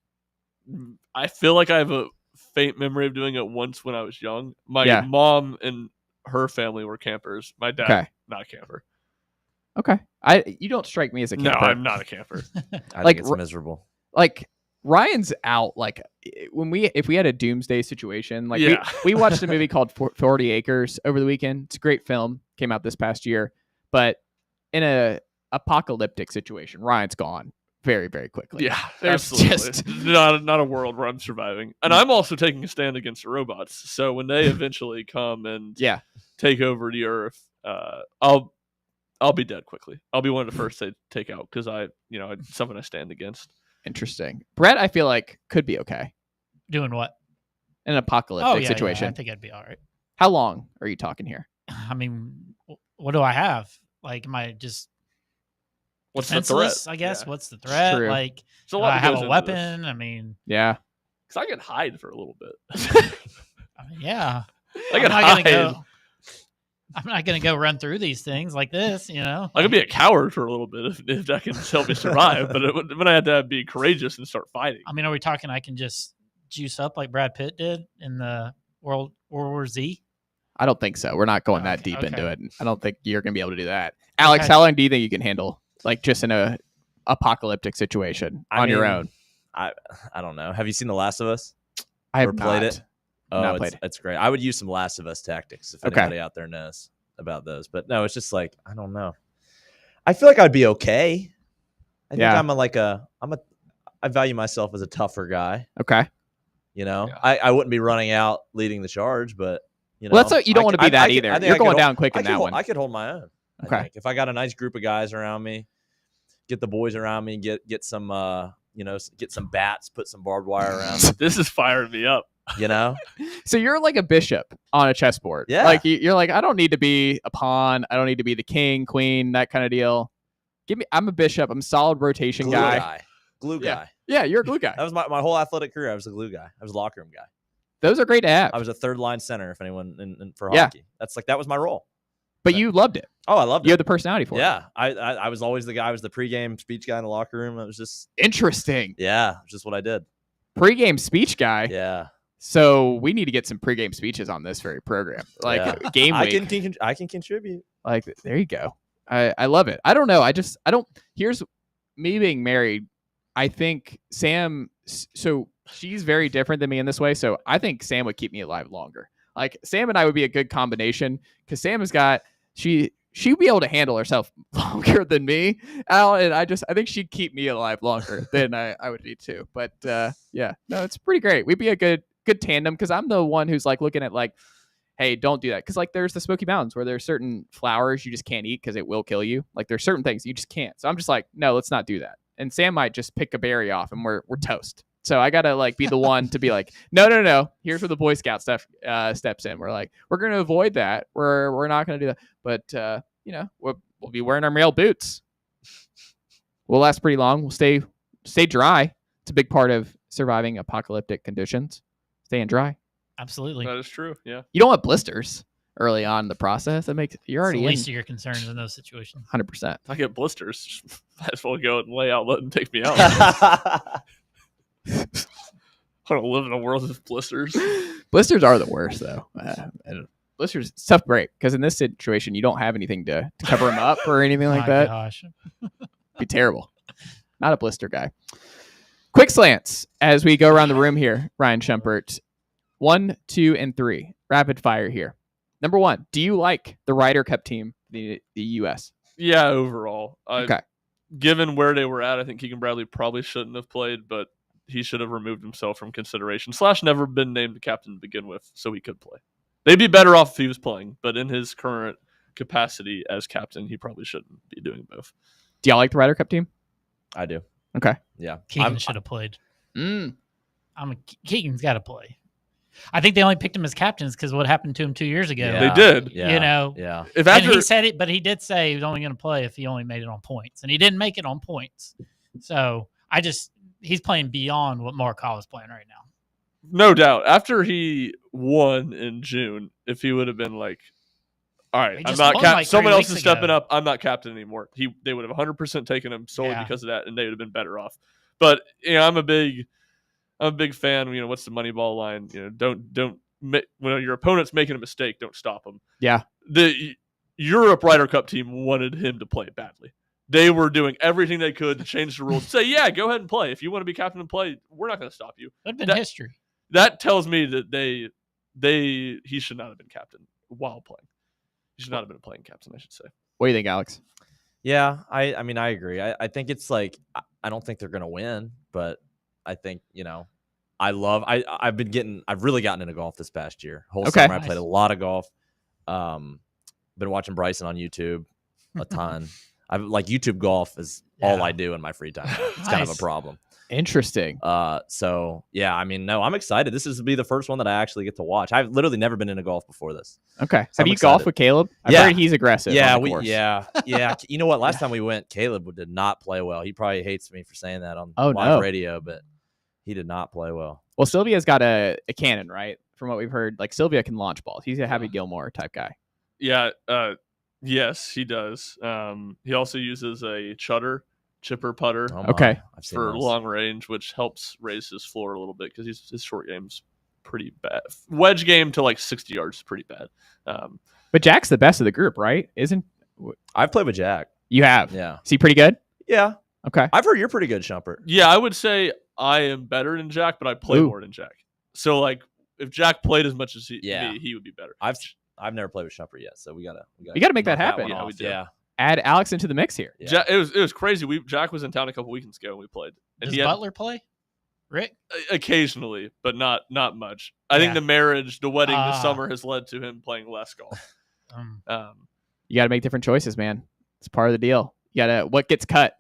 I feel like I have a faint memory of doing it once when I was young. My mom and her family were campers. My dad, not a camper. Okay. You don't strike me as a camper. No, I'm not a camper. I think it's miserable. Like, Ryan's out. Like if we had a doomsday situation, like Yeah. we watched a movie called 40 Acres over the weekend. It's a great film. Came out this past year, but in a apocalyptic situation, Ryan's gone very, very quickly. Yeah, There's absolutely. just not a world where I'm surviving. And I'm also taking a stand against the robots. So when they eventually come and take over the earth, I'll be dead quickly. I'll be one of the first to take out because it's something I stand against. Interesting. Brett, I feel like could be okay. Doing what? In an apocalyptic situation. Yeah, I think I'd be all right. How long are you talking here? I mean, what do I have? Like, am I just what's defenseless, the threat? I guess. Yeah. What's the threat? True. Like, There's a do lot I that have goes a into weapon? this. I mean, yeah. Because I could hide for a little bit. I mean, yeah. I could I'm not gonna go run through these things like this, you know. I could be a coward for a little bit if that can help me survive, but when I had to be courageous and start fighting. I mean, are we talking I can just juice up like Brad Pitt did in the World War Z? I don't think so. We're not going that deep into okay. it. I don't think you're going to be able to do that. Alex, Okay. how long do you think you can handle, like, just in a apocalyptic situation on your own? I don't know. Have you seen The Last of Us? I have Or played not. it? Oh, Not it's, played. it's great. I would use some Last of Us tactics if Okay. anybody out there knows about those. But no, it's just like, I don't know. I feel like I'd be okay. I think I value myself as a tougher guy. Okay. You know, I wouldn't be running out leading the charge, but you know, Well, you don't want to be that either. You're going down quick in that one. I could hold my own. Okay. I think. If I got a nice group of guys around me, get the boys around me, get some get some bats, put some barbed wire around me. This is firing me up. You know? So you're like a bishop on a chessboard. Yeah. Like you're like, I don't need to be a pawn. I don't need to be the king, queen, that kind of deal. I'm a bishop. I'm a solid rotation Glue guy. Glue Yeah. guy. Yeah, you're a glue guy. That was my whole athletic career. I was a glue guy. I was a locker room guy. Those are great to have. I was a third line center. If anyone for Yeah. hockey, that was my role. But you loved it. Oh, I loved it. You had the personality for it. Yeah, I was always the guy. I was the pregame speech guy in the locker room. It was just Interesting. Yeah, it was just what I did. Pre-game speech guy. Yeah. So we need to get some pre-game speeches on this very program. Like Yeah. game week. I can contribute. Like there you go. I love it. I don't know. I don't. Here's me being married. I think Sam. So she's very different than me in this way. So I think Sam would keep me alive longer. Like Sam and I would be a good combination because Sam has got she'd be able to handle herself longer than me, Al, and I think she'd keep me alive longer than I would need to. But yeah, no, it's pretty great. We'd be a good tandem because I'm the one who's like looking at like, hey, don't do that because like there's the Smoky Mountains where there's certain flowers you just can't eat because it will kill you. Like there's certain things you just can't. So I'm just like, no, let's not do that. And Sam might just pick a berry off and we're toast. So I gotta like be the one to be like, no. Here's where the Boy Scout stuff steps in. We're like, we're gonna avoid that. We're not gonna do that. But we'll be wearing our male boots. We'll last pretty long. We'll stay dry. It's a big part of surviving apocalyptic conditions. Staying dry. Absolutely. That is true. Yeah. You don't want blisters early on in the process. That makes you're already It's the least in of your concerns in those situations. 100%. If I get blisters, might as well go and lay out, let them take me out. I don't live in a world of blisters. Blisters are the worst, though. And blisters, it's tough break because in this situation, you don't have anything to cover them up or anything like that. Gosh. Be terrible. Not a blister guy. Quick slants as we go around the room here, Ryan Schumpert. 1, 2, and 3. Rapid fire here. Number 1, do you like the Ryder Cup team, the U.S.? Yeah, overall. Okay. Given where they were at, I think Keegan Bradley probably shouldn't have played, but he should have removed himself from consideration. / never been named the captain to begin with, so he could play. They'd be better off if he was playing, but in his current capacity as captain, he probably shouldn't be doing both. Do y'all like the Ryder Cup team? I do. Okay. Yeah. Keegan should have played. Keegan's got to play. I think they only picked him as captains because what happened to him 2 years ago. Yeah. They did. Yeah. You know. Yeah. And he said it, but he did say he was only going to play if he only made it on points, and he didn't make it on points. So he's playing beyond what Morikawa is playing right now. No doubt. After he won in June, if he would have been like, all right, I'm not captain. Someone else is stepping up. I'm not captain anymore. They would have 100% taken him solely because of that, and they would have been better off. But I'm a big fan. What's the Moneyball line? Don't when your opponent's making a mistake, don't stop them. Yeah. The Europe Ryder Cup team wanted him to play badly. they were doing everything they could to change the rules. Say, yeah, go ahead and play. If you want to be captain and play, we're not going to stop you. That'd been history. That tells me that he should not have been captain while playing. He should not have been a playing captain, I should say. What do you think, Alex? Yeah, I mean, I agree. I think it's like, I don't think they're going to win, but I think, I've really gotten into golf this past year. Whole summer, I played a lot of golf. Been watching Bryson on YouTube a ton. YouTube golf is all I do in my free time. It's kind of a problem. Interesting. So yeah, I mean, no, I'm excited. This is be the first one that I actually get to watch. I've literally never been into golf before this. Okay. So Have you golfed with Caleb? I've heard he's aggressive. Yeah, on the course. yeah. You know what? Last time we went, Caleb did not play well. He probably hates me for saying that on live radio, but he did not play well. Well, Sylvia's got a cannon, right? From what we've heard, like Sylvia can launch balls. He's a Happy Gilmore type guy. Yeah. Yes, he does. He also uses a chipper putter. For long range, which helps raise his floor a little bit because his short game's pretty bad. Wedge game to like 60 yards is pretty bad. But Jack's the best of the group, right? I've played with Jack. You have? Yeah. Is he pretty good? Yeah. Okay. I've heard you're pretty good, Shumpert. Yeah, I would say I am better than Jack, but I play more than Jack. So like, if Jack played as much as me, he would be better. I've never played with Shumpert yet, so we gotta make that happen. Yeah, we do. Yeah. Add Alex into the mix here. Yeah. It was crazy. Jack was in town a couple weekends ago and we played. And Does Butler play? Rick? Occasionally, but not much. I think the wedding this summer has led to him playing less golf. You got to make different choices, man. It's part of the deal. You got to what gets cut.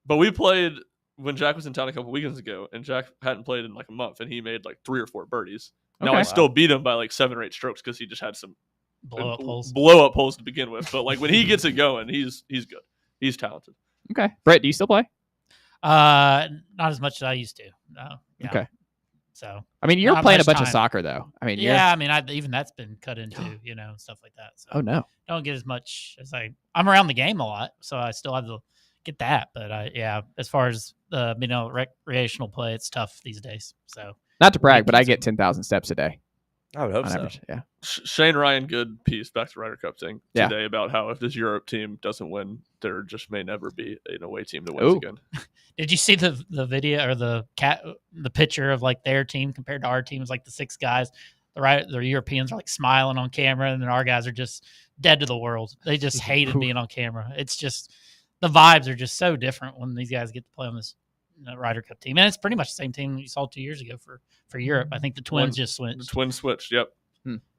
But we played when Jack was in town a couple weekends ago, and Jack hadn't played in like a month, and he made like 3 or 4 birdies. Now I still beat him by like 7 or 8 strokes because he just had some blow up holes to begin with. But like when he gets it going, he's good. He's talented. Okay, Brett, do you still play? Not as much as I used to. No. Yeah. Okay. So I mean, you're playing a bunch of soccer though. I mean, yeah. I mean, even that's been cut into, stuff like that. So oh no, don't get as much as I'm around the game a lot, so I still have to get that. But as far as recreational play, it's tough these days. So not to brag, but I get 10,000 steps a day. I would hope so. Average. Yeah. Shane Ryan, good piece back to Ryder Cup thing today about how if this Europe team doesn't win, there just may never be an away team that wins again. Did you see the video or the picture of like their team compared to our teams? Like the 6 guys, the Europeans are like smiling on camera, and then our guys are just dead to the world. They just hated being on camera. It's just the vibes are just so different when these guys get to play on this Ryder Cup team, and it's pretty much the same team you saw 2 years ago for Europe. I think the Twins just switched. The Twins switched. Yep.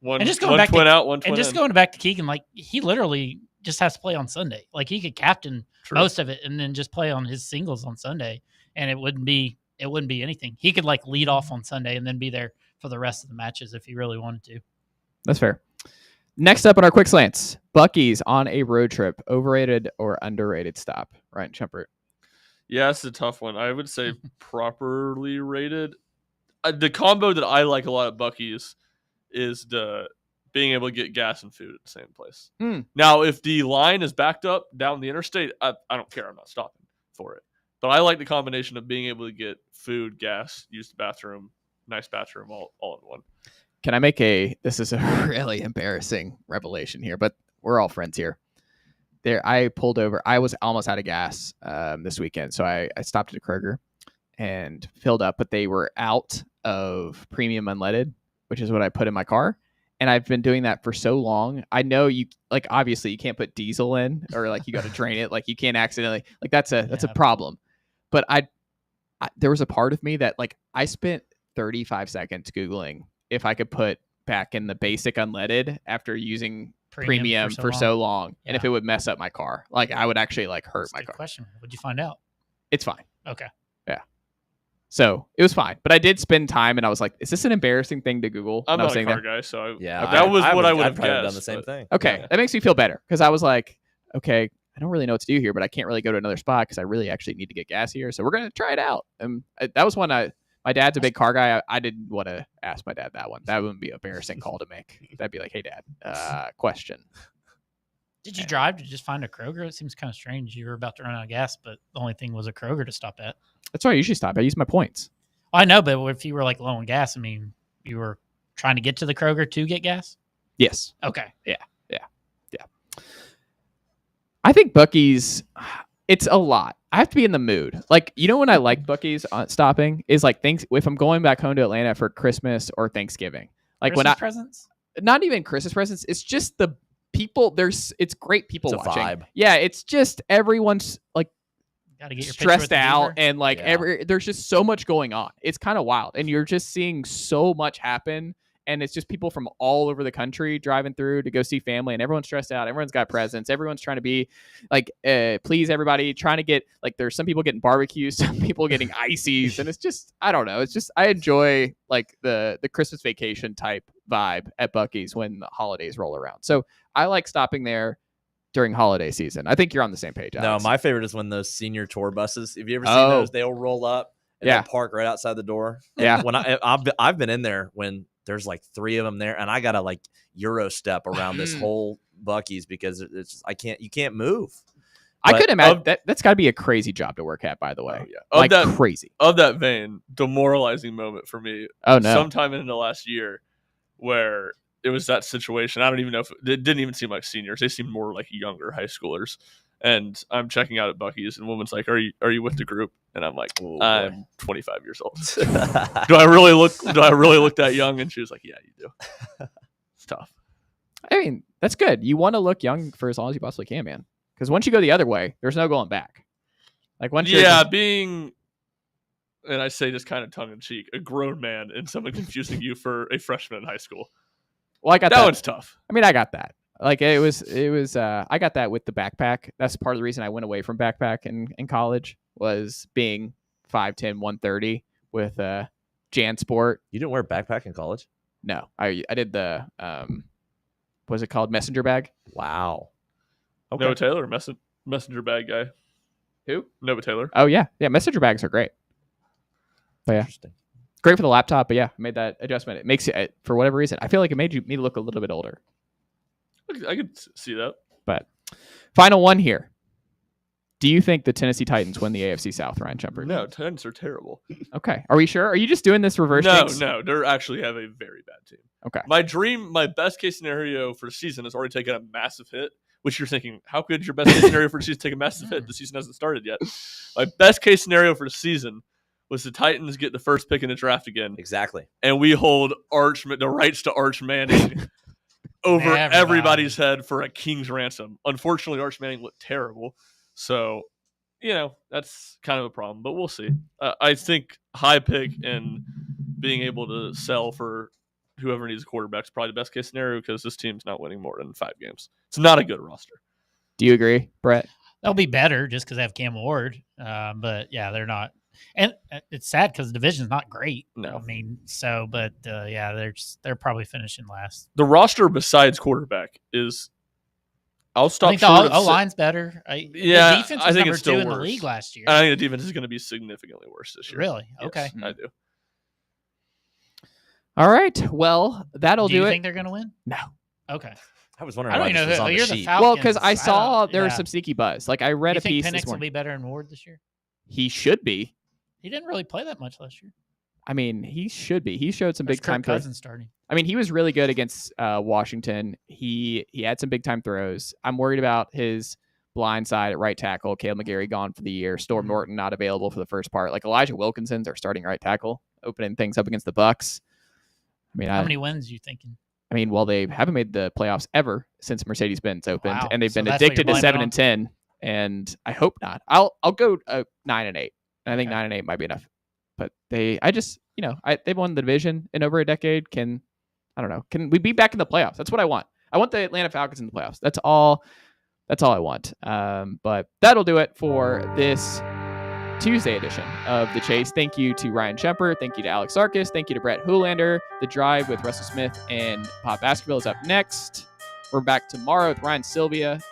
One twin out, one twin in. Going back to Keegan, like he literally just has to play on Sunday. Like he could captain most of it and then just play on his singles on Sunday, and it wouldn't be anything. He could like lead off on Sunday and then be there for the rest of the matches if he really wanted to. That's fair. Next up on our quick slants, Buc-ee's on a road trip, overrated or underrated stop? Ryan Shumpert. Yeah, it's a tough one. I would say properly rated. The combo that I like a lot at Buc-ee's is the being able to get gas and food at the same place. Now, if the line is backed up down the interstate, I don't care. I'm not stopping for it. But I like the combination of being able to get food, gas, use the bathroom, nice bathroom, all in one. Can I make this is a really embarrassing revelation here, but we're all friends here. I pulled over. I was almost out of gas this weekend, so I stopped at a Kroger and filled up, but they were out of premium unleaded, which is what I put in my car. And I've been doing that for so long. I know you obviously you can't put diesel in, or like you got to drain it. Like you can't accidentally, like that's a problem. But I there was a part of me that like I spent 35 seconds Googling if I could put back in the basic unleaded after using premium for so long, and if it would mess up my car. Like I would actually like hurt my car. Question. What'd you find out? It's fine. Okay. Yeah. So it was fine, but I did spend time, and I was like, "Is this an embarrassing thing to Google?" I'm not a car guy, so that was what I would have guessed. Done the same thing. Okay, that makes me feel better because I was like, "Okay, I don't really know what to do here, but I can't really go to another spot because I really actually need to get gas here. So we're gonna try it out." And that was one my dad's a big car guy. I didn't want to ask my dad that one. That wouldn't be an embarrassing call to make. That'd be like, "Hey, Dad, question." Did you drive to just find a Kroger? It seems kind of strange. You were about to run out of gas, but the only thing was a Kroger to stop at. That's why I usually stop. I use my points. I know, but if you were like low on gas, I mean, you were trying to get to the Kroger to get gas? Yes. Okay. Yeah. I think Buc-ee's, it's a lot. I have to be in the mood. Like, when I like Buc-ee's stopping is like if I'm going back home to Atlanta for Christmas or Thanksgiving. Like Christmas presents? Not even Christmas presents. It's just the people. It's great people It's a watching. vibe. Yeah, it's just everyone's like Gotta get your picture with stressed the out beaver. and like there's just so much going on. It's kind of wild, and you're just seeing so much happen. And it's just people from all over the country driving through to go see family, and everyone's stressed out. Everyone's got presents. Everyone's trying to be like, please everybody, trying to get like, there's some people getting barbecues, some people getting ices. And it's just, I don't know. It's just, I enjoy like the Christmas vacation type vibe at Buc-ee's when the holidays roll around. So I like stopping there during holiday season. I think you're on the same page, Alex. No, my favorite is when those senior tour buses, have you ever seen Oh. those? They'll roll up and Yeah. they'll park right outside the door. Yeah. When I've been in there when there's like 3 of them there, and I gotta like Euro step around this whole Buc-ee's because it's you can't move. I couldn't imagine that's got to be a crazy job to work at, by the way. Oh, yeah. Like crazy. Of that vein, demoralizing moment for me. Oh, no. Sometime in the last year where it was that situation. I don't even know if it didn't even seem like seniors. They seemed more like younger high schoolers. And I'm checking out at Buc-ee's, and woman's like, "Are you with the group?" And I'm like, "I'm 25 years old." Do I really look that young? And she was like, "Yeah, you do." It's tough. I mean, that's good. You want to look young for as long as you possibly can, man. Because once you go the other way, there's no going back. Like once being, and I say this kind of tongue in cheek, a grown man and someone confusing you for a freshman in high school. Well, I got that one's tough. I mean, I got that. Like it was I got that with the backpack. That's part of the reason I went away from backpack in college, was being 5'10", 130 with Jan Sport. You didn't wear a backpack in college? No. I did the what was it called? Messenger bag? Wow. Okay. Noah Taylor, messenger bag guy. Who? Noah Taylor. Oh yeah. Yeah, messenger bags are great. But yeah. Interesting. Great for the laptop, but yeah, I made that adjustment. It makes it, for whatever reason, I feel like it made me look a little bit older. I could see that. But final one here. Do you think the Tennessee Titans win the AFC South, Ryan Shumpert? No, Titans are terrible. Okay. Are we sure? Are you just doing this reverse jinx? No, they actually have a very bad team. Okay. My best case scenario for the season has already taken a massive hit, which you're thinking, how could your best case scenario for the season take a massive hit? The season hasn't started yet. My best case scenario for the season was the Titans get the first pick in the draft again. Exactly. And we hold the rights to Arch Manning over everybody's head for a king's ransom. Unfortunately, Arch Manning looked terrible. So, that's kind of a problem, but we'll see. I think high pick and being able to sell for whoever needs a quarterback is probably the best case scenario, because this team's not winning more than 5 games. It's not a good roster. Do you agree, Brett? They'll be better just because they have Cam Ward. But yeah, they're not. And it's sad because the division's not great. No. I mean, they're probably finishing last. The roster besides quarterback is, I'll stop. I think the O-line's better. The defense was I think number it's still 2 in the worse. league last year. I think the defense is going to be significantly worse this year. Really? Yes, Okay. I do. All right. Well, that'll do you it. think they're going to win? No. Okay. I was wondering I don't why even this was know on who. the You're the sheet. Falcons. Well, because I saw there was yeah. some sneaky buzz. Like I read You a think piece this Penix will morning. be better in Ward this year? He should be. He didn't really play that much last year. I mean, he should be. He showed some big time Kirk Cousins starting. I mean, he was really good against Washington. He had some big time throws. I'm worried about his blind side at right tackle. Caleb McGarry gone for the year. Storm Norton not available for the first part. Like Elijah Wilkinson's our starting right tackle, opening things up against the Bucks. I mean, how many wins are you thinking? I mean, well, they haven't made the playoffs ever since Mercedes-Benz opened, Wow. and they've been So that's what addicted you're to blaming 7-10. And I hope not. I'll go 9-8. And I think 9-8 might be enough. But they've won the division in over a decade. Can we be back in the playoffs? That's what I want. I want the Atlanta Falcons in the playoffs. That's all I want. But that'll do it for this Tuesday edition of The Chase. Thank you to Ryan Shumpert. Thank you to Alex Sarkis. Thank you to Brett Hoolander. The Drive with Russell Smith and Pop Baskerville is up next. We're back tomorrow with Ryan Sylvia.